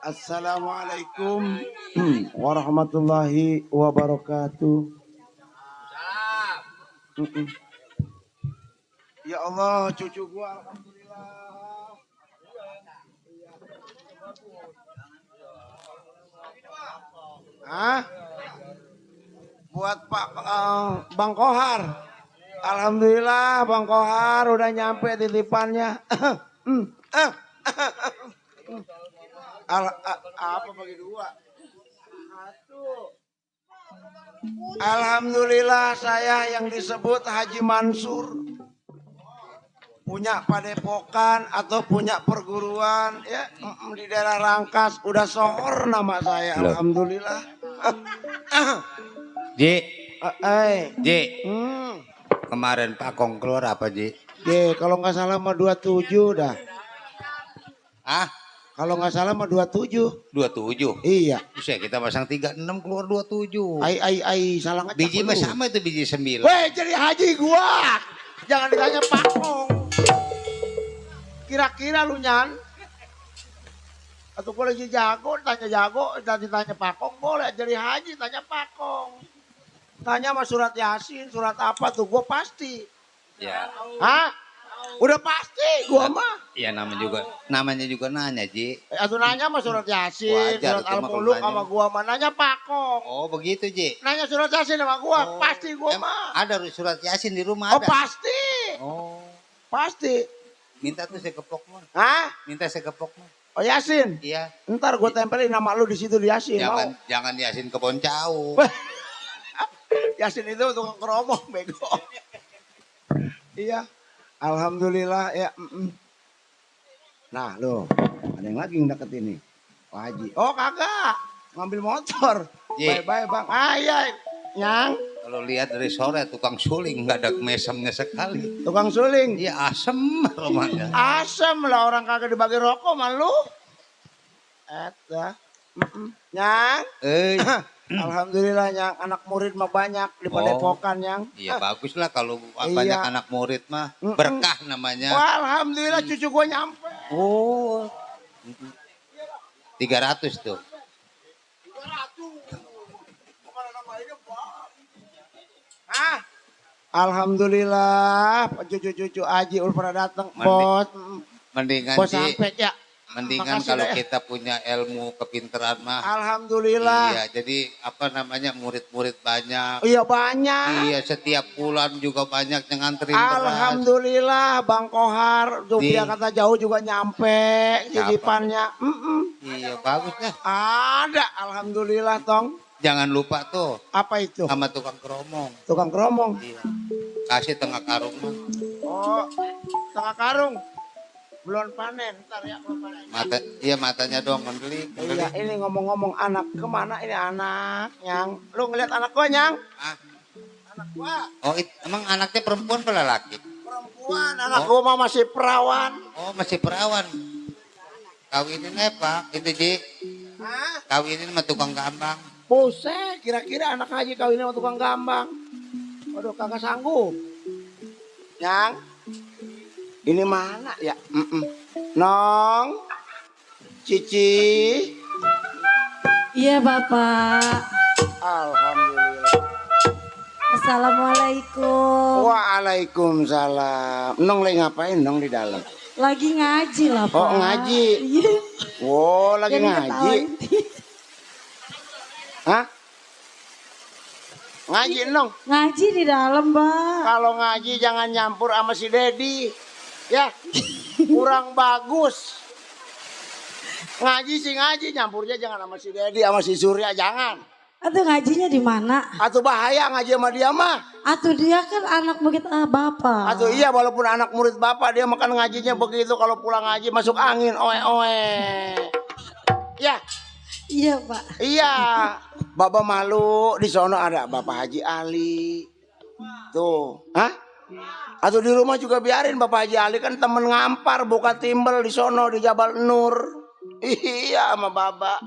Assalamualaikum warahmatullahi wabarakatuh. Ya Allah, cucu gua alhamdulillah. Hah? Buat Pak Bang Kohar. Alhamdulillah Bang Kohar udah nyampe titipannya. Apa bagi dua? Alhamdulillah saya yang disebut Haji Mansur. Punya padepokan atau punya perguruan ya di daerah Rangkas, udah sohor nama saya. Alhamdulillah. Ji, Ji, kemarin Pak Kong keluar apa Ji? Kalau nggak salah mah 27 dah. Ah? Kalau nggak salah mah 27. 27? Iya. Bisa kita pasang 36 keluar 27. Salah ngecek. Biji mah sama itu biji 9. Weh, jadi haji gua. Jangan ditanya Pak Kong. Kira-kira lu nyan? Atau gua lagi jago, tanya Pak Kong boleh jadi haji, tanya Pak Kong. Tanya sama surat Yasin, surat apa tuh gua pasti. Ya. Hah? Udah pasti gua mah. Iya namanya juga nanya Ji. Atau nanya sama surat Yasin, Wajar, surat Al-Muluk sama gua mah. Nanya Pak Kong. Oh begitu Ji. Nanya surat Yasin sama gua, pasti gua mah. Ada surat Yasin di rumah Oh ada. pasti. Oh. Pasti. Minta tuh saya kepok mah. Hah? Minta saya kepok mah. Oh Yasin? Iya. Ntar gua tempelin nama lu di situ di Yasin. Jangan Yasin kebon jauh. Yasin itu tukang keromong bego. Iya. Alhamdulillah ya. Nah lo Ada yang lagi yang deket ini. Pak Haji. Oh kagak. Ngambil motor. Ji. Bye-bye bang. Iya. Nyang. Kalau lihat dari sore tukang suling nggak ada mesemnya sekali. Tukang suling. Iya asem rumahnya. Asam lah orang kagak dibagi rokok malu. Eta. Nyang. Alhamdulillah Nyang. Anak murid mah banyak di Padepokan Nyang. Iya bagus lah kalau banyak anak murid mah. Berkah namanya. Wah, alhamdulillah cucu gue nyampe. Oh. 300 tuh. Ah, alhamdulillah cucu-cucu Aji ul pada datang. Bos, Mendingan bos Ji, sampai ya. mendingan Makasih kalau dah ya. kita punya ilmu kepintaran mah. Alhamdulillah. Iya, jadi apa namanya murid-murid banyak. Iya banyak. Iya, setiap bulan juga banyak yang nganterin beras. Alhamdulillah Bang Kohar, dia kata jauh juga nyampe titipannya. Iya, bagus dah. Ada, alhamdulillah Tong. Jangan lupa tuh. Apa itu? Sama tukang keromong. Tukang keromong. Iya. Kasih tengah karung mah. Oh, tengah karung. Belum panen, ntar ya belum panen. Matanya doang mendelik. Iya, ini ngomong-ngomong anak kemana ini anak Nyang? Lu ngeliat anak gua Nyang? Anak gua. Oh, emang anaknya perempuan apa laki? Perempuan, anak gua mah masih perawan. Oh, masih perawan. Kawinin apa? Itu Ji. Kawinin sama tukang gambang. Buset, kira-kira anak Haji kawin sama tukang gambang. Waduh, kagak sanggup. Nyang, ini mana ya? Nong, Cici. Iya Bapak. Alhamdulillah. Assalamualaikum. Waalaikumsalam. Nong lagi ngapain? Nong di dalam. Lagi ngaji lah Pak. Oh ngaji. Iya. Oh lagi Jadi ngaji. ketawain. Hah? Ngaji Nong? Ngaji di dalam Mbak. Kalau ngaji jangan nyampur sama si Dedi. Ya, kurang bagus. Ngaji sih ngaji, nyampurnya jangan sama si Dedi, sama si Surya, jangan. Atau ngajinya di mana? Atau bahaya ngaji sama dia mah. Atau dia kan anak murid Bapak. Atau iya walaupun anak murid Bapak, dia makan ngajinya begitu. Kalau pulang ngaji masuk angin, oe-oe. Ya. Iya Pak. Iya. Bapak malu, di sono ada Bapak Haji Ali. Tuh. Hah? Atau di rumah juga biarin Bapak Haji Ali kan temen ngampar buka timbel di sono di Jabal Nur. Iya sama Bapak.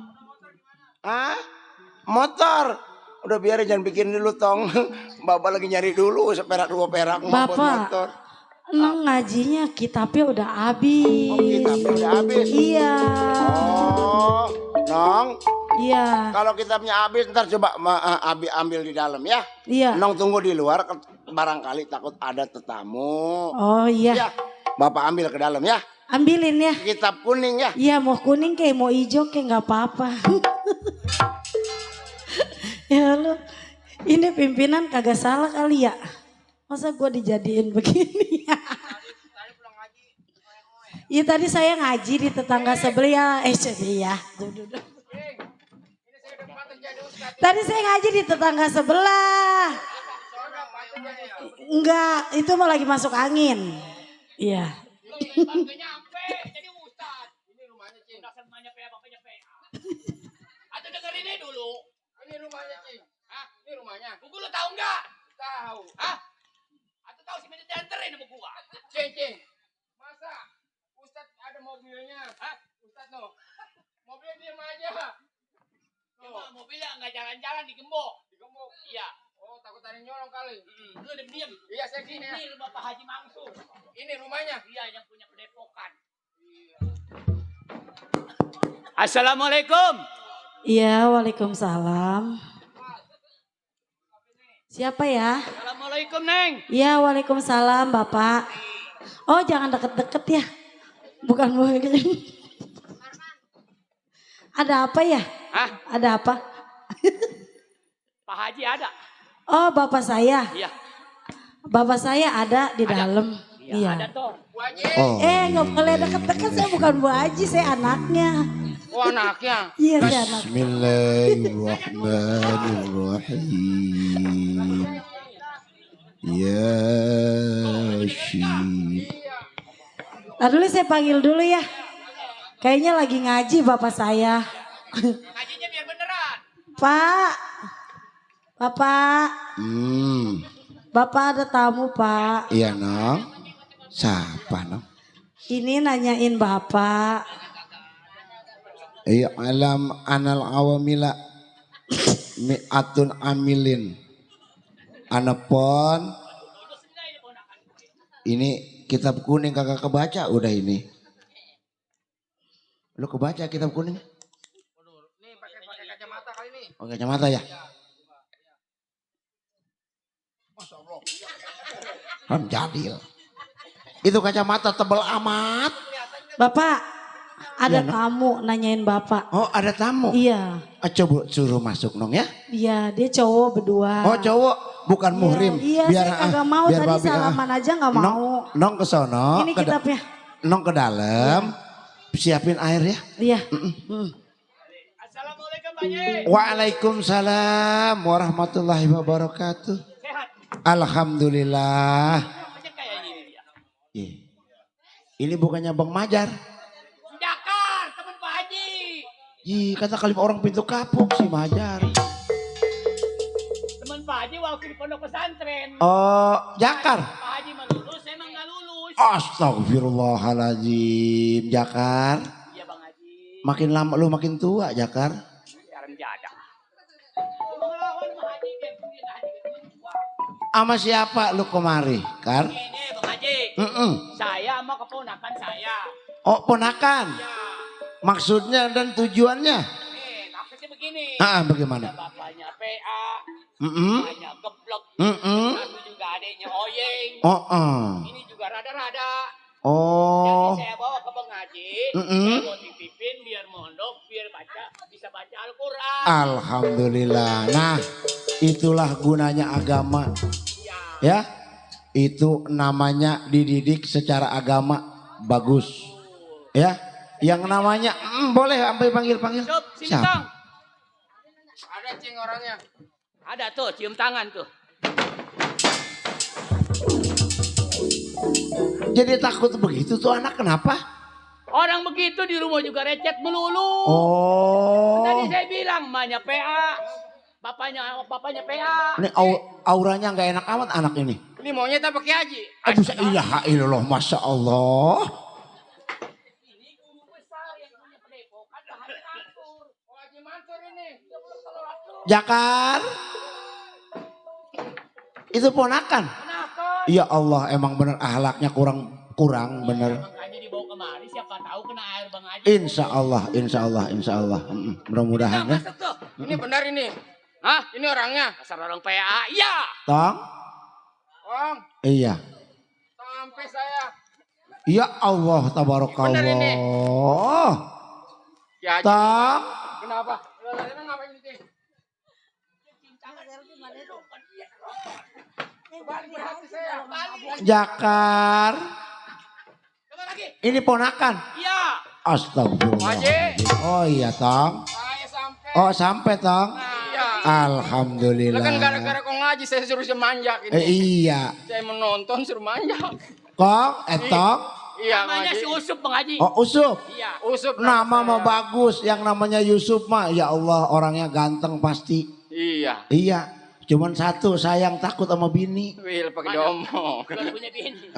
Hah? Motor. Udah biarin jangan bikin dulu Tong. Bapak lagi nyari dulu seperak dua perak mau buat motor. Nong ngajinya kitabnya udah habis. Oh, kitabnya udah habis. Iya. Oh, Nong. Iya. Kalau kitabnya habis ntar coba ambil di dalam ya. Iya. Nong tunggu di luar barangkali takut ada tetamu. Oh iya. Ya, Bapak ambil ke dalam ya. Ambilin ya. Kitab kuning ya. Iya mau kuning kayak mau hijau kayak nggak apa-apa. Ya lu, ini pimpinan kagak salah kali ya. Masa gue dijadiin begini? Iya tadi saya ngaji di tetangga sebelah. Sebelah. Tadi saya ngaji di tetangga sebelah. Enggak, itu mau lagi masuk angin. Iya. Atau dengerin ini dulu. Ini rumahnya, Cing. Hah? Ini rumahnya. Buku lu tahu enggak? Tahu. Hah? Atau tahu si Medit dianterin sama gua? Cing. Masa Ustadz ada mobilnya? Hah? Ustadz no. Mobilnya diam aja. Ya, mobilnya enggak jalan-jalan digembok. Digembok? Iya. Oh, takut ada nyolong kali. Lu udah diam. Iya, saya gini ya. Ini rumah Pak Haji Mangsur. Ini rumahnya? Iya, yang punya Padepokan. Assalamualaikum. Iya, waalaikumsalam. Siapa ya? Assalamualaikum Neng. Iya, waalaikumsalam Bapak. Oh, jangan deket-deket ya. Bukan begini. Ada apa ya? Hah? Ada apa? Pak Haji ada. Oh, Bapak saya. Iya. Bapak saya ada di dalam. Iya. Ada toh. Oh. Nggak boleh deket-deket, saya bukan Bu Haji, saya anaknya. Oh, anaknya. Iya, saya anak. Bismillahirrahmanirrahim. Ya Syih. Nah, dulu saya panggil dulu ya. Kayaknya lagi ngaji bapak saya. Ngajinya biar beneran. Pak. Bapak. Bapak ada tamu Pak. Iya Nong. Siapa Nong? Ini nanyain bapak. Iya alam anal awamila mi'atun amilin. Anapon. Ini kitab kuning kagak kebaca udah ini. Lu kebaca kitab kuning? Nih pakai kacamata kali nih. Oh kacamata ya? Masya Allah. Kan jadil. Itu kacamata tebal amat. Bapak, ada Iya, Nong. tamu nanyain bapak. Oh ada tamu? Iya. Coba suruh masuk Nong ya. Iya, dia cowok berdua. Oh cowok bukan muhrim. Iya, saya kagak mau biar tadi babi, salaman aja nggak mau. Nong ke sono. Ini kitabnya. Nong ke dalam. Siapin air ya. Iya. Assalamualaikum Pak Haji. Waalaikumsalam warahmatullahi wabarakatuh. Alhamdulillah. Ih, ini bukannya Bang Majar. Jakar, teman Pak Haji. Ih, kata kali orang pintu kapuk si Majar. Teman Pak Haji waktu di pondok pesantren. Oh, Jakar. Pak Haji mah lulus, saya mah nggak lulus. Astagfirullahaladzim, Jakar. Iya Bang Haji. Makin lama lu makin tua, Jakar. Jarang jadak. Melawan Pak Haji, dia punya Haji. Sama siapa lu kemari, Kar? Ini Bang Haji. Saya sama keponakan saya. Oh, ponakan. Maksudnya dan tujuannya? Maksudnya begini. Bagaimana? Ada bapaknya PA. Bapaknya geblek. Satu juga adiknya Oyeng. Ini juga rada-rada. Oh. Jadi saya bawa ke Bang Haji. Saya mau titipin biar mondok, biar bisa baca Al-Quran. Alhamdulillah. Nah, itulah gunanya agama. Ya, itu namanya dididik secara agama bagus. Ya, yang namanya boleh sampai panggil-panggil. Sini Tang. Ada cing orangnya. Ada tuh, cium tangan tuh. Jadi takut begitu tuh anak kenapa? Orang begitu di rumah juga recet melulu. Oh. Tadi saya bilang, emaknya PA. Bapaknya PA. Ini auranya nggak enak amat anak ini. Ini maunya tak pakai Haji. Aduh, iya ilallah, masya Allah. Ini guru besar yang punya padepokan Haji Mansur. Oh Haji Mansur ini. Jakar. Itu ponakan. Ya Allah, emang bener ahlaknya kurang bener. Bang Haji dibawa kemari, siapa tahu kena air Bang Haji. Insya Allah. Mudah-mudahan ya. Masuk tuh. Ini benar ini. Hah? Ini orangnya. Asal orang PA. Iya. Tong. Om. Iya. Sampai saya. Ya Allah, tabarakallah. Ya, Tong. kenapa? Lalu ngapain ini? Jakar. Ini ponakan. Iya. Astagfirullahaladzim. Oh iya Tong. Oh sampai Tong. Iya. Alhamdulillah. Kan gara-gara kau ngaji saya suruh manjak ini. Iya. Saya menonton suruh manjak. Tong, Tong. Iya, namanya si Usup Bang Haji. Oh Usup. Iya, Usup. Nama mah bagus. Yang namanya Yusuf mah ya Allah orangnya ganteng pasti. Iya. Iya. Cuman satu sayang takut sama bini. Wil pakai diomong. Belum punya bini.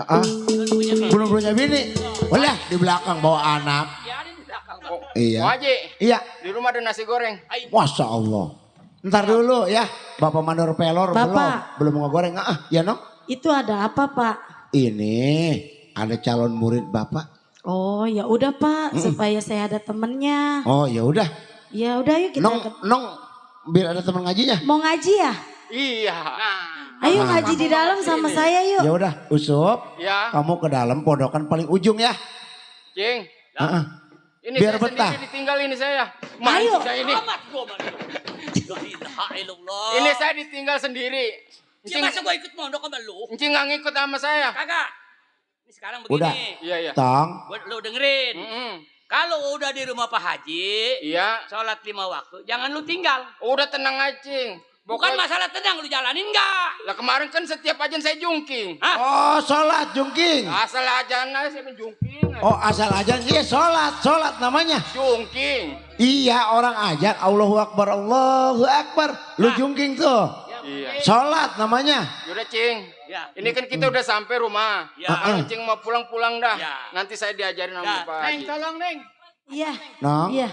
Belum punya bini. Boleh di belakang bawa anak. Ya ada di belakang. Iya. Bang Haji. Iya. Di rumah ada nasi goreng. Masya Allah. Ntar dulu ya. Bapak mandor pelor Bapak. belum ngegoreng. Ya no. Itu ada apa Pak? Ini ada calon murid Bapak. Oh ya udah Pak, supaya saya ada temennya. Oh ya udah. Ya udah yuk kita. Nong biar ada teman ngajinya. Mau ngaji ya? Iya. Ayo ngaji di dalam sama saya yuk. Ya udah, Usup. Ya. Kamu ke dalam podokan paling ujung ya. Cing. Ini Biar saya betah. sendiri ditinggal ini saya. Ayo. Saya ini. Ini saya ditinggal sendiri. Cing, masa gue ikut mondok sama lu? Cing nggak ngikut sama saya. Kagak. Ini sekarang begini. Udah. Iya. Tong. Lu dengerin. Kalau udah di rumah Pak Haji, Iya. sholat 5 waktu, jangan lu tinggal. Udah tenang aja, Cing. Bukan masalah tenang, lu jalanin nggak? Lah kemarin kan setiap ajan saya jungking. Oh, sholat jungking. Asal ajan aja saya menjungking. Oh, asal ajan iya sholat namanya. Jungking. Iya, orang ajan Allahu Akbar, Allahu Akbar. Lu jungking tuh. Iya. Sholat namanya. Yaudah Cing. Ini kan kita udah sampai rumah. Kalau Cing mau pulang dah. Nanti saya diajarin sama Pak Haji. Neng, tolong Neng. Iya. Nong. Iya.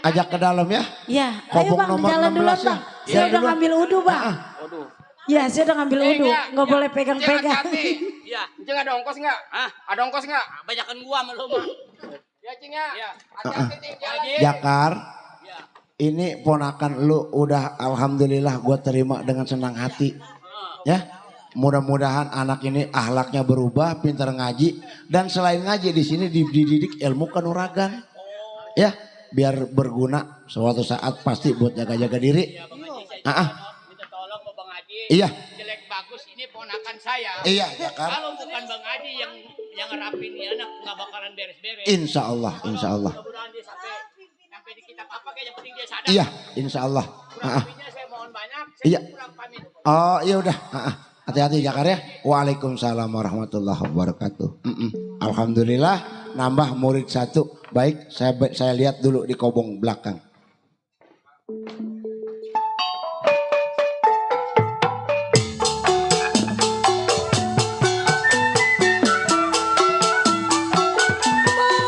Ajak ke dalam ya. Iya. Ayo Kobong bang, nomor jalan 16 duluan ya. bang. Saya udah ngambil udu bang. Waduh. Iya, saya udah ngambil udu. Nggak boleh Cing pegang-pegang. hati-hati. Iya. Cing ada ongkos nggak? Ada ongkos nggak? Banyakan gua sama lu mah. Ya Cing ya. Hati-hati Cing. Jalan. Jakar. Ini ponakan lu udah alhamdulillah gua terima dengan senang hati. Ya. Mudah-mudahan anak ini akhlaknya berubah, pintar ngaji, dan selain ngaji di sini dididik ilmu kanuragan. Ya, biar berguna suatu saat pasti buat jaga-jaga diri. Minta tolong ke Bang Haji. Iya. Jelek bagus ini ponakan saya. Iya, ya kan? Kalau bukan Bang Haji yang ngerapin ini anak nggak bakalan beres-beres. Insya Allah. Mudah-mudahan dia sampai di kitab apa kayak yang penting dia sadar. Iya, insya Allah. Saya mohon banyak. Iya. Kurang pamit. Oh, iya udah. Hati-hati Jakar ya. Waalaikumsalam warahmatullahi wabarakatuh. Alhamdulillah nambah murid 1. Baik, saya lihat dulu di kobong belakang.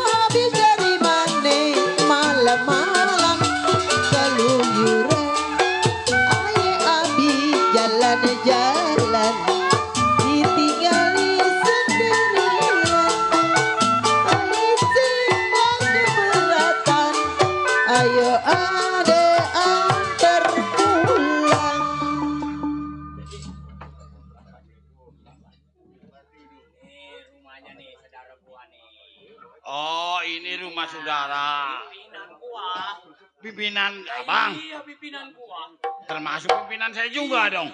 Habis dari mana malam-malam keluyuran. Aye abi jalan-jalan ditinggali sendirian. Aye simpang keberatan. Ayo ade antar pulang. Oh, ini rumah saudara. Pimpinan abang. Iya, pimpinan gua. Termasuk pimpinan saya juga dong.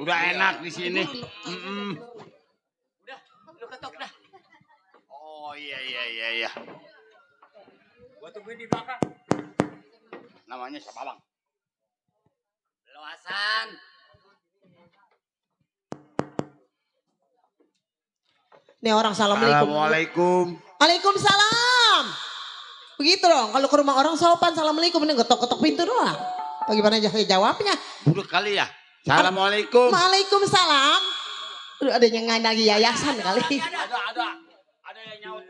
Udah enak di sini. Lu ketok dah. Oh iya. Gua tungguin di belakang. Namanya siapa bang? Lu Hasan. Nih orang assalamualaikum. Assalamualaikum. Waalaikumsalam. Begitu dong. Kalau ke rumah orang sopan assalamualaikum. Ini ketok-ketok pintu doang. Bagaimana aja jawabnya? Buruk kali ya. Assalamualaikum. Waalaikumsalam. Udah ada yang lagi yayasan kali. Ada yang nyaut.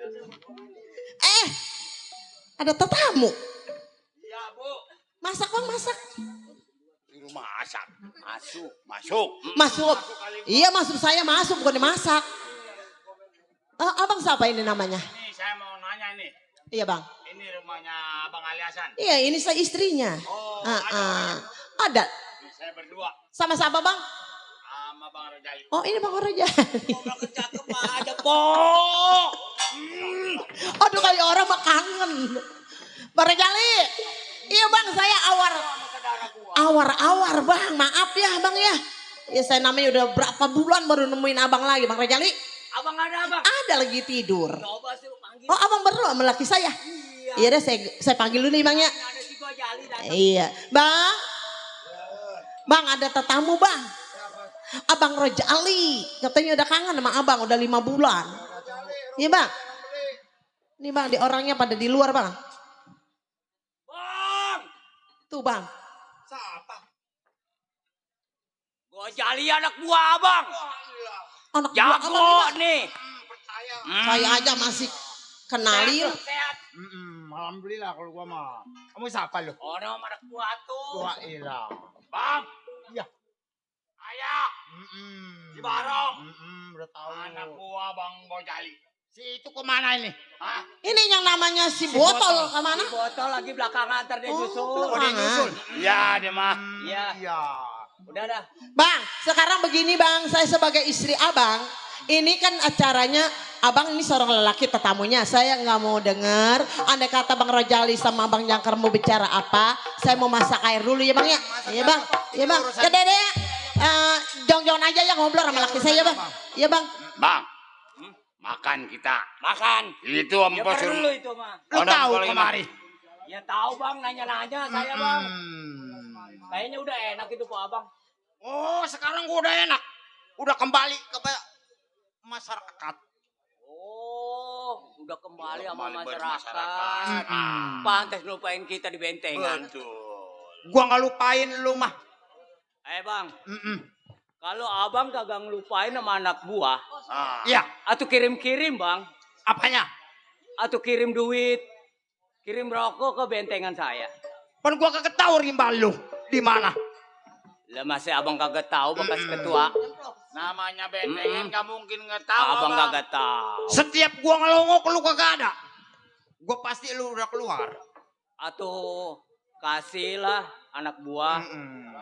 Ada tetamu. Iya, Bu. Masak bang, masak. Di rumah masak. Masuk. Masuk. Iya masuk, saya masuk bukan dimasak. Abang siapa ini namanya? Ini saya mau nanya nih. Iya bang. Ini rumahnya Bang Ali Hasan. Iya ini saya istrinya. Oh, ada. Saya berdua. Sama siapa bang? Sama Bang Rajali. Oh ini Bang Rajali. Cakep aja, Po. Aduh kayak orang mah kangen. Bang Rajali. Iya bang saya awar bang. Maaf ya bang ya. Ya saya namanya udah berapa bulan baru nemuin abang lagi Bang Rajali. Abang ada abang? Ada lagi tidur. Coba sih lu panggil. Oh abang baru sama laki saya. Iya deh saya panggil dulu nih bang ya. Ada si Gojali datang. Iya bang. Bang ada tetamu bang. Abang Rojali. Katanya udah kangen sama abang udah 5 bulan. Iya bang. Nih bang di orangnya pada di luar bang. Bang. Tuh bang. Siapa? Gojali anak buah abang. Anak buah Jago abang nih. Saya aja masih kenalin. Sehat. Alhamdulillah kalau gua mah. Kamu siapa lu? Orang anak buah tuh. Gua ilah. Bang. Iya. Ayah. Si Barong. Udah tahu. Anak buah Bang Gojali. Si itu kemana ini? Hah? Ini yang namanya si botol kemana? Si botol lagi belakangan ntar dia nyusul. Oh, dia nyusul. Ya, dia mah. Iya. Udah dah. Bang, sekarang begini bang, saya sebagai istri abang, ini kan acaranya, abang ini seorang lelaki tetamunya, saya nggak mau dengar, andai kata Bang Rojali sama Bang Jangkar mau bicara apa, saya mau masak air dulu ya bang ya, iya bang, iya bang, ya dede, jong-jong aja ya ngobrol sama laki saya bang, iya bang. Bang, makan kita. Makan. Itu Ya empos perlu itu mah. Lu tahu kemari. Ya tahu bang, nanya-nanya saya bang. Kayaknya udah enak itu Pak Abang. Oh, sekarang gua udah enak. Udah kembali ke masyarakat. Oh, udah kembali sama Kembali masyarakat. Pantas lupain kita di bentengan. Gua nggak lupain lu mah. Bang. Kalau abang kagak ngelupain sama anak buah. Iya. Atau kirim-kirim bang. Apanya? Atau kirim duit. Kirim rokok ke bentengan saya. Pan gua kagak tahu rimba lu di mana. Lah masih abang kagak tahu bekas ketua. Namanya bentengan nggak mungkin nggak tahu. Abang kagak tahu. Setiap gua ngelongok lu kagak ada. Gua pasti lu udah keluar. Atau kasihlah anak buah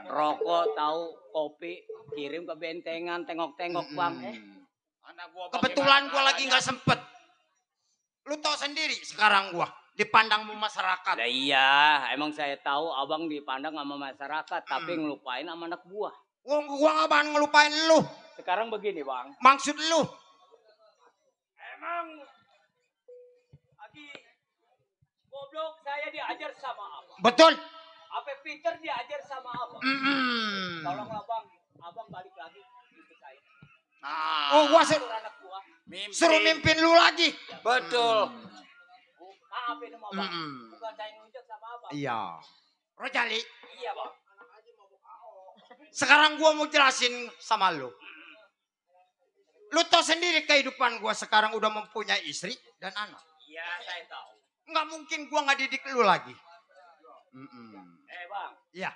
rokok, tahu, kopi, kirim ke bentengan, tengok-tengok bang. Anak gua kebetulan gua lagi nggak sempet. Lu tahu sendiri sekarang gua dipandang masyarakat. Nah, iya, emang saya tahu abang dipandang sama masyarakat, tapi ngelupain sama anak buah. Gua nggak bakal ngelupain lu. Sekarang begini bang. Maksud lu? Emang lagi goblok saya diajar sama abang. Betul. Apa Peter diajar sama abang. Tolonglah bang, abang balik lagi ke saya. Oh, gua anak buah. suruh mimpin lu lagi. Betul. Maafin sama abang. Bukan saya nunjuk sama abang. Iya. Rojali. Iya bang. Sekarang gua mau jelasin sama lu. Lu tau sendiri kehidupan gua sekarang udah mempunyai istri dan anak. Iya, saya tahu. Nggak mungkin gua nggak didik lu lagi. Bang. Iya.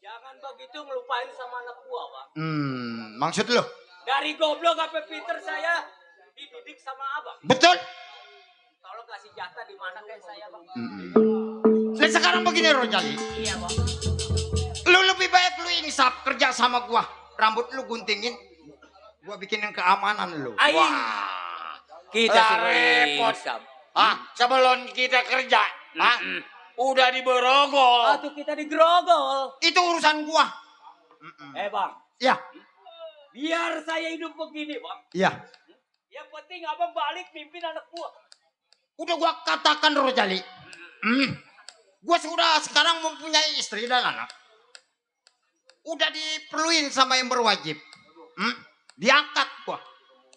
Jangan begitu ngelupain sama anak buah bang. Maksud lu? Dari goblok apa Peter saya dididik sama abang. Betul. Tolong kasih jatah di mana kayak saya bang. Nah sekarang begini Rojali. Iya bang. Lu lebih baik lu insaf kerja sama gua. Rambut lu guntingin. Gua bikinin keamanan lu. Wah. Kita repot. insaf. Sebelum kita kerja, udah diberogol. Atau kita digerogol. Itu urusan gua. Bang. Iya. Biar saya hidup begini bang. Iya. Yang penting abang balik pimpin anak buah. Udah gua katakan Rojali. Gua sudah sekarang mempunyai istri dan anak. Udah diperluin sama yang berwajib. Diangkat gua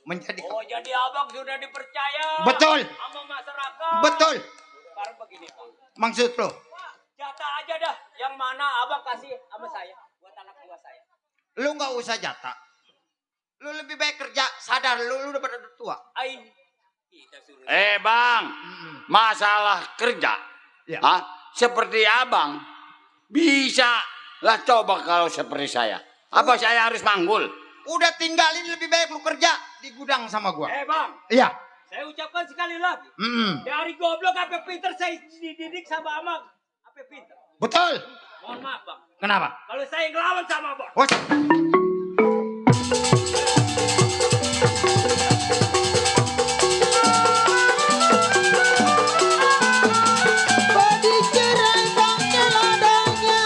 menjadi. Oh jadi abang sudah dipercaya. Betul. Sama masyarakat. Betul. Sekarang begini bang. Maksud lo? Jatah aja dah. Yang mana abang kasih sama saya. Buat anak buah saya. Lu nggak usah jatah. Lu lebih baik kerja. Sadar lu udah pada tua. Kita suruh. Bang, masalah kerja. Ya. Seperti abang. Bisa lah coba kalau seperti saya. Apa saya harus manggul? Udah tinggalin lebih baik lu kerja di gudang sama gua. Bang. Iya. Saya ucapkan sekali lagi. Dari goblok apa Peter saya dididik sama abang. Apa Peter? Betul. Mohon maaf bang. Kenapa? Kalau saya ngelawan sama abang. Padi cerai bangke ladangnya,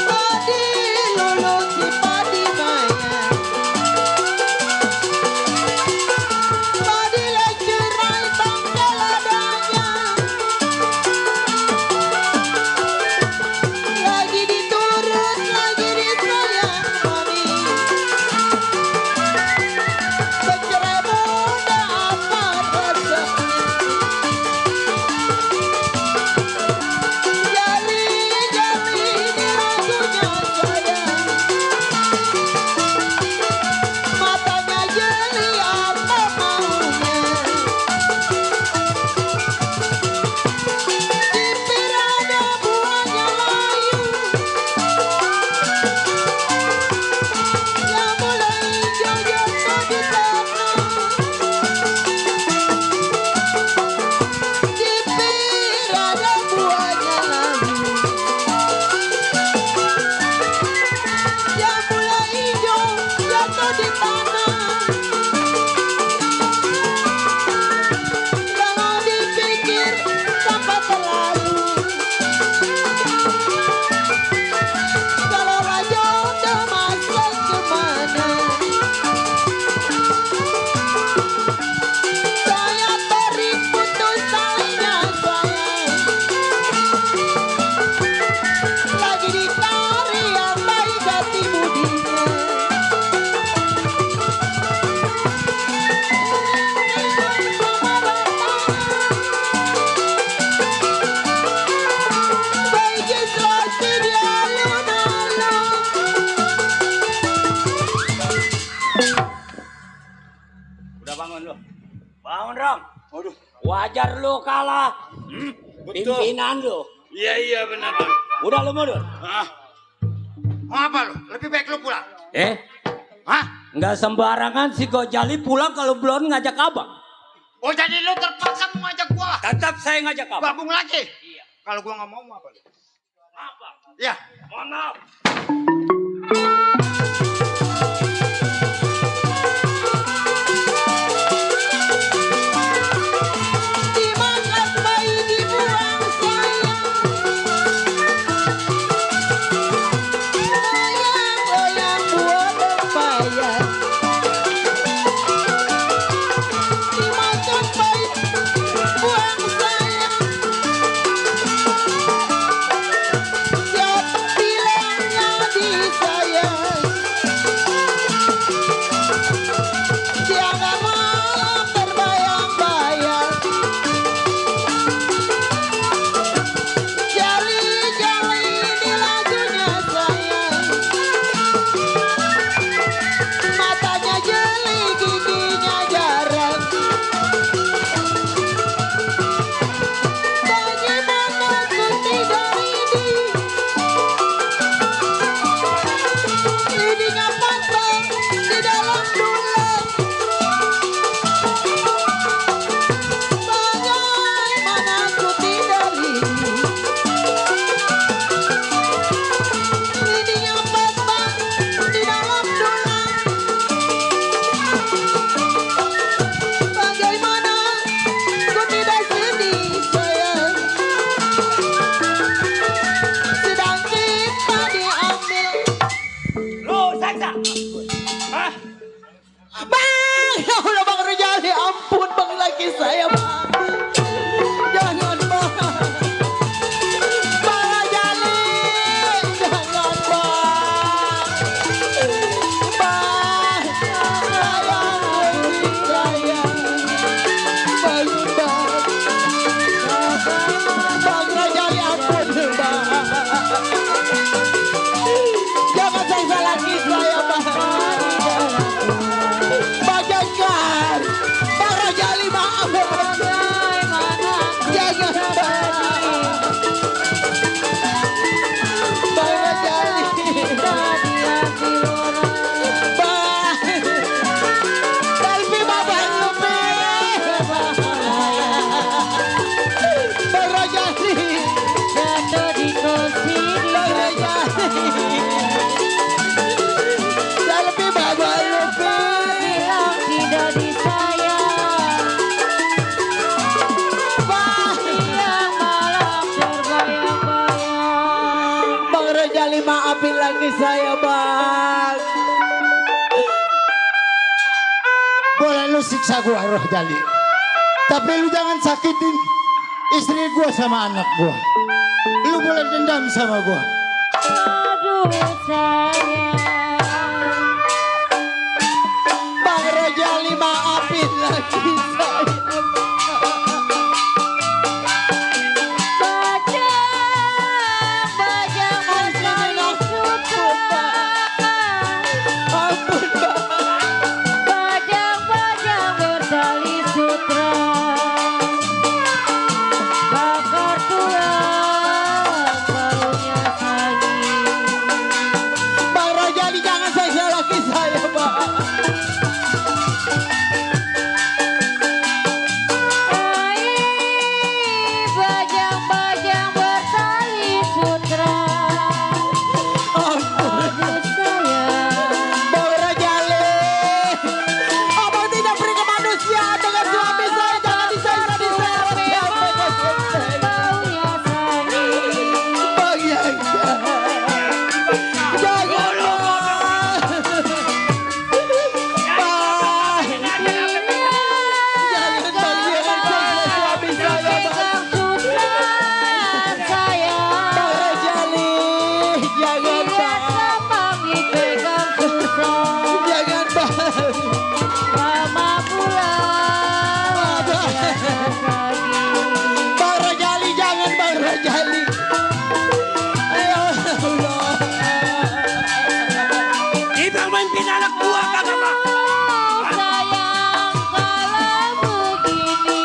padi lulusi padi banyak, padi cerai bangke ladangnya, lagi Wajar lu kalah. Pimpinan lu. Iya benar bang. Udah lu mundur. Mau apa lu? Lebih baik lu pulang. Hah? Nggak sembarangan si Gojali pulang kalau belum ngajak abang. Oh jadi lu terpaksa mau ngajak gua? Tetap saya ngajak abang. Gabung lagi? Iya. Kalau gua nggak mau apa lu? Apa? Iya. Mohon maaf. Dimakan bayi dibuang sayang. Goyang-goyang buah pepaya. Dimakan bayi buang sayang. Siap bilangnya disayang. Siang malam terbayang-bayang. Jali-jali di lagunya sayang. Matanya jeli, giginya jarang. Bagaimana ku tidak ini? Lidinya patah di dalam dulang. Bagaimana ku tidak ini? Lidinya patah di dalam dulang. Bagaimana ku tidak sedih sayang? Sedang kita diambil. Lu saksa. Hah? Bang, ya Allah Bang Rejali, ampun Bang laki saya Bang. Jangan Bang. Bang Rejali, jangan Bang. Bang, sayang, sayang. Bangun Bang. Bang Rejali, ampun Bang. Jangan saksa lagi saya Bang. Bagaikan Bang Rajali, maaf Bang. Jangan Bang. Bang Rajali. Bang. Selfie Bang Lupi. Bang Rajali. Bang Rajali. Selfie Bang Lupi. Tidak disayang. Bang. Siang malam terbayang-bayang. Bang Rajali, maafin lagi saya Bang. Boleh lu siksa gua Roh Jali, tapi lu jangan sakitin istri gua sama anak gua. Lu boleh dendam sama gua. Aduh sayang. Bang Rajali, maafin lagi saya. Bajang bertali sutra. Ampun Bang. Bajang bertali sutra. Bakar tulang baunya sayang. Bang Rajali, jangan saya lagi saya Bang. Bajang bertali sutra. Aduh sayang. Bang Rajali, abang tidak beri kemanusiaan dengan suami saya. Jangan disayang, diseret. Baunya sayang. Bang Yangga. Jangan Bang. Bang. Jangan Bang, jangan siksa suami saya Bang. Bang Rajali, jangan Bang. Jangan Bang. Bang Rajali, jangan Bang Rajali. Ya Allah. Ibang mimpin anak gua kagak mah. Sayang kalau begini.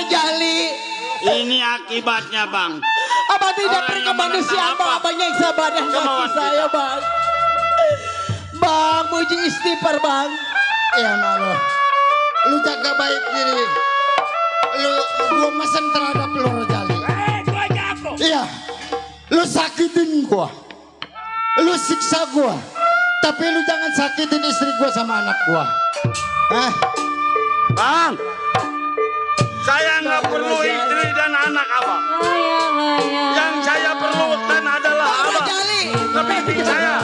Rojali. Ini akibatnya, Bang. Abang tidak Orang beri yang kemanusiaan, menentang Bang. apa? Abang nyiksa badan Kemauan kaki saya, kita. Bang. Bang, muji istighfar, Bang. Iya Malo, lu jaga baik diri. Gua mesen terhadap lu Rojali. Iya, lu sakitin gua, lu siksa gua, tapi lu jangan sakitin istri gua sama anak gua. Bang, saya nggak perlu istri dan anak abang. Yang saya perlukan adalah abang. Kepiting saya.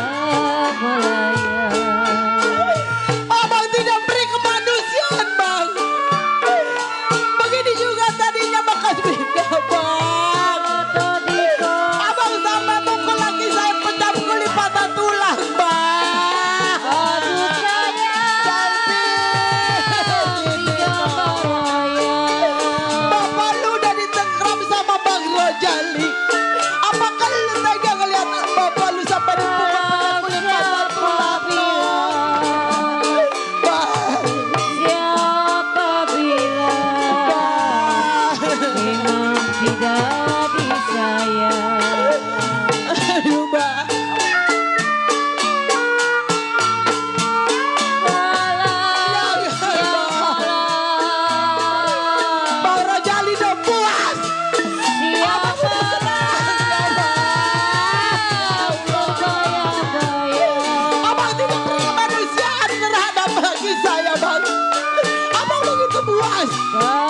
Abang tidak beri kemanusiaan, Bang. Begini juga tadinya bekas beda, Bang. Abang sampai mukul lagi saya pecah kulit patah tulang, Bang. Aduh Bapak lu udah ditengkram sama Bang Rojali. Apakah lu tega ngeliat bapak lu sampai dipukul pecah kulit patah tulang, Bang? Siapa bilang memang tidak disayang? Aduh, Bang. Bang Rojali udah puas. Abang tidak beri kemanusiaan terhadap bagi saya, Bang. Abang begitu puas,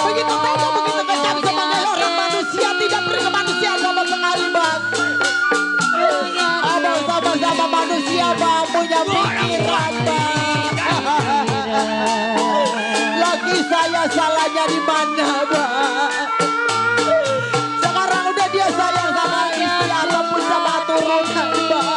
begitu tega, begitu kejam sebagai orang manusia, tidak beri kemanusiaan sama sekali, Bang. Abang sama-sama manusia, Bang, punya pikiran, Bang. Lagi saya salahnya di mana, Bang? Sekarang udah dia sayang sama istri ataupun sama turunan, Bang.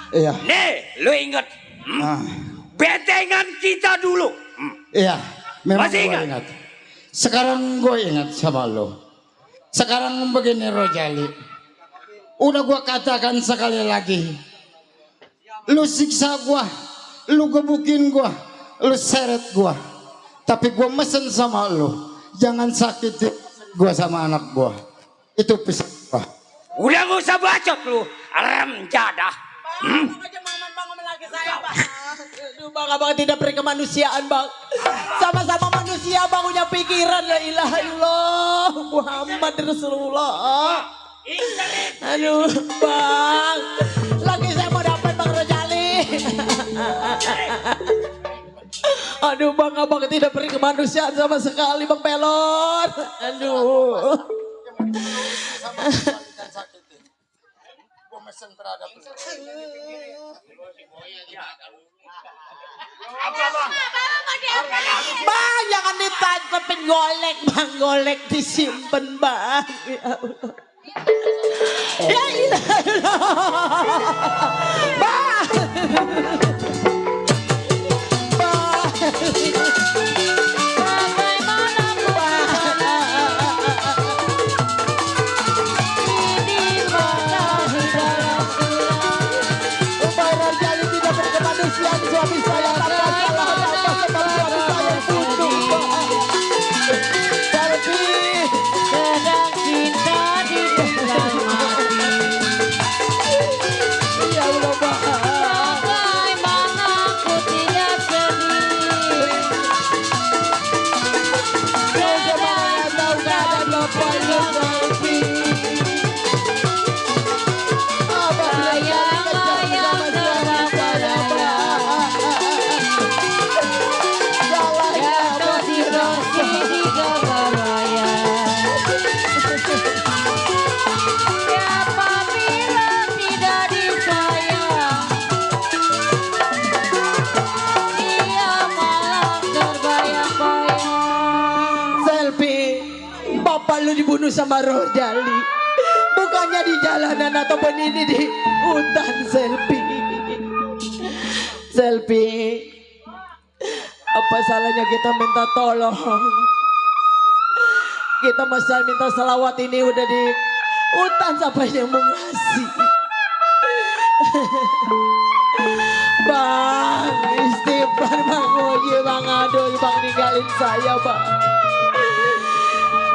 Iya. Nih, lu inget betengan kita dulu. Iya, memang Masih gue ingat? ingat. Sekarang gue ingat sama lo. Sekarang begini Rojali. Udah gue katakan sekali lagi. Lu siksa gue, lu gebukin gue, lu seret gue. Tapi gue mesen sama lo, jangan sakitin gue sama anak gue. Itu pesan gue. Udah gak usah bacot lu, rem jadah. Aduh bang, abang tidak berkemanusiaan bang. Sama-sama manusia bang, punya pikiran. La ilaha illallah Muhammad Rasulullah. Aduh bang, lagi saya mau dapat Bang Rojali. Aduh bang, abang tidak berkemanusiaan sama sekali bang Pelon. Aduh. Bang, jangan ditangkepin golek bang, golek disimpan bang. Ya ilah, bang. Dibunuh sama Rojali, bukannya di jalanan ataupun ini di hutan. Selfie, apa salahnya kita minta tolong? Kita masih minta selawat ini udah di hutan, siapa yang mau ngasih? Bang, istighfar bang, oye bang, aduh bang ninggalin saya bang.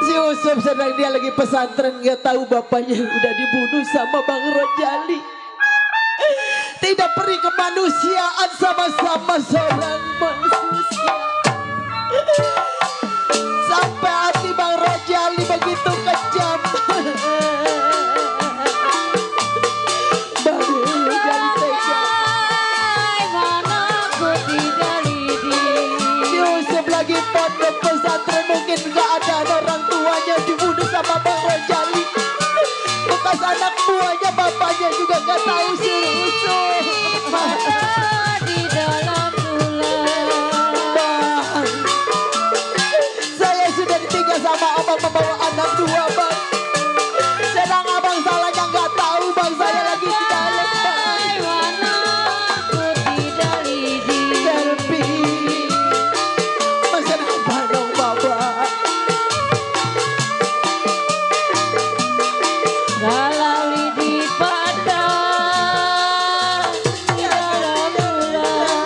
Si Yusuf sedang dia lagi pesantren, gak tahu bapaknya udah dibunuh sama Bang Rojali. Tidak peri kemanusiaan sama-sama seorang manusia. Sampai hati Bang Rojali begitu kejam. Bang Rojali tega. Si Yusuf lagi pondok pesantren, mungkin gak ada orang tuanya dibunuh sama Bang Rojali. Bekas anak buahnya bapaknya juga gak tahu si Yusuf. Di dalam tulang. Saya sudah ditinggal sama abang membawa anak dua bang. Sedang abang salahnya gak tahu bang, saya lagi di dalam bang. Selfie. Masa apa dong bapak? Kalau di padang di dalam tulang.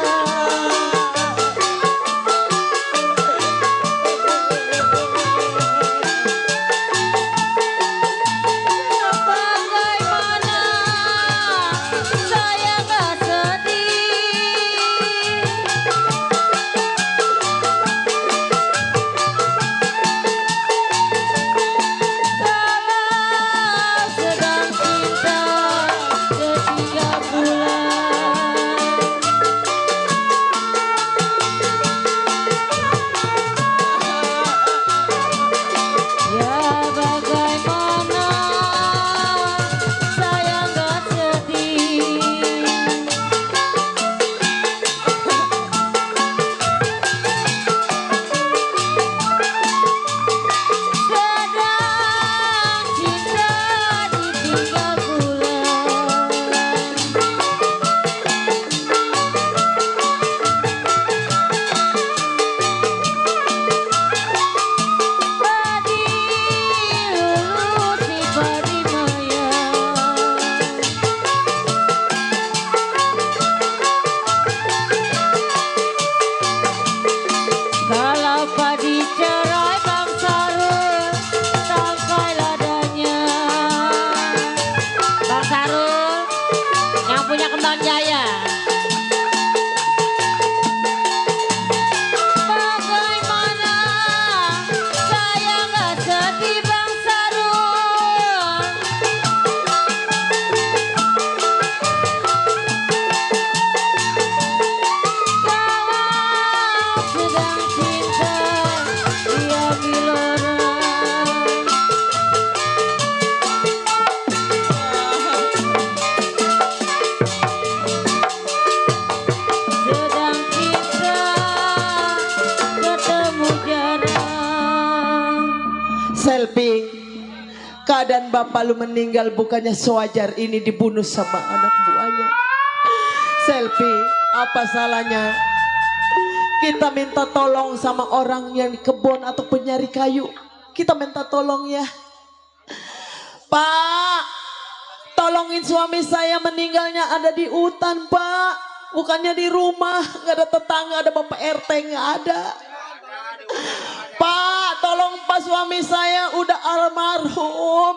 Selfie, keadaan bapak lu meninggal bukannya sewajar ini dibunuh sama anak buahnya. Selfie, apa salahnya kita minta tolong sama orang yang di kebun atau penyari kayu. Kita minta tolong ya. Pak, tolongin suami saya meninggalnya ada di hutan pak. Bukannya di rumah, nggak ada tetangga, ada bapak RT nggak ada. Pak, tolong pak suami saya udah almarhum.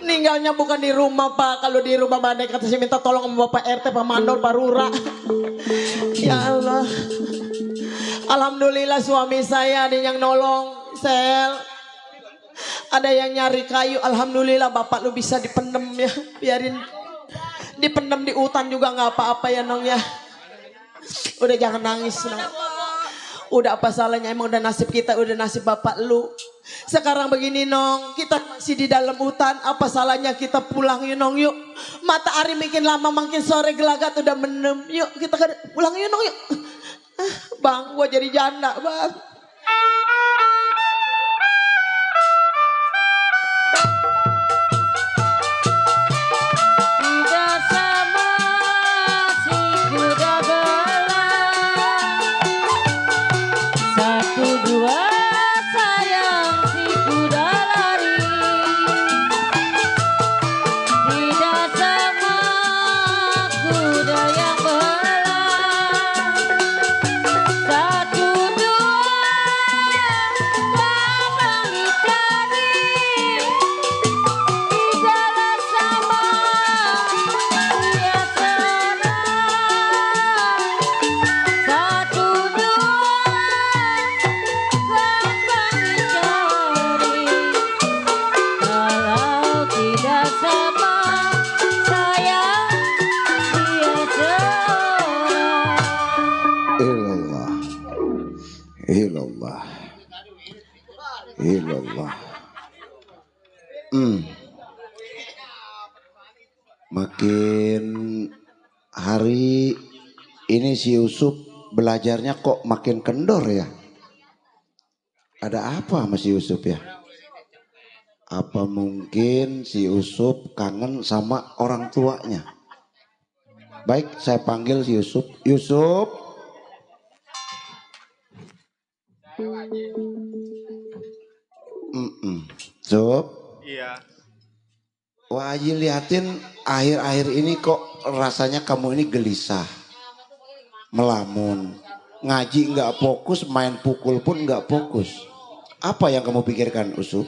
Meninggalnya bukan di rumah pak. Kalau di rumah mana kata saya minta tolong sama bapak RT, Pak Mandor, Pak Rura. Ya Allah. Alhamdulillah suami saya ada yang nolong. Sel, ada yang nyari kayu. Alhamdulillah bapak lu bisa dipendem ya. Biarin dipendem di hutan juga nggak apa-apa ya Nong ya. Udah jangan nangis Nong. Udah apa salahnya, emang udah nasib kita, udah nasib bapak lu. Sekarang begini Nong, kita masih di dalam hutan, apa salahnya kita pulang yuk Nong yuk. Matahari makin lama makin sore gelagat udah mendem. Yuk kita pulang yuk Nong yuk. Bang, gua jadi janda bang. Ilallah. Makin hari ini si Yusuf belajarnya kok makin kendor ya. Ada apa sama si Yusuf ya? Apa mungkin si Yusuf kangen sama orang tuanya? Baik, saya panggil si Yusuf. Yusuf. Yusuf. Iya. Wah, Haji liatin akhir-akhir ini kok rasanya kamu ini gelisah, melamun, ngaji nggak fokus, main pukul pun nggak fokus. Apa yang kamu pikirkan, Yusuf?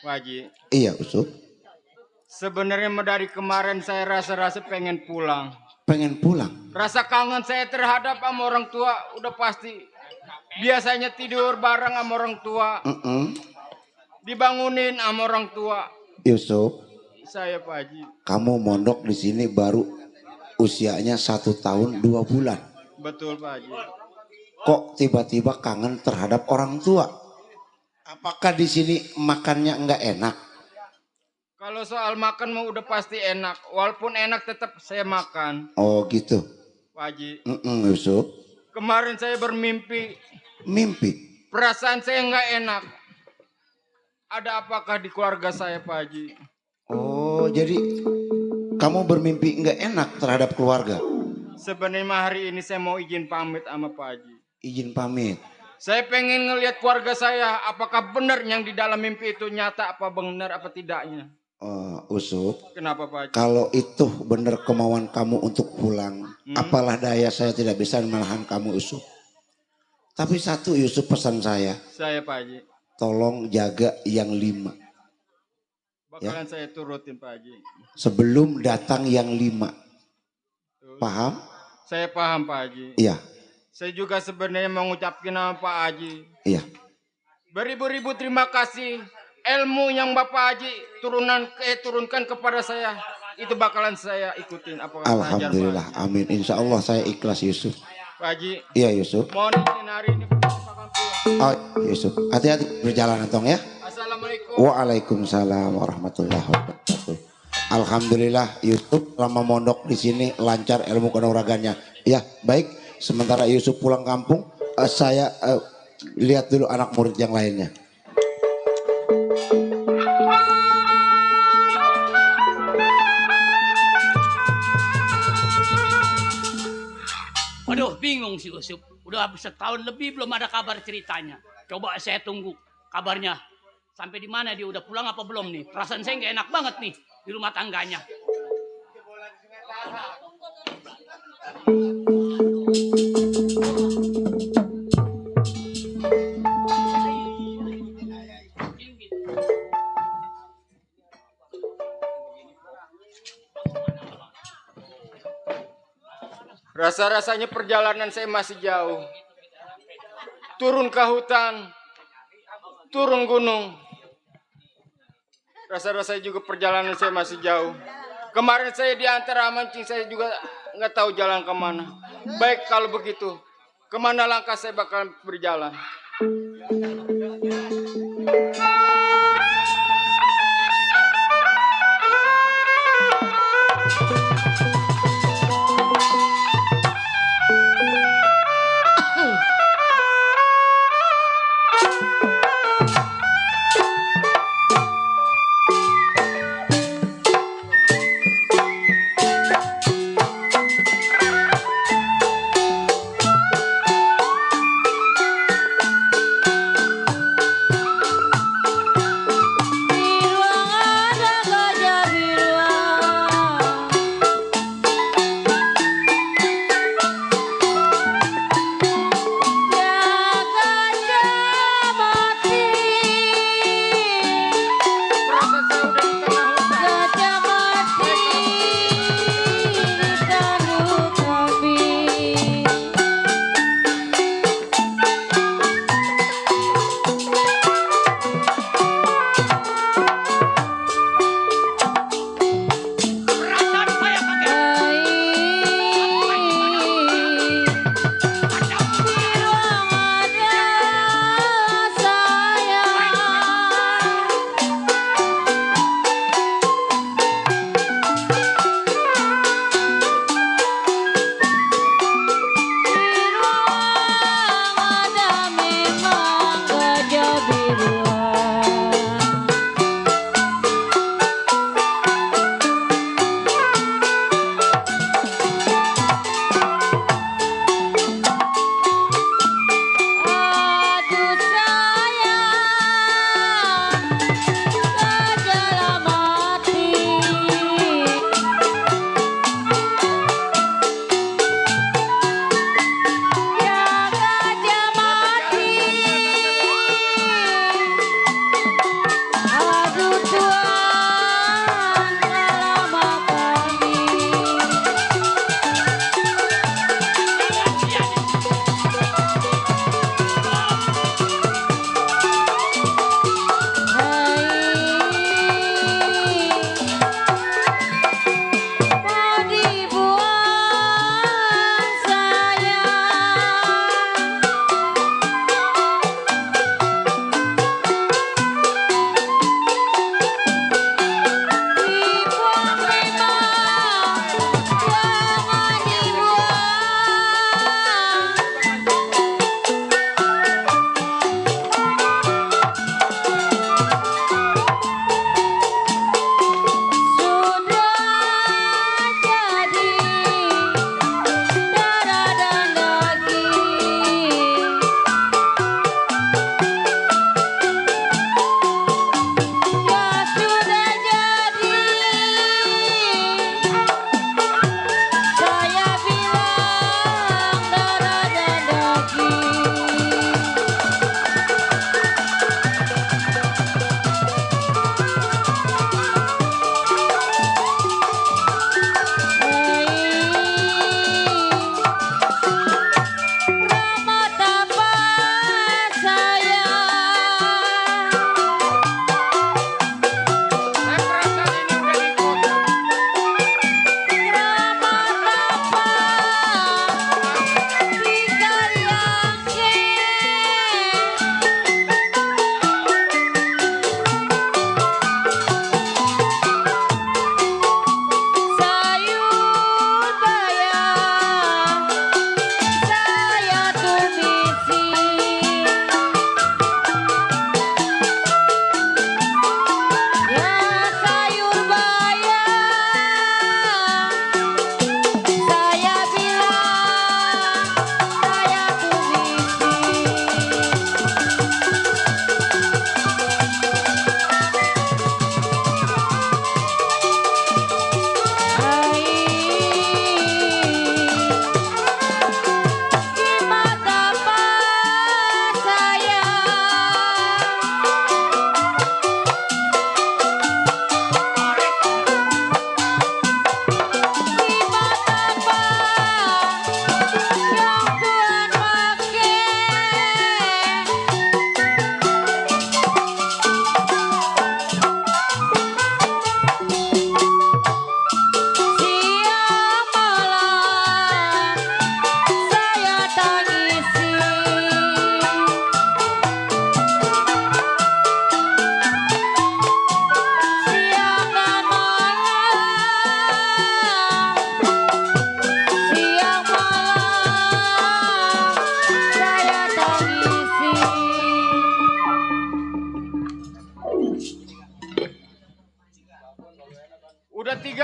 Haji. Iya, Yusuf. Sebenarnya dari kemarin saya rasa pengen pulang. Pengen pulang? Rasa kangen saya terhadap sama orang tua udah pasti. Biasanya tidur bareng sama orang tua. Dibangunin sama orang tua. Yusuf. Saya Pak Haji. Kamu mondok di sini baru usianya 1 tahun 2 bulan. Betul Pak Haji. Kok tiba-tiba kangen terhadap orang tua? Apakah di sini makannya enggak enak? Kalau soal makan mau udah pasti enak. Walaupun enak tetap saya makan. Oh gitu. Pak Haji. Yusuf. Kemarin saya bermimpi. Mimpi? Perasaan saya enggak enak. Ada apakah di keluarga saya Pak Haji? Oh, jadi kamu bermimpi enggak enak terhadap keluarga? Sebenarnya hari ini saya mau izin pamit sama Pak Haji. Izin pamit? Saya pengen ngelihat keluarga saya, apakah benar yang di dalam mimpi itu nyata, apa benar, apa tidaknya. Yusuf. Kenapa Pak Haji? Kalau itu benar kemauan kamu untuk pulang, apalah daya saya tidak bisa menahan kamu Yusuf. Tapi satu Yusuf pesan saya. Saya Pak Haji. Tolong jaga yang 5. Bakalan saya turutin Pak Haji. Sebelum datang yang 5. Paham? Saya paham Pak Haji. Iya. Saya juga sebenarnya mau ngucapin nama Pak Haji. Iya. Beribu-ribu terima kasih. Ilmu yang Bapak Haji turunkan kepada saya. Itu bakalan saya ikutin. Alhamdulillah. Amin. Insya Allah saya ikhlas Yusuf. Pak Haji. Iya Yusuf. Mohon izin hari ini bakalan pulang. Oh Yusuf. Hati-hati berjalan Tong ya. Assalamualaikum. Waalaikumsalam warahmatullahi wabarakatuh. Alhamdulillah Yusuf lama mondok di sini lancar ilmu kanuragannya. Ya baik. Sementara Yusuf pulang kampung, saya lihat dulu anak murid yang lainnya. Waduh, bingung si Usup. Udah habis setahun lebih belum ada kabar ceritanya. Coba saya tunggu kabarnya. Sampai di mana dia, udah pulang apa belum nih? Perasaan saya nggak enak banget nih di rumah tangganya. Rasa-rasanya perjalanan saya masih jauh. Turun ke hutan, turun gunung. Rasa-rasanya juga perjalanan saya masih jauh. Kemarin saya diantar mancing, saya juga nggak tahu jalan kemana. Baik kalau begitu, kemana langkah saya bakal berjalan?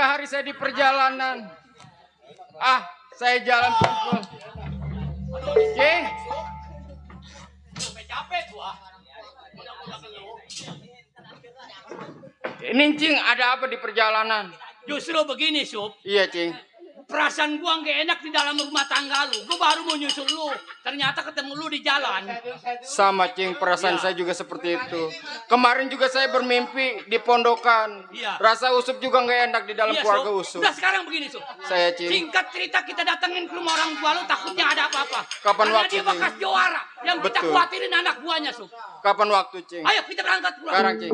hari saya di perjalanan. Saya jalan pelan. Cing. Ini Cing, ada apa di perjalanan? Justru begini, Sup. Iya, Cing. Perasaan gua nggak enak di dalam rumah tangga lu. Gua baru mau nyusul lu. Ternyata ketemu lu di jalan. Sama, Cing, perasaan saya juga seperti itu. Kemarin juga saya bermimpi di pondokan. Iya. Rasa Usup juga nggak enak di dalam keluarga Sup. Usup. Udah sekarang begini, Sup. Saya, Cing. Singkat cerita kita datengin ke rumah orang tua lu, takutnya ada apa-apa. Kapan Karena waktu, dia bekas Cing? juara. Yang kita Betul. khawatirin anak buahnya, Sup. Kapan waktu, Cing? Ayo kita berangkat pulang. Sekarang, Cing.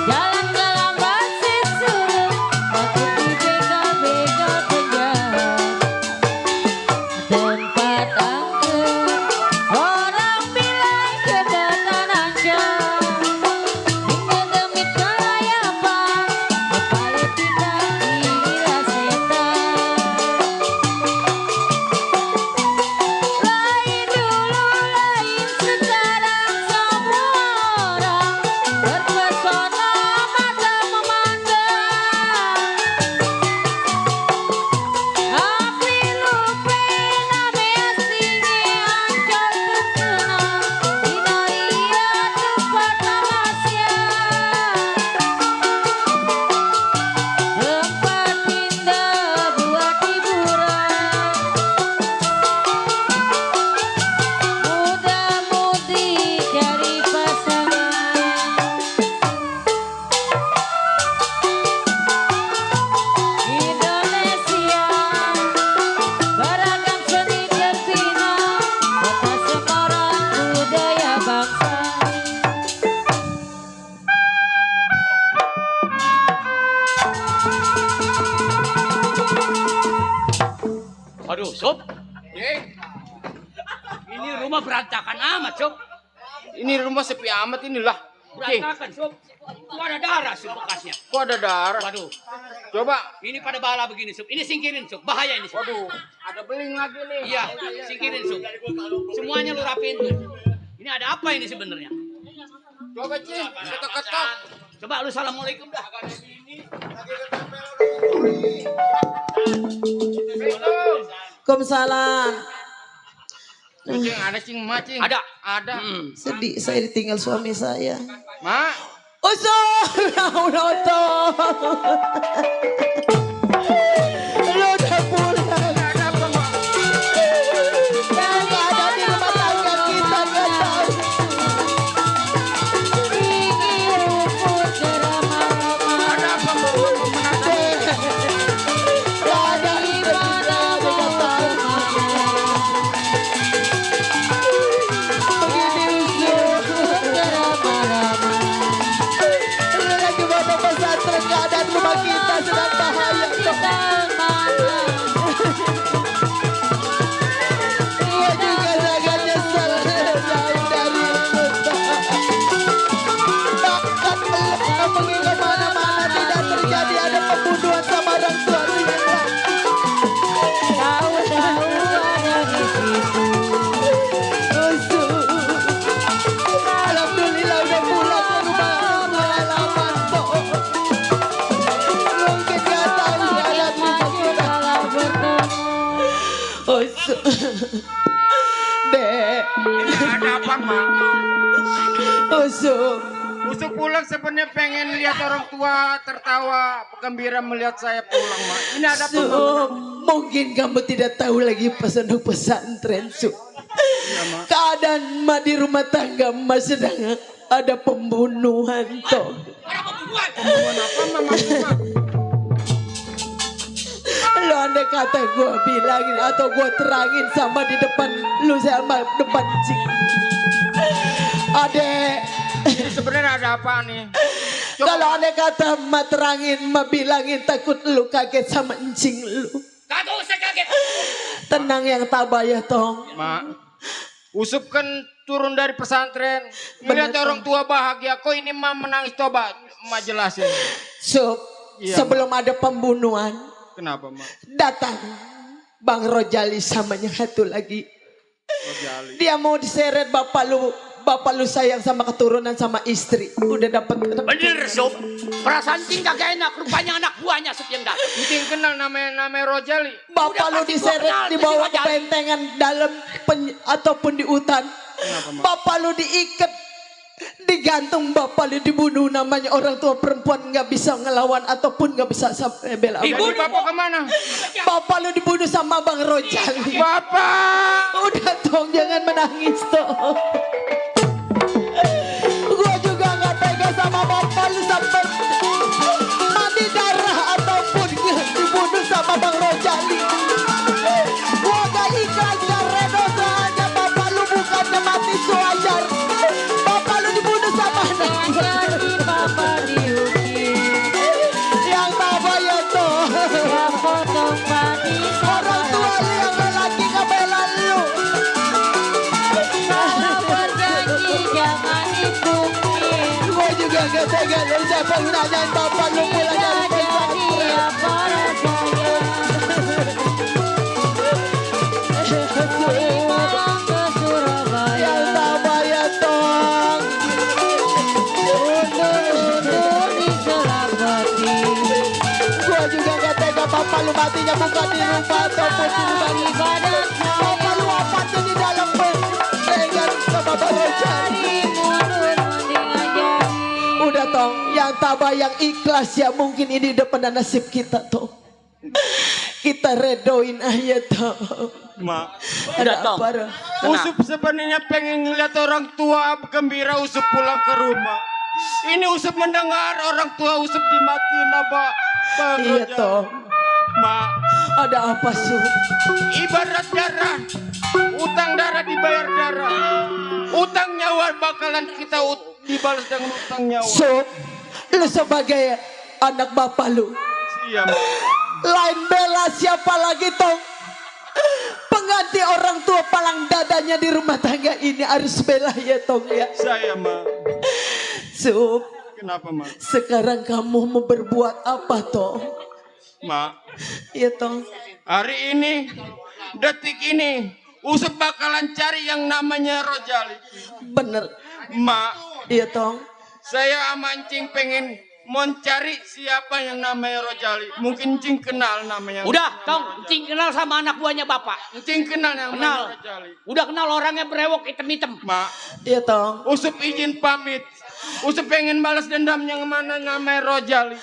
Jalan-jalan basit suruh, waktu di bega-bega Aduh, Sob. Ini rumah berantakan amat, Sob. Ini rumah sepi amat inilah. Berantakan, Sob. Kok ada darah, Sob, bekasnya. Kok ada darah? Waduh. Coba. Ini pada bala begini, Sob. Ini singkirin, Sob. Bahaya ini, Sob. Waduh, ada beling lagi nih. Iya, singkirin, Sob. Semuanya lu rapiin tuh. Ini ada apa ini sebenarnya? Coba, Cing. Ketok-ketok. Coba lu assalamualaikum dah. Waalaikumsalam. Cing, ada Cing, Ma, Cing. Ada. Ada. Sedih saya ditinggal suami saya. Ma. Usul, udah lu udah pulang. Ada apa, Ma? Nggak ada di rumah tangga kita, nggak tahu. Ada apa, Ma? Nggak ada di rumah tangga, nggak tahu. Begini Usul. Lu lagi bawa pesantren, keadaan rumah kita sedang bahaya. Gua juga sangat nyesel jauh dari lu. Bahkan lu pergi kemana-mana tidak terjadi ada pembunuhan sama orang tua lu. Tahu-tahu ada di situ. Usul. Alhamdulillah udah pulang ke rumah halaman kok. Mungkin gak tahu ada kita. Usul. Dek. Ada apa, Ma? Usul. Usuk pulang sebenarnya pengen lihat orang tua tertawa gembira melihat saya pulang, Ma. Ini ada apa, Ma? Mungkin kamu tidak tahu lagi pesan pesantren, Su. Keadaan Ma di rumah tangga Ma sedang ada pembunuhan toh. Pembunuhan apa, Mama? Lo andai kata gue bilangin atau gue terangin sama di depan lu sama depan Cing. Adek. Ini sebenarnya ada apa nih? Kalau andai kata Ma terangin, Ma bilangin takut lu kaget sama encing lu. Kagak usah kaget. Tenang yang tabah ya Tong. Mak, Usup kan turun dari pesantren. Melihat orang tua bahagia. Kok ini mah menangis, coba mak jelasin. Sup, Iya, sebelum ada pembunuhan, Kenapa mak? datang Bang Rojali samanya satu lagi. Rojali. Dia mau diseret bapak lu sayang sama keturunan sama istri. Udah dapat. Bener Sup. Perasaan Cing kagak enak. Rupanya anak buahnya Sup yang datang. Cing kenal namanya Rojali. Bapak lu diseret dibawa ke bentengan dalam ataupun di hutan. Bapak lu diikat, digantung, bapak lu dibunuh. Namanya orang tua perempuan nggak bisa ngelawan ataupun nggak bisa sampai bela. Dibunuh bapak kemana? Bapak lu dibunuh sama Bang Rojali. Bapak, udah Tong, jangan menangis Tong. Gua juga nggak tega sama bapak lu sampai mati darah ataupun dibunuh sama Bang Rojali. Gua gak ikhlas karena dosanya bapak lu bukannya mati sewajar. Bapak lu dibunuh sama Jadi bapak dihukum. yang tabah ya Tong. Yang potong padi Orang tua lu yang lelaki ngebela lu. kalau berjanji jangan dipungkir. Gua juga gak tega lu siapa yang nanyain bapak lu pulang dari Jadi pesantren. apa rasanya? Pulang ke Surabaya. Yang tabah ya Tong. Undur di Selapati. Gua juga gak tega bapak lu matinya bukan di rumah ataupun di rumah ibadah. Bapak lu wafatnya di dalam bentengan sama Bang Rojali. Udah Tong, yang tabah yang ikhlas ya, mungkin ini udah pernah nasib kita Tong. Kita redoin aja Tong. mak. Ada Tong. apa Ro? Usup sebenarnya pengen ngeliat orang tua gembira Usup pulang ke rumah. Ini Usup mendengar orang tua Usup dimatiin apa? Bang Iya Rojali. Tong. Mak, Ada apa Su? ibarat darah. Utang darah dibayar darah. Utang nyawa bakalan kita dibalas dengan utang nyawa. Su, lu sebagai anak bapak lu, Iya, mak. lain bela siapa lagi Tong? Pengganti orang tua palang dadanya di rumah tangga ini harus bela ya Tong ya. Saya, mak. Sup, Kenapa, mak? sekarang kamu mau berbuat apa Tong? Mak, Iya Tong. hari ini, detik ini, Usup bakalan cari yang namanya Rojali. Bener. Mak, Iya Tong. saya sama Encing pengen mencari siapa yang namanya Rojali. Mungkin Encing kenal namanya. Udah, Tong, Cing kenal sama anak buahnya bapak. Encing kenal yang Kenal. namanya Rojali. Udah kenal orangnya berewok hitam-hitam. Mak, Iya Tong. Usup izin pamit. Usup pengen balas dendam yang mana namanya Rojali.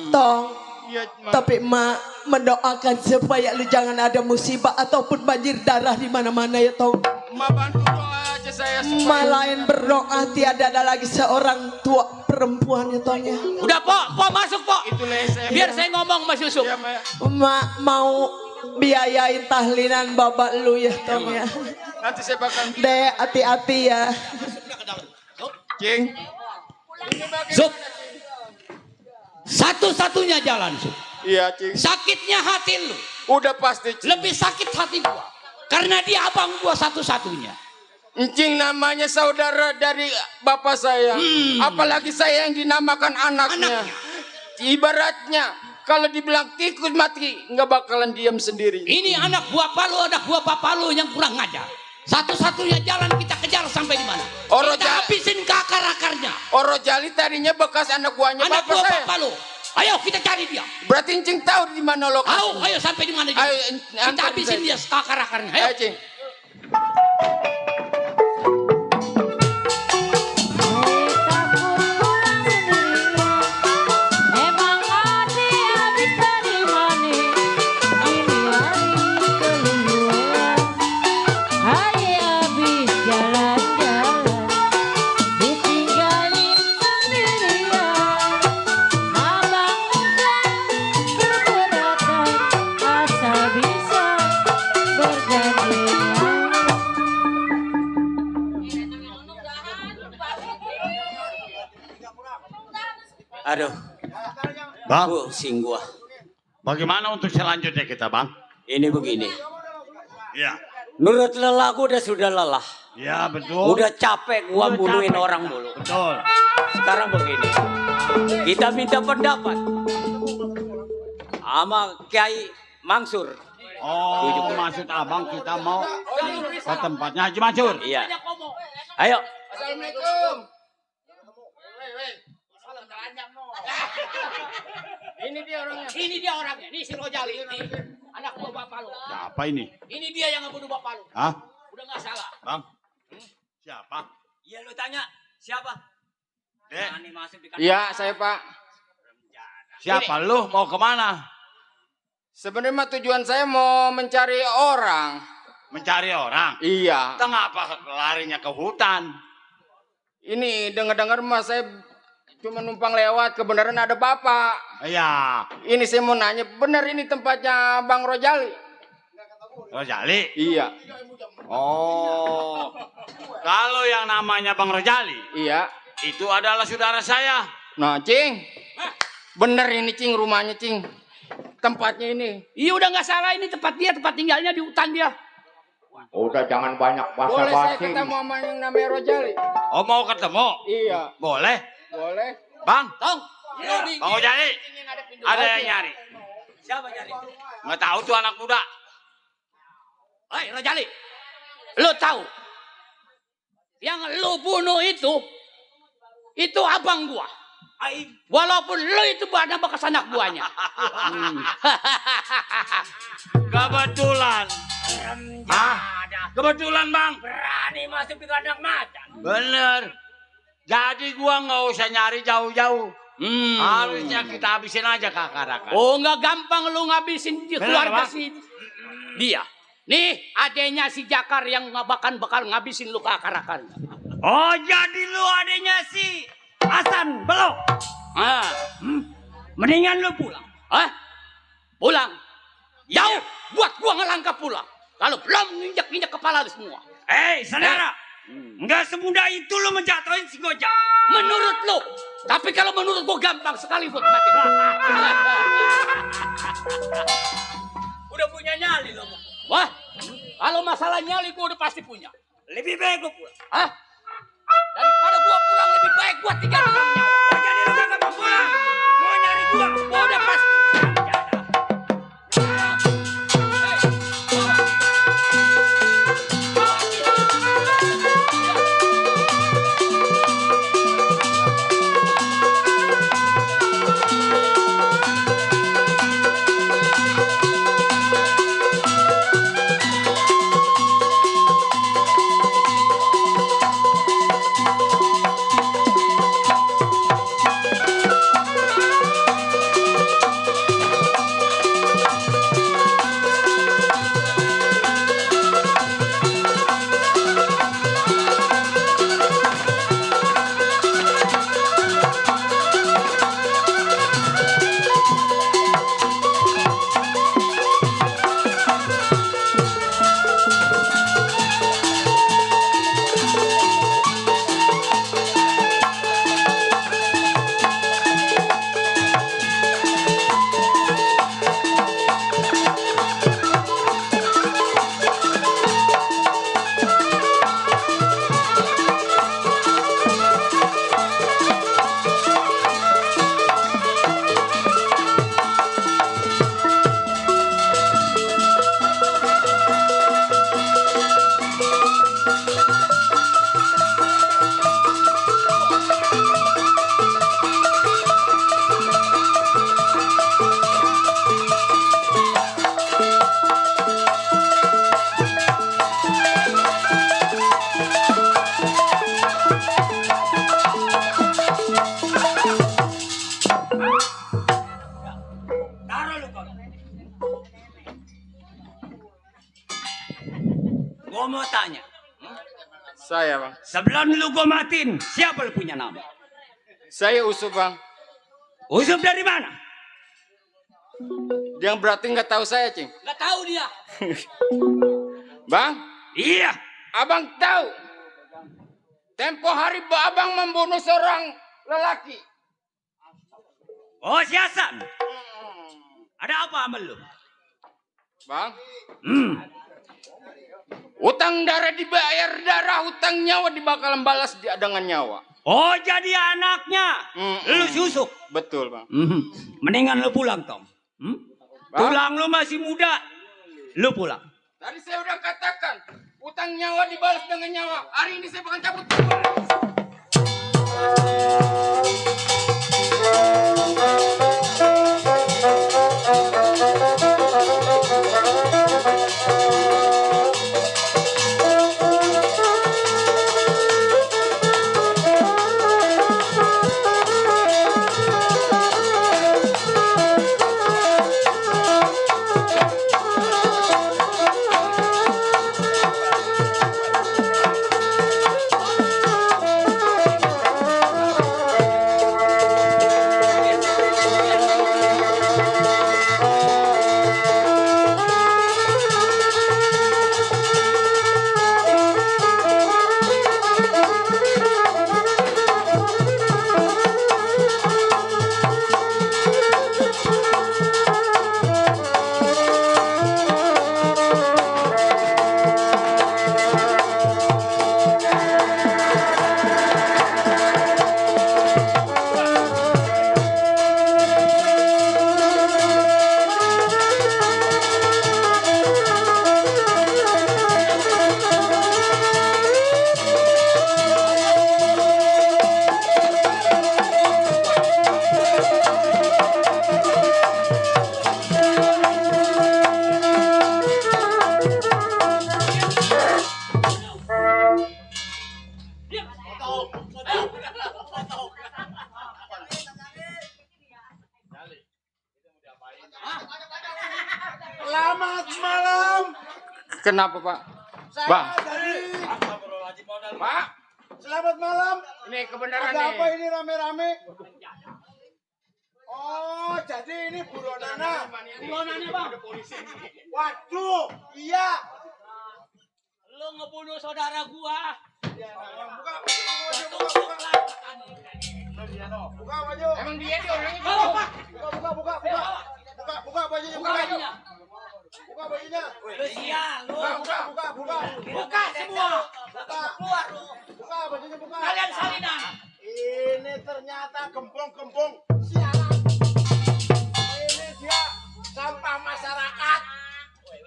Tong. Iya, mak. Tapi Mak mendoakan supaya lu jangan ada musibah ataupun banjir darah di mana-mana ya Tong. Mak bantu doa aja saya supaya. Ma lain berdoa tiada ada lagi seorang tua perempuan ya Tong ya. Udah, Po masuk, Po. Itu saya. Biar saya ngomong Mas Yusuf. Iya, mak. Ma mau biayain tahlilan bapak lu ya Tong ya. Nanti saya bakal. Dek hati-hati ya. Cing. Sup. Satu-satunya jalan, Sup. Iya, Cing. Sakitnya hati lu. Udah pasti, Cing. Lebih sakit hati gua. Karena dia abang gua satu-satunya. Encing namanya saudara dari bapak saya. Apalagi saya yang dinamakan anaknya. Ibaratnya kalau dibilang tikus mati nggak bakalan diam sendiri. Ini anak buah bapak lu yang kurang ngajar. Satu-satunya jalan kita kejar sampai di mana? Kita habisin ke akar-akarnya. Rojali tadinya bekas anak buahnya Anak bapak buah saya. bapak lu. Ayo kita cari dia. Berarti Encing tahu di mana lokasi. Tahu, ayo sampai di mana dia. Ayo, Kita antar habisin saya. dia ke akar-akarnya. Ayo. Cing. Emang hati habis dari mana? Ini hari keluyuran. Hari habis jalan-jalan, ditinggalin sendirian. Abang udah keberatan, asa bisa bergandengan. Aduh. Bang, pusing gua. bagaimana untuk selanjutnya kita, Bang? Ini begini. Ya. Menurut lelah gua sudah lelah. Ya betul. Udah capek gua bunuhin orang mulu. Betul. Sekarang begini. Kita minta pendapat sama Kiai Mansur. Oh, maksud abang kita mau ke tempatnya Haji Mansur. Iya. Ayo. Assalamualaikum. Ini dia orangnya. Ini dia orangnya. Ini si Rojali ini. Anak buah bapak lu. Siapa ini? Ini dia yang ngebunuh bapak lu. Hah? Udah nggak salah. Bang? Siapa? Iya lu tanya. Siapa? Dek. Iya, saya Pak. Siapa lu? Mau kemana? Sebenarnya tujuan saya mau mencari orang. Mencari orang? Iya. Kenapa larinya ke hutan? Ini dengar-dengar mas saya cuma numpang lewat, kebenaran ada bapak. Iya. Ini saya mau nanya, benar ini tempatnya Bang Rojali? Rojali? Iya. Oh. Kalau yang namanya Bang Rojali? Iya. Itu adalah saudara saya. Nah, Cing. Bener ini, Cing, rumahnya, Cing. Tempatnya ini. Iya udah nggak salah, ini tempat dia, tempat tinggalnya di hutan dia. Udah jangan banyak basa-basi. Boleh saya ketemu sama yang namanya Rojali? Oh mau ketemu? Iya. Boleh? Boleh. Bang? Tong. Bang Rojali? Ada yang nyari? Siapa nyari? Nggak tahu tuh anak muda. Hei Rojali, lu tahu? Yang lu bunuh itu abang gua. Walaupun lu itu badan bekas anak buahnya. Kebetulan. Kebetulan bang. Berani masuk di kandang macan. Bener. Jadi gua nggak usah nyari jauh-jauh. Harusnya kita habisin aja kakak-kakak. Oh nggak gampang lu ngabisin di keluarga Bang. si dia. Nih adenya si Jakar yang bakal ngabisin lu kakak-kakak. Oh jadi lu adanya si Hasan Belok. Mendingan lu pulang. Pulang. Jauh buat gua ngelangkah pulang. Kalau belum nginjak-nginjak kepala lu semua. Saudara. Enggak semudah itu lu menjatuhin si Gojal. Menurut lu. Tapi kalau menurut gua gampang sekali buat mati. Udah punya nyali lu. Wah, kalau masalah nyali gua udah pasti punya. Lebih baik gua pulang. Daripada gua pulang lebih baik gua tinggal di nyawa. Oh jadi lu kagak mau pulang. Mau nyari gua. Gua udah pasti. Gua mau tanya. Saya bang. Sebelum lu gua matiin, siapa lu punya nama? Saya Usup bang. Usup dari mana? Yang berarti nggak tahu saya, Cing. Nggak tahu dia. Bang? Iya. Abang tahu. Tempo hari abang membunuh seorang lelaki. Oh si Hasan. Ada apa sama lu? Bang. Utang darah dibayar darah, utang nyawa dibakalan balas dengan nyawa. Oh, jadi anaknya. Lu susuk. Betul, Bang. Mendingan lu pulang, Tom. Tulang lu masih muda. Lu pulang. Tadi saya udah katakan, utang nyawa dibalas dengan nyawa. Hari ini saya bakal cabut. Selamat malam. Kenapa, Pak? Pak. Pak. Selamat malam. Ini kebenaran Ada nih. apa ini rame-rame? Oh, jadi ini buronana. Buronannya, Bang. Waduh, iya. Lu ngebunuh saudara gua. Buka baju. Emang dia orangnya Buka bajunya. Buka bajunya. Buka bajunya. Sial lu. Buka semua. Keluar lu. Buka bajunya, buka. Kalian salinan. Ini ternyata gembong-gembong sialan. Ini dia sampah masyarakat.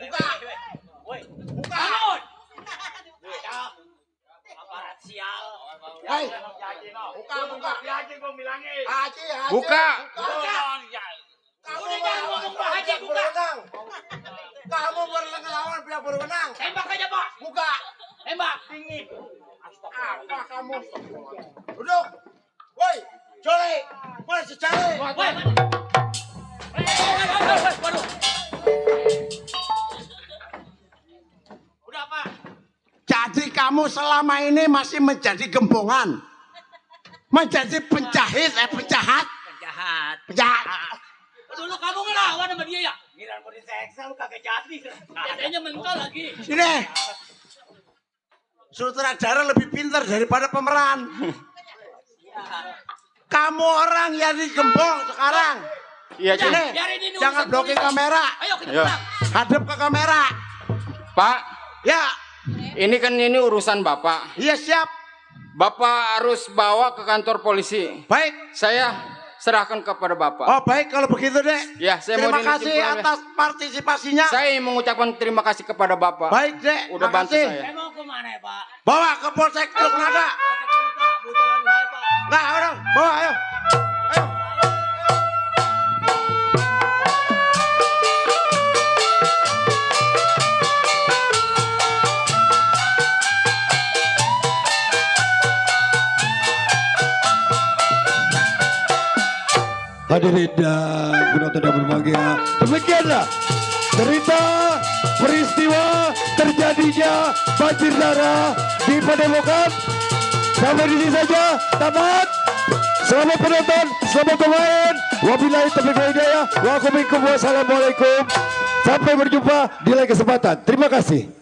Buka. Buka. Aparat sial. Hei. Buka. Haji. Buka. Kamu berlawan pihak berwenang. Tembak aja, Pak. Buka. Tembak. Dingin. Apa kamu? Duduk. Woi, Jole. Polisi Jole. Waduh. Udah, Pak. Jadi kamu selama ini masih menjadi gembongan. Menjadi penjahit, penjahat. Penjahat. Dulu kamu ngelawan sama dia ya? Giliran mau diseksa lu kagak jadi. Jadinya mental lagi. Sini. Sutradara lebih pintar daripada pemeran. Kamu orang yang digembong sekarang. Iya, Cing. Sini. Jangan blocking kamera. Ayo kita Iya. pulang. Hadap ke kamera. Pak. Ya. Ini kan urusan Bapak. Iya, siap. Bapak harus bawa ke kantor polisi. Baik. Saya serahkan kepada Bapak. Oh, baik kalau begitu, Dek. Ya, saya Terima mau kasih atas partisipasinya. Saya mengucapkan terima kasih kepada Bapak. Baik, Dek. Udah bantu makasih. saya. Mau kemana ya, Pak? Bawa ke Polsek Teluk Naga. Nah, orang, bawa ayo. Ayo. Hadirin dan penonton yang berbahagia, demikianlah cerita peristiwa terjadinya banjir darah di Padepokan. Sampai di sini saja, tamat. Selamat penonton, selamat pemain. Wabillahi taufiq wal hidayah. Wassalamualaikum. Sampai berjumpa di lain kesempatan. Terima kasih.